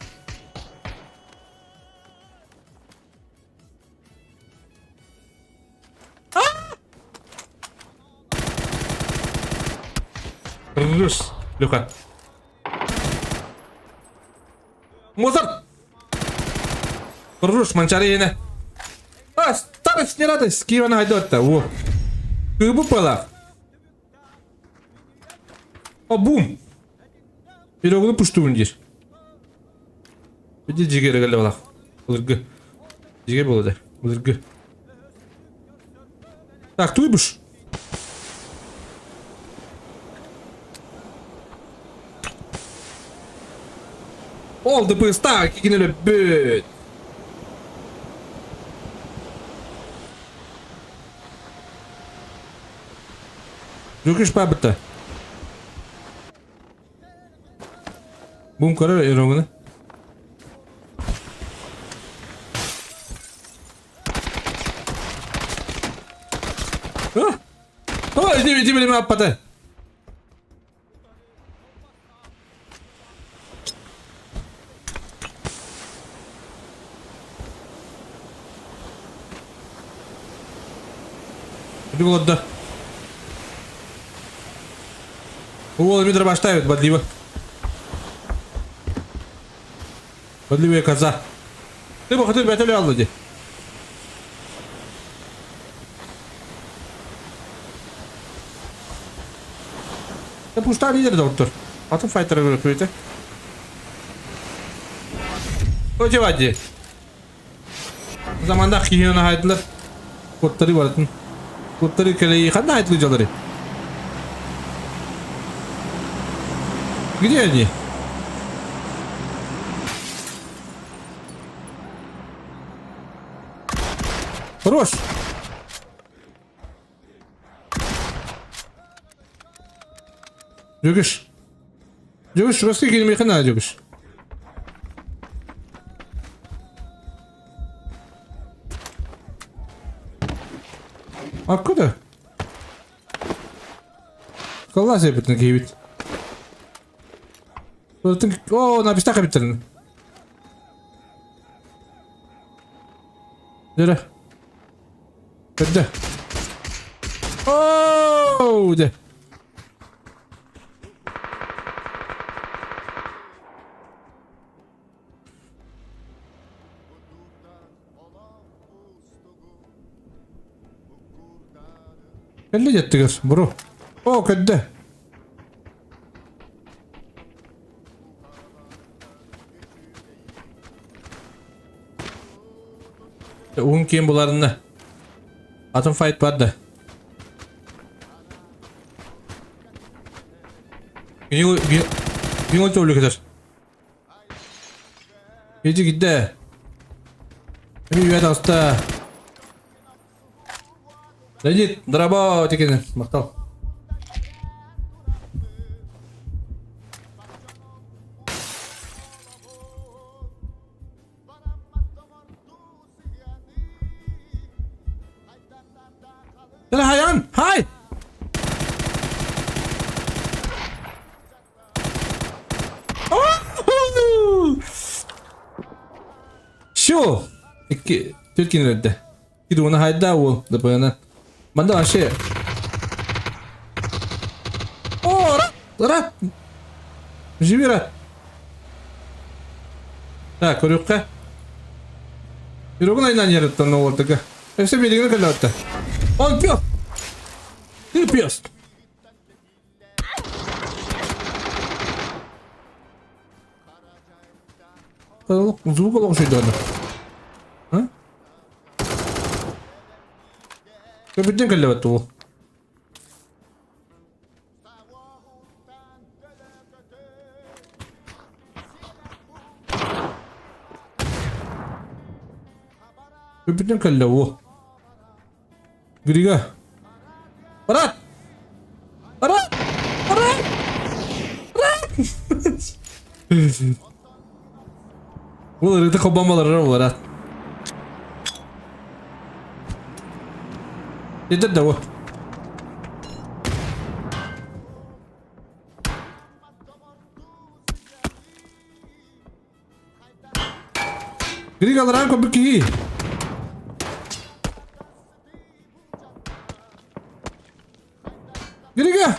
Rus. Luka. Mozart! Rush mencari ini. Ah, tarik senjata. Gimana itu? Wow. Kebu pala. Oh, boom. Bir oğlu puştu bundir. Bir de ciğer geldi valla. Ulurgu. Ciğer buladı. Ulurgu. Tak, tuymuş. Oldu bu ıstak. Yine öyle büt. Yokuş babıtta. Bum karar erogunu. Ah! Oh, ini bilim apa teh? Ini goda. О, Дмитрий поставит, бодливо. Бодливая коза. Ты бы хотел бятали аллади. Ya puşta lider doktor. Atın fighter'a göre köyde. Hoca vadi. Zamanda kiyona haydılar. Kurtları vardı. Kurtları köleyi kadar haydılar caları. Где они? Хорош. Жөгіш. Жөгіш, жөгіске келмей қана жөгіш. Откуда? Kallah saya betul kibit. Oh, na pista kapitan. Dere. Dede. Oh, de. Kelle jettiler bro. Oh, kadde. Un kim bularını. Atın fight vardı. Gün oldu öyle kadar. Gece gitti. Bir üyet hasta. Legit, draba tekini. Maktal. Gel Hayan, hay. Şu. Türkiye'nin ödedi. Gidi onu hayda ol da bayanan. Bana aşağı. О, рад. Живи, рад. Так, Урюкка. Юргун айнан яраттан олардыга. Все белгini кылатты. Он пёс. Ты пёс. Звук олог şeydi onu. Ha? Köpütten kılatattı o. Köpütten kılla o. Griga. Barat. Barat. Barat. Barat. Bu arada kabamaları var ha. Yeter de o. Griga lan kopuk ki. Griga.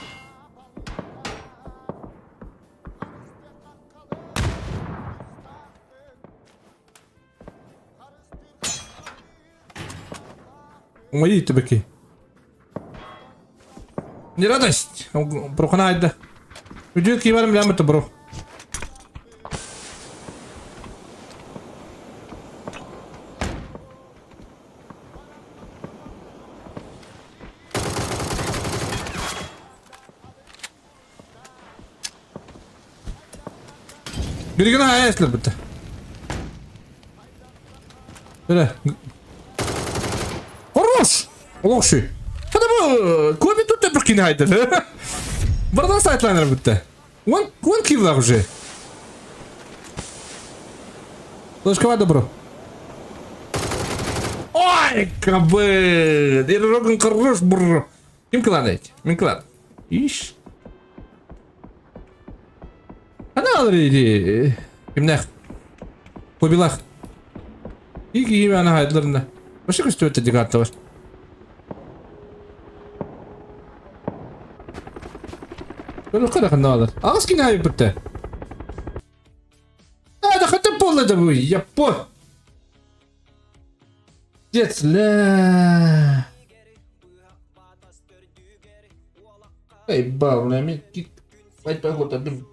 Мои табаки. Не радость. Проханайда. Уйдет киваром лямата, бро. Григана аяслар бітті. Böyle. Хорош! Лоши. Hadi bu. Kobi тут тепер кінайдер. Buradan side'liner bitti. One kill var уже. Ложка вода, бро. Ой, кабы. Ироган хорош, бро. Kim kılanaydı? Min kılan. İş. Ana alırıydı. Kimler? Kobilak. İyi ki iyi ana hayatlarında. Başka üstü öte dikkatli var. Böyle kadar ne alır? Ağız ki ne yapıp bitti? Hadi hadi bolladı bu. Yapı. Jetler. Ey bağlamı git. Haydi bak oturdum.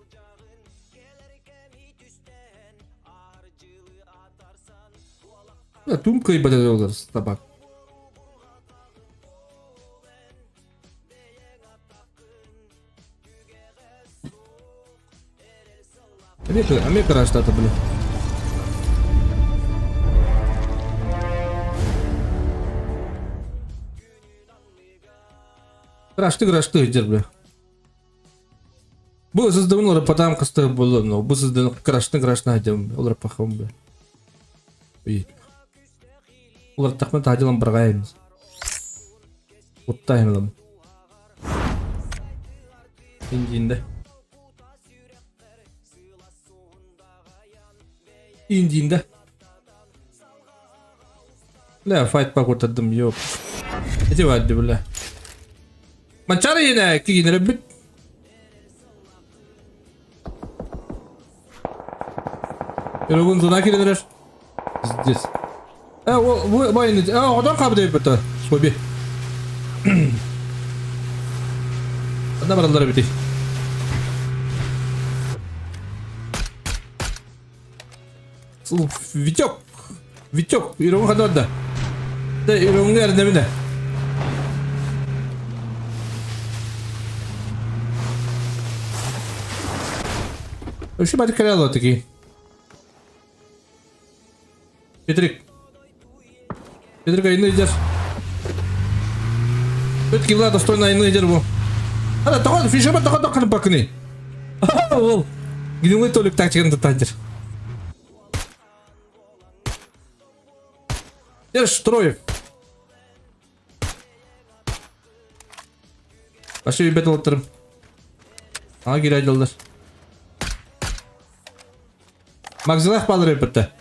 Ya tüm kıyıbada oluruz tabak. Amerika raştı bile. Raştı hıcır bile. Bu sızdım olarak patam kastı bulun. Bu sızdım kraştı hıcım olarak pakam bile. İyi. Olarak takma tacılan bırakayımız. Uttayım lan. İndiğinde. La fight bak kurtardım yok. Eti vardı böyle. Mançara yine ki yine bit. Yolun zona girer. Здесь. Bu aynı. Adam kabul ediyor. Sobi. Adam araları bitti. Витек, Ирон ходода. Да, Ирон nerede mi de? Şu bari kare alıyor teki. Petrik ayını идер. Пет килла достойно ayını идер bu. Hadi takıl fişeme takıl bakını. Ol. Gidin толик тактиканы татанчыр. Держ, трое. Başka bir bet alatırım. Aa geri ayrıldılar. Magzilah bağları yapıttı.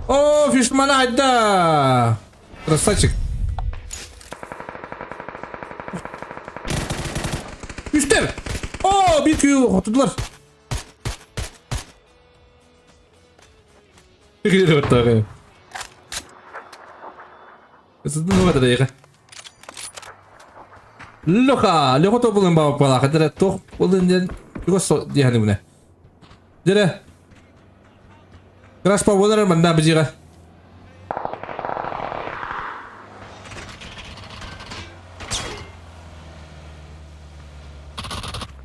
О, фишмана айда. Красавчик. Üster. Oo, bir köyü oturdular. Gidiyor tabii. Isıtın o kadar ya. Loka topulun baba kadar top olunca yok yani bu ne? Dere. Crash power banda bejira.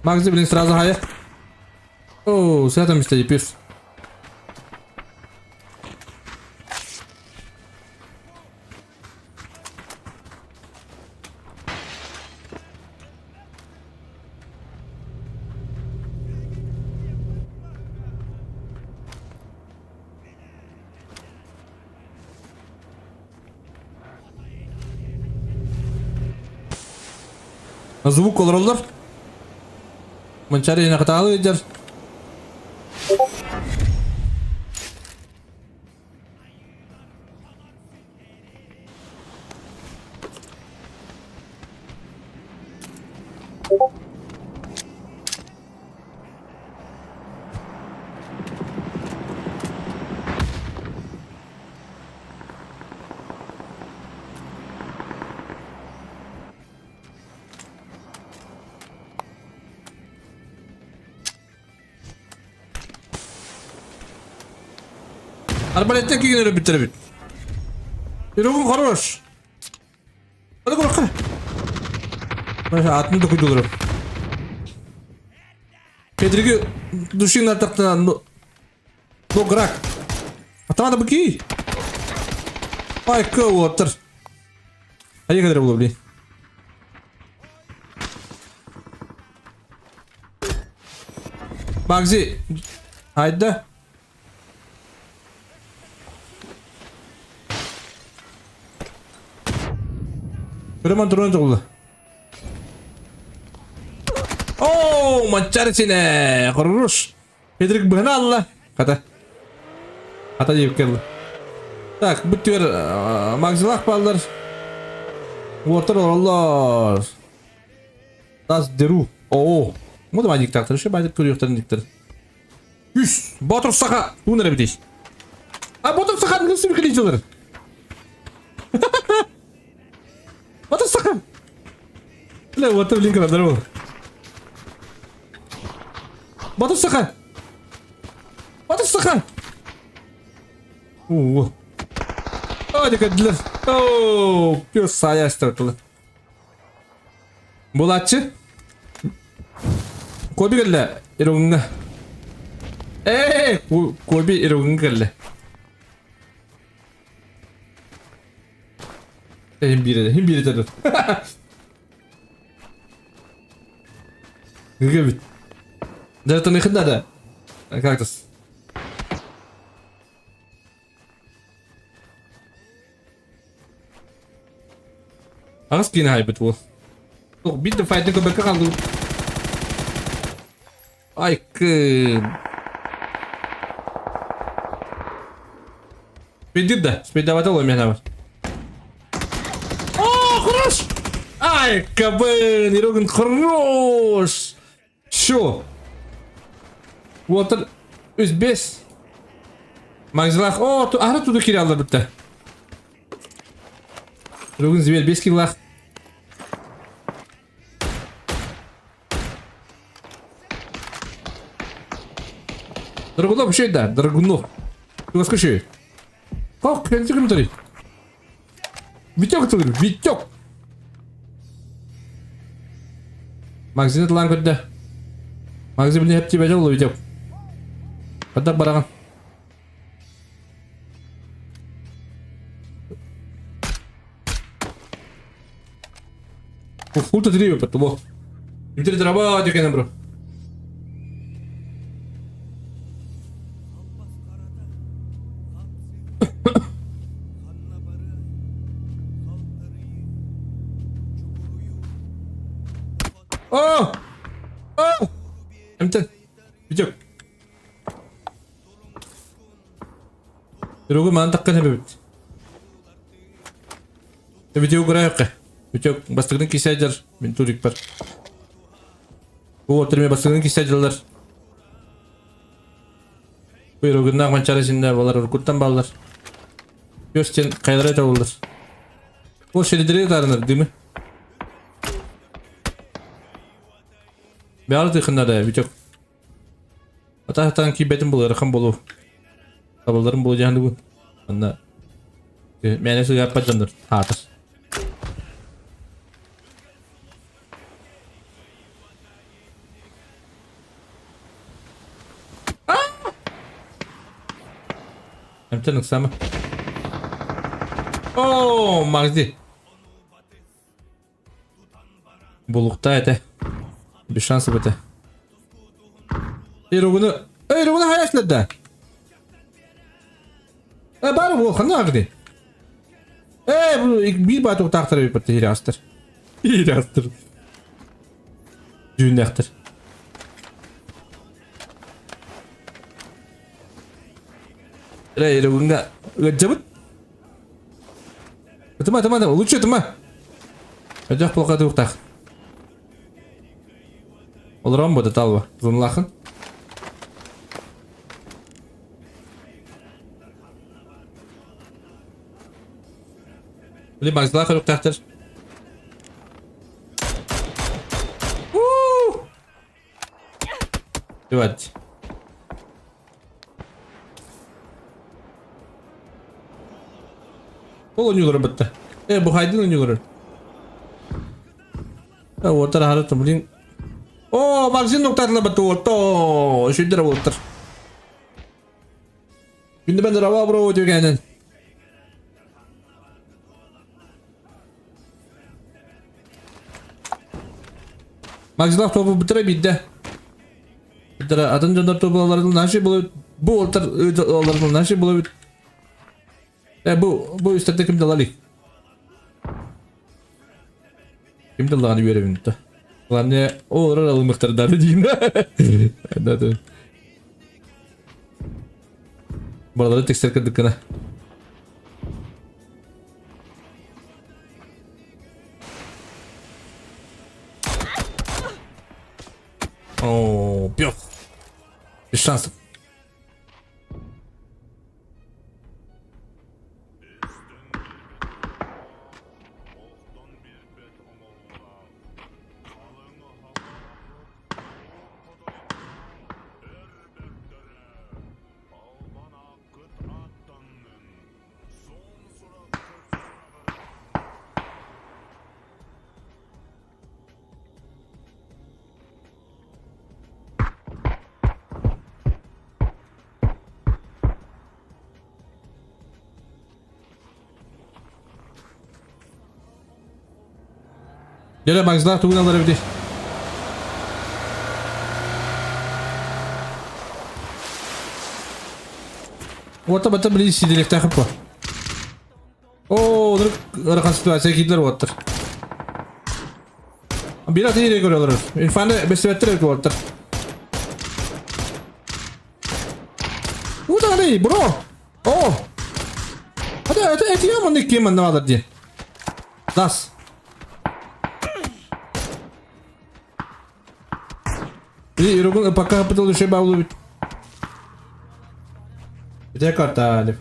Magzi блин сразу хая. О, с этим что теперь? Звук olurlar. Mencari yang ketahui jar. Арбалеттен кигенер биттербит. Йөрөгүн хорош. Hadi korkma. Maşa atını da kuydularım. Pedrigi duşun ataktan no grak. Atamadı bu ki. Ay water. Hayır kadar bulabilir. Bagzi. Haydi. Kırman turun oldu. Oo, mancar sini. Kurus. Pedrik bana Allah. Kata yiyip geldi. Tak, bütün magzilah ballar. Water Allah. Das deru. Oo. Bu da magic taktır. Şu magic körüyortan diktir. Üs. Batur saka. Bu ne bidiş? Ha, batur saka nasıl bir kılıcılar? Batur saka. Le water link kadar mı? Batur saka. Batur saka. Hadi kadınlar. Oo, piyos saya startlı. Bulatçı. Kobi gelle. Erogunga. Kobi erogunga gelle. Hem biri tadır. Gıgıbit. Zaten yakında da. Kaktus. Ağız yine haybet bu. Bir de fayda köpekle kaldı. Ay kım. Spedir de. Spedir davata olayım yani var. Хорош! Ай, кабан, Ироган, хорош! Шо? Вот Үзбес. Магзлах, ара туда киралдар бітті. Ироган зибер 5 киллах. Драгунов еще да, Драгунов. Ты вас кушаешь? Как, я не комментарий. Витек, ты говоришь, Витек. Магазин lan kötü. Magazin bile hep tibece oldu Vitек. Patak barakan. Full tadriyo pattu bu. Interi draba dikene bro. Emten. Vitек. Irogu mantakkan hebebit. Vitек gurayakka. Vitек bastığının kisaycar. Min turik par. Bu oturmaya bastığının kisaycarlar. Bu Irogu'nun akman çaresinde balar urkuttan bağlar. Gösten kaylara etavullar. O şeridere tarınır değil mi? Bir arada yakında da Vitек. Atahtan ki betim bulur, rakam bulu. Tabulların bulacağını bu. Anda. Menesi yapacaktır. Hatır. Emten ıksama. Magzi. Bulukta ete. Bir şansı bete. Irogun'u hayaşladı. Bari bu kanı ağrıdı. Bu bir batık taktırı bir pırtı hirastır. Hirastır. Cünnektır. Irogun'a gıcabıt. Tıma. Uluçu tıma. Öcek bulka dıvıktak. Olurum bu da talva. Zunlakın. Bili magzlaka yok tahtır. Evet. O oynuyorlar bitti. Bu haydın oynuyorlar. Orta rahat bulun. Magazin noktalarla betul. Şudur otur. Şimdi ben de rava bro diyor kendin. Magzilaf topu bitirebildi. Adın canlar topu olardı nasıl bulup bu orta olardı nasıl bulup bu üstte kim dalali? Kim dalani görevinde? Lan ne olur alınmıştır da diyeyim. Hadi. Buraları tekrar kırdık kana. Piof. Bir şans. Gel magazlar tuğun alır evde. Orta batı bile sidilik takıp var. Oo, ırkan situasiya gittiler ottır. Bir atı yere görüyorlar. İnfanı besbettir ki ottır. Bu da ne bro? Oh. Hadi eti yaman ne kim anlamadı diye. Das. Bir yorgun pakka kapıda şey bağlı bit. Bir tek karta Alif.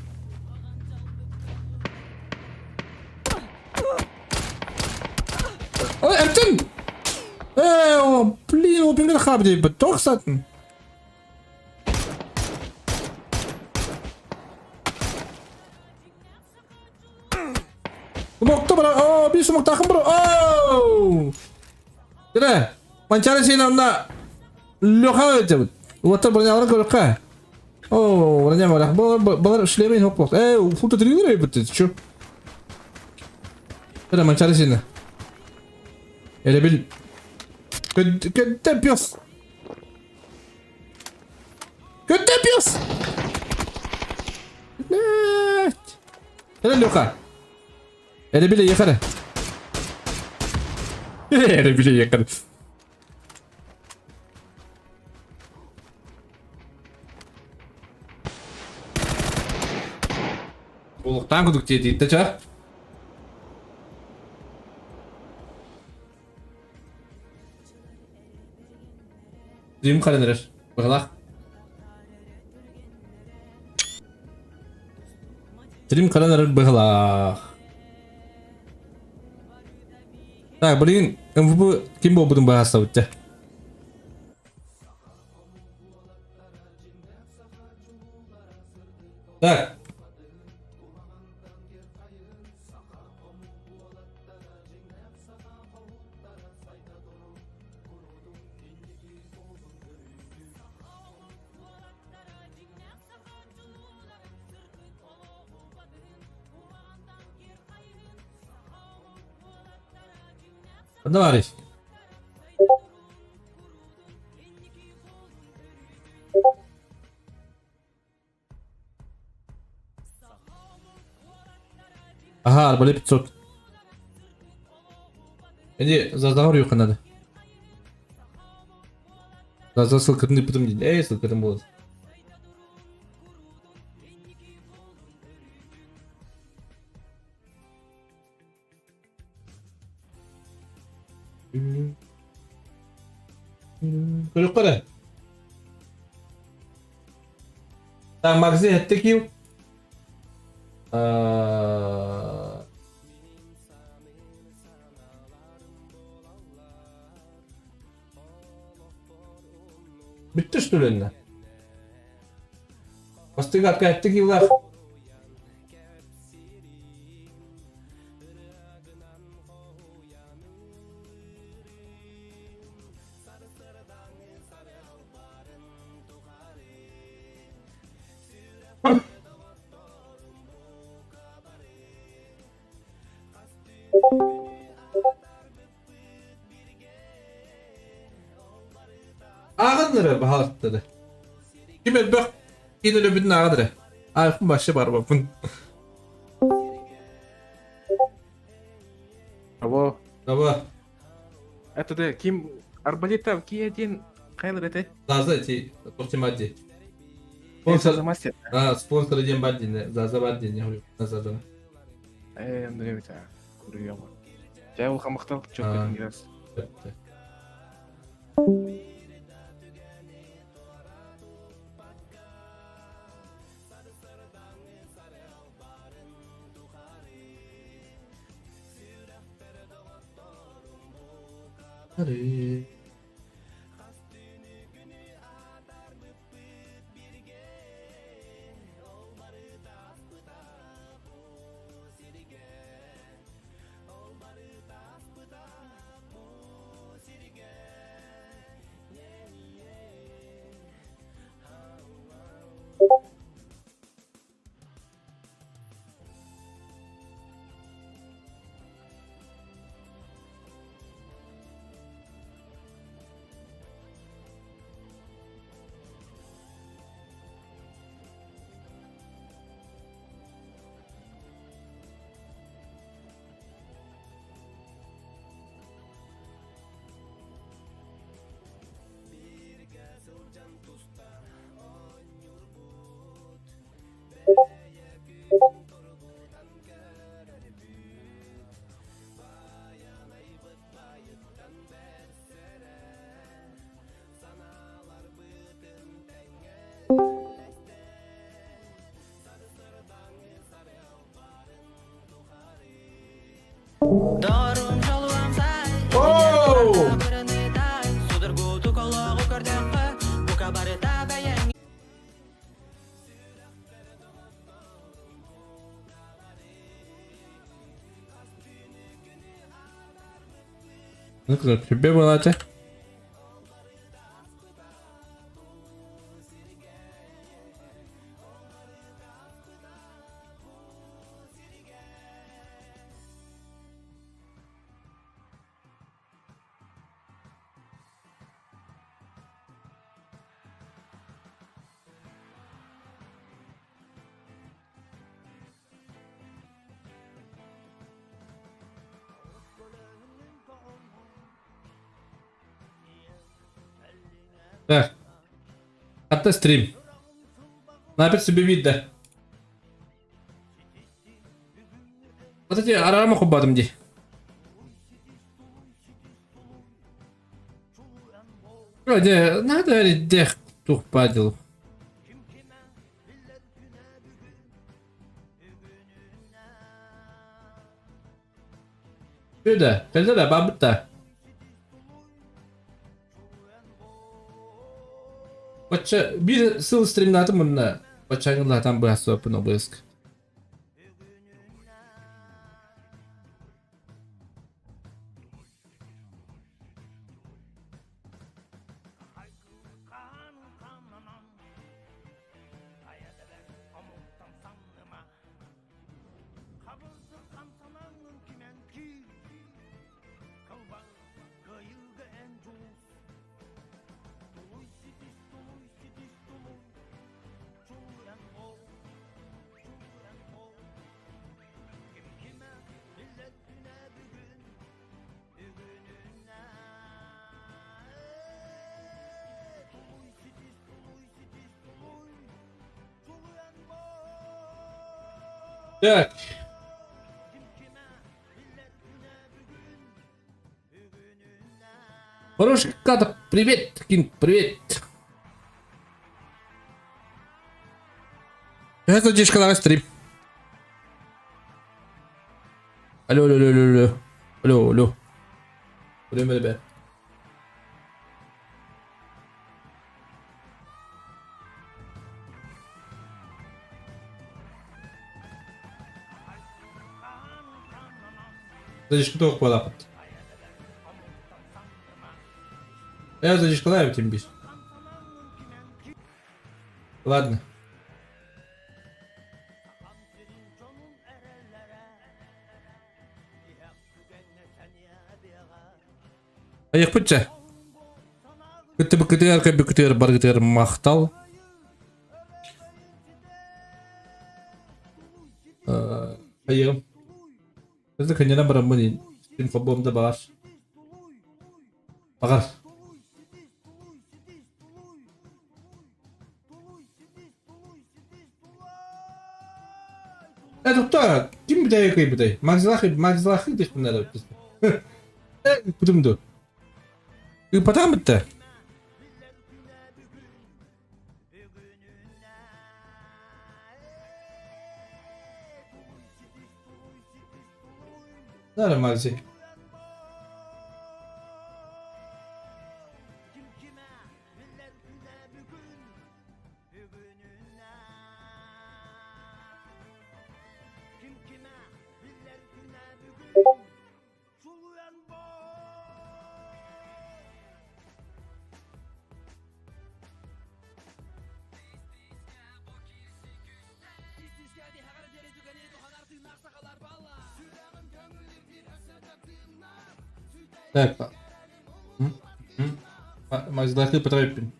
Oh, Ertin! Oh, please, open the khab di betok satın. Sumokta bro. Oh, bir sumok takım bro. Oh! Kira, pancari sini na lokal aja. Water bernyawar ke lokal. Oh, bernyawar. Bagar Süleyman hoplos. Foto trigger ya betul şu. Kira pancari sini. Ele bil. ¿Qué te pios? ¿Qué te pios? Ele lokal. Ele bile yakarı. Ele bile yakarı. Buluktan kuduk diye deyip de çağır. Düğüm kalendir. Bakalak. Dream kalendir bakalak. Так, блин, MVP kim bu budun bahasa bitti. Так. Давай. Aha, araba 500. Endi zazdavar yok kanada. Zazda sılkırını yapıdım değil. Sılkırım bu. Yukarı. Tamam magazin ettik yok. Bitti üstülerine. Bastık arka ettik yıllar. Ağınları baharatları. Kim bak yine löbünün ağıdır. Ayakın başı var bakın. Abo. Tamam. Это да, Ким арбалетов киедин кайлы бете. Zaza eti torti maddi. Спонсор Sponsor. мастер. Sponsor edeyim maddi ne? Zaza maddi ne oluyor? Zaza. Андре бете. Курыйым. Жай ул хамактан чөп А. кеткен кирас. Hadi. Oh! Ne kadar tübe buladı? Так. Hatta stream. Напит себе видно. Вот эти арама хубадым ди. Вроде надо ли дех тух падил. Сюда, когда бабута. Baca bir sil stream'de bununla bacağınlardan bu hasta yapın o bısk. Так. Хороший кадр. Привет, Кин, привет. Это дешка на стрим. Алло, алло, алло, алло. Алло, алло. Время, ребят. Задержку только полапать. Я задержку лайв тем бишь. Ладно. Аяқ путча. Күтір бар күтір мақтал. Аяғым. Бізді кәнена барам мұнин. Стрим фобомда бағар. Бағар. Тұқта, кім бұдай өкей бұдай? Магзилахи дейш бұнда да өттізді. Бұдымды. Потом это. Нормально. Так. Магзилахи потрапим.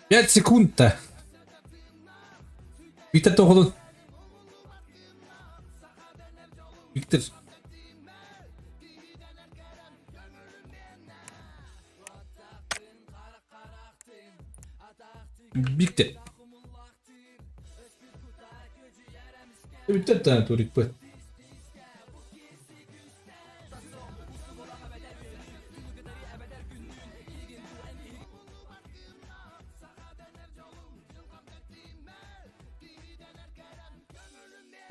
Пять секунд-то. Виктор Тоголун. Виктор. Виктор. Bir tane turik bu.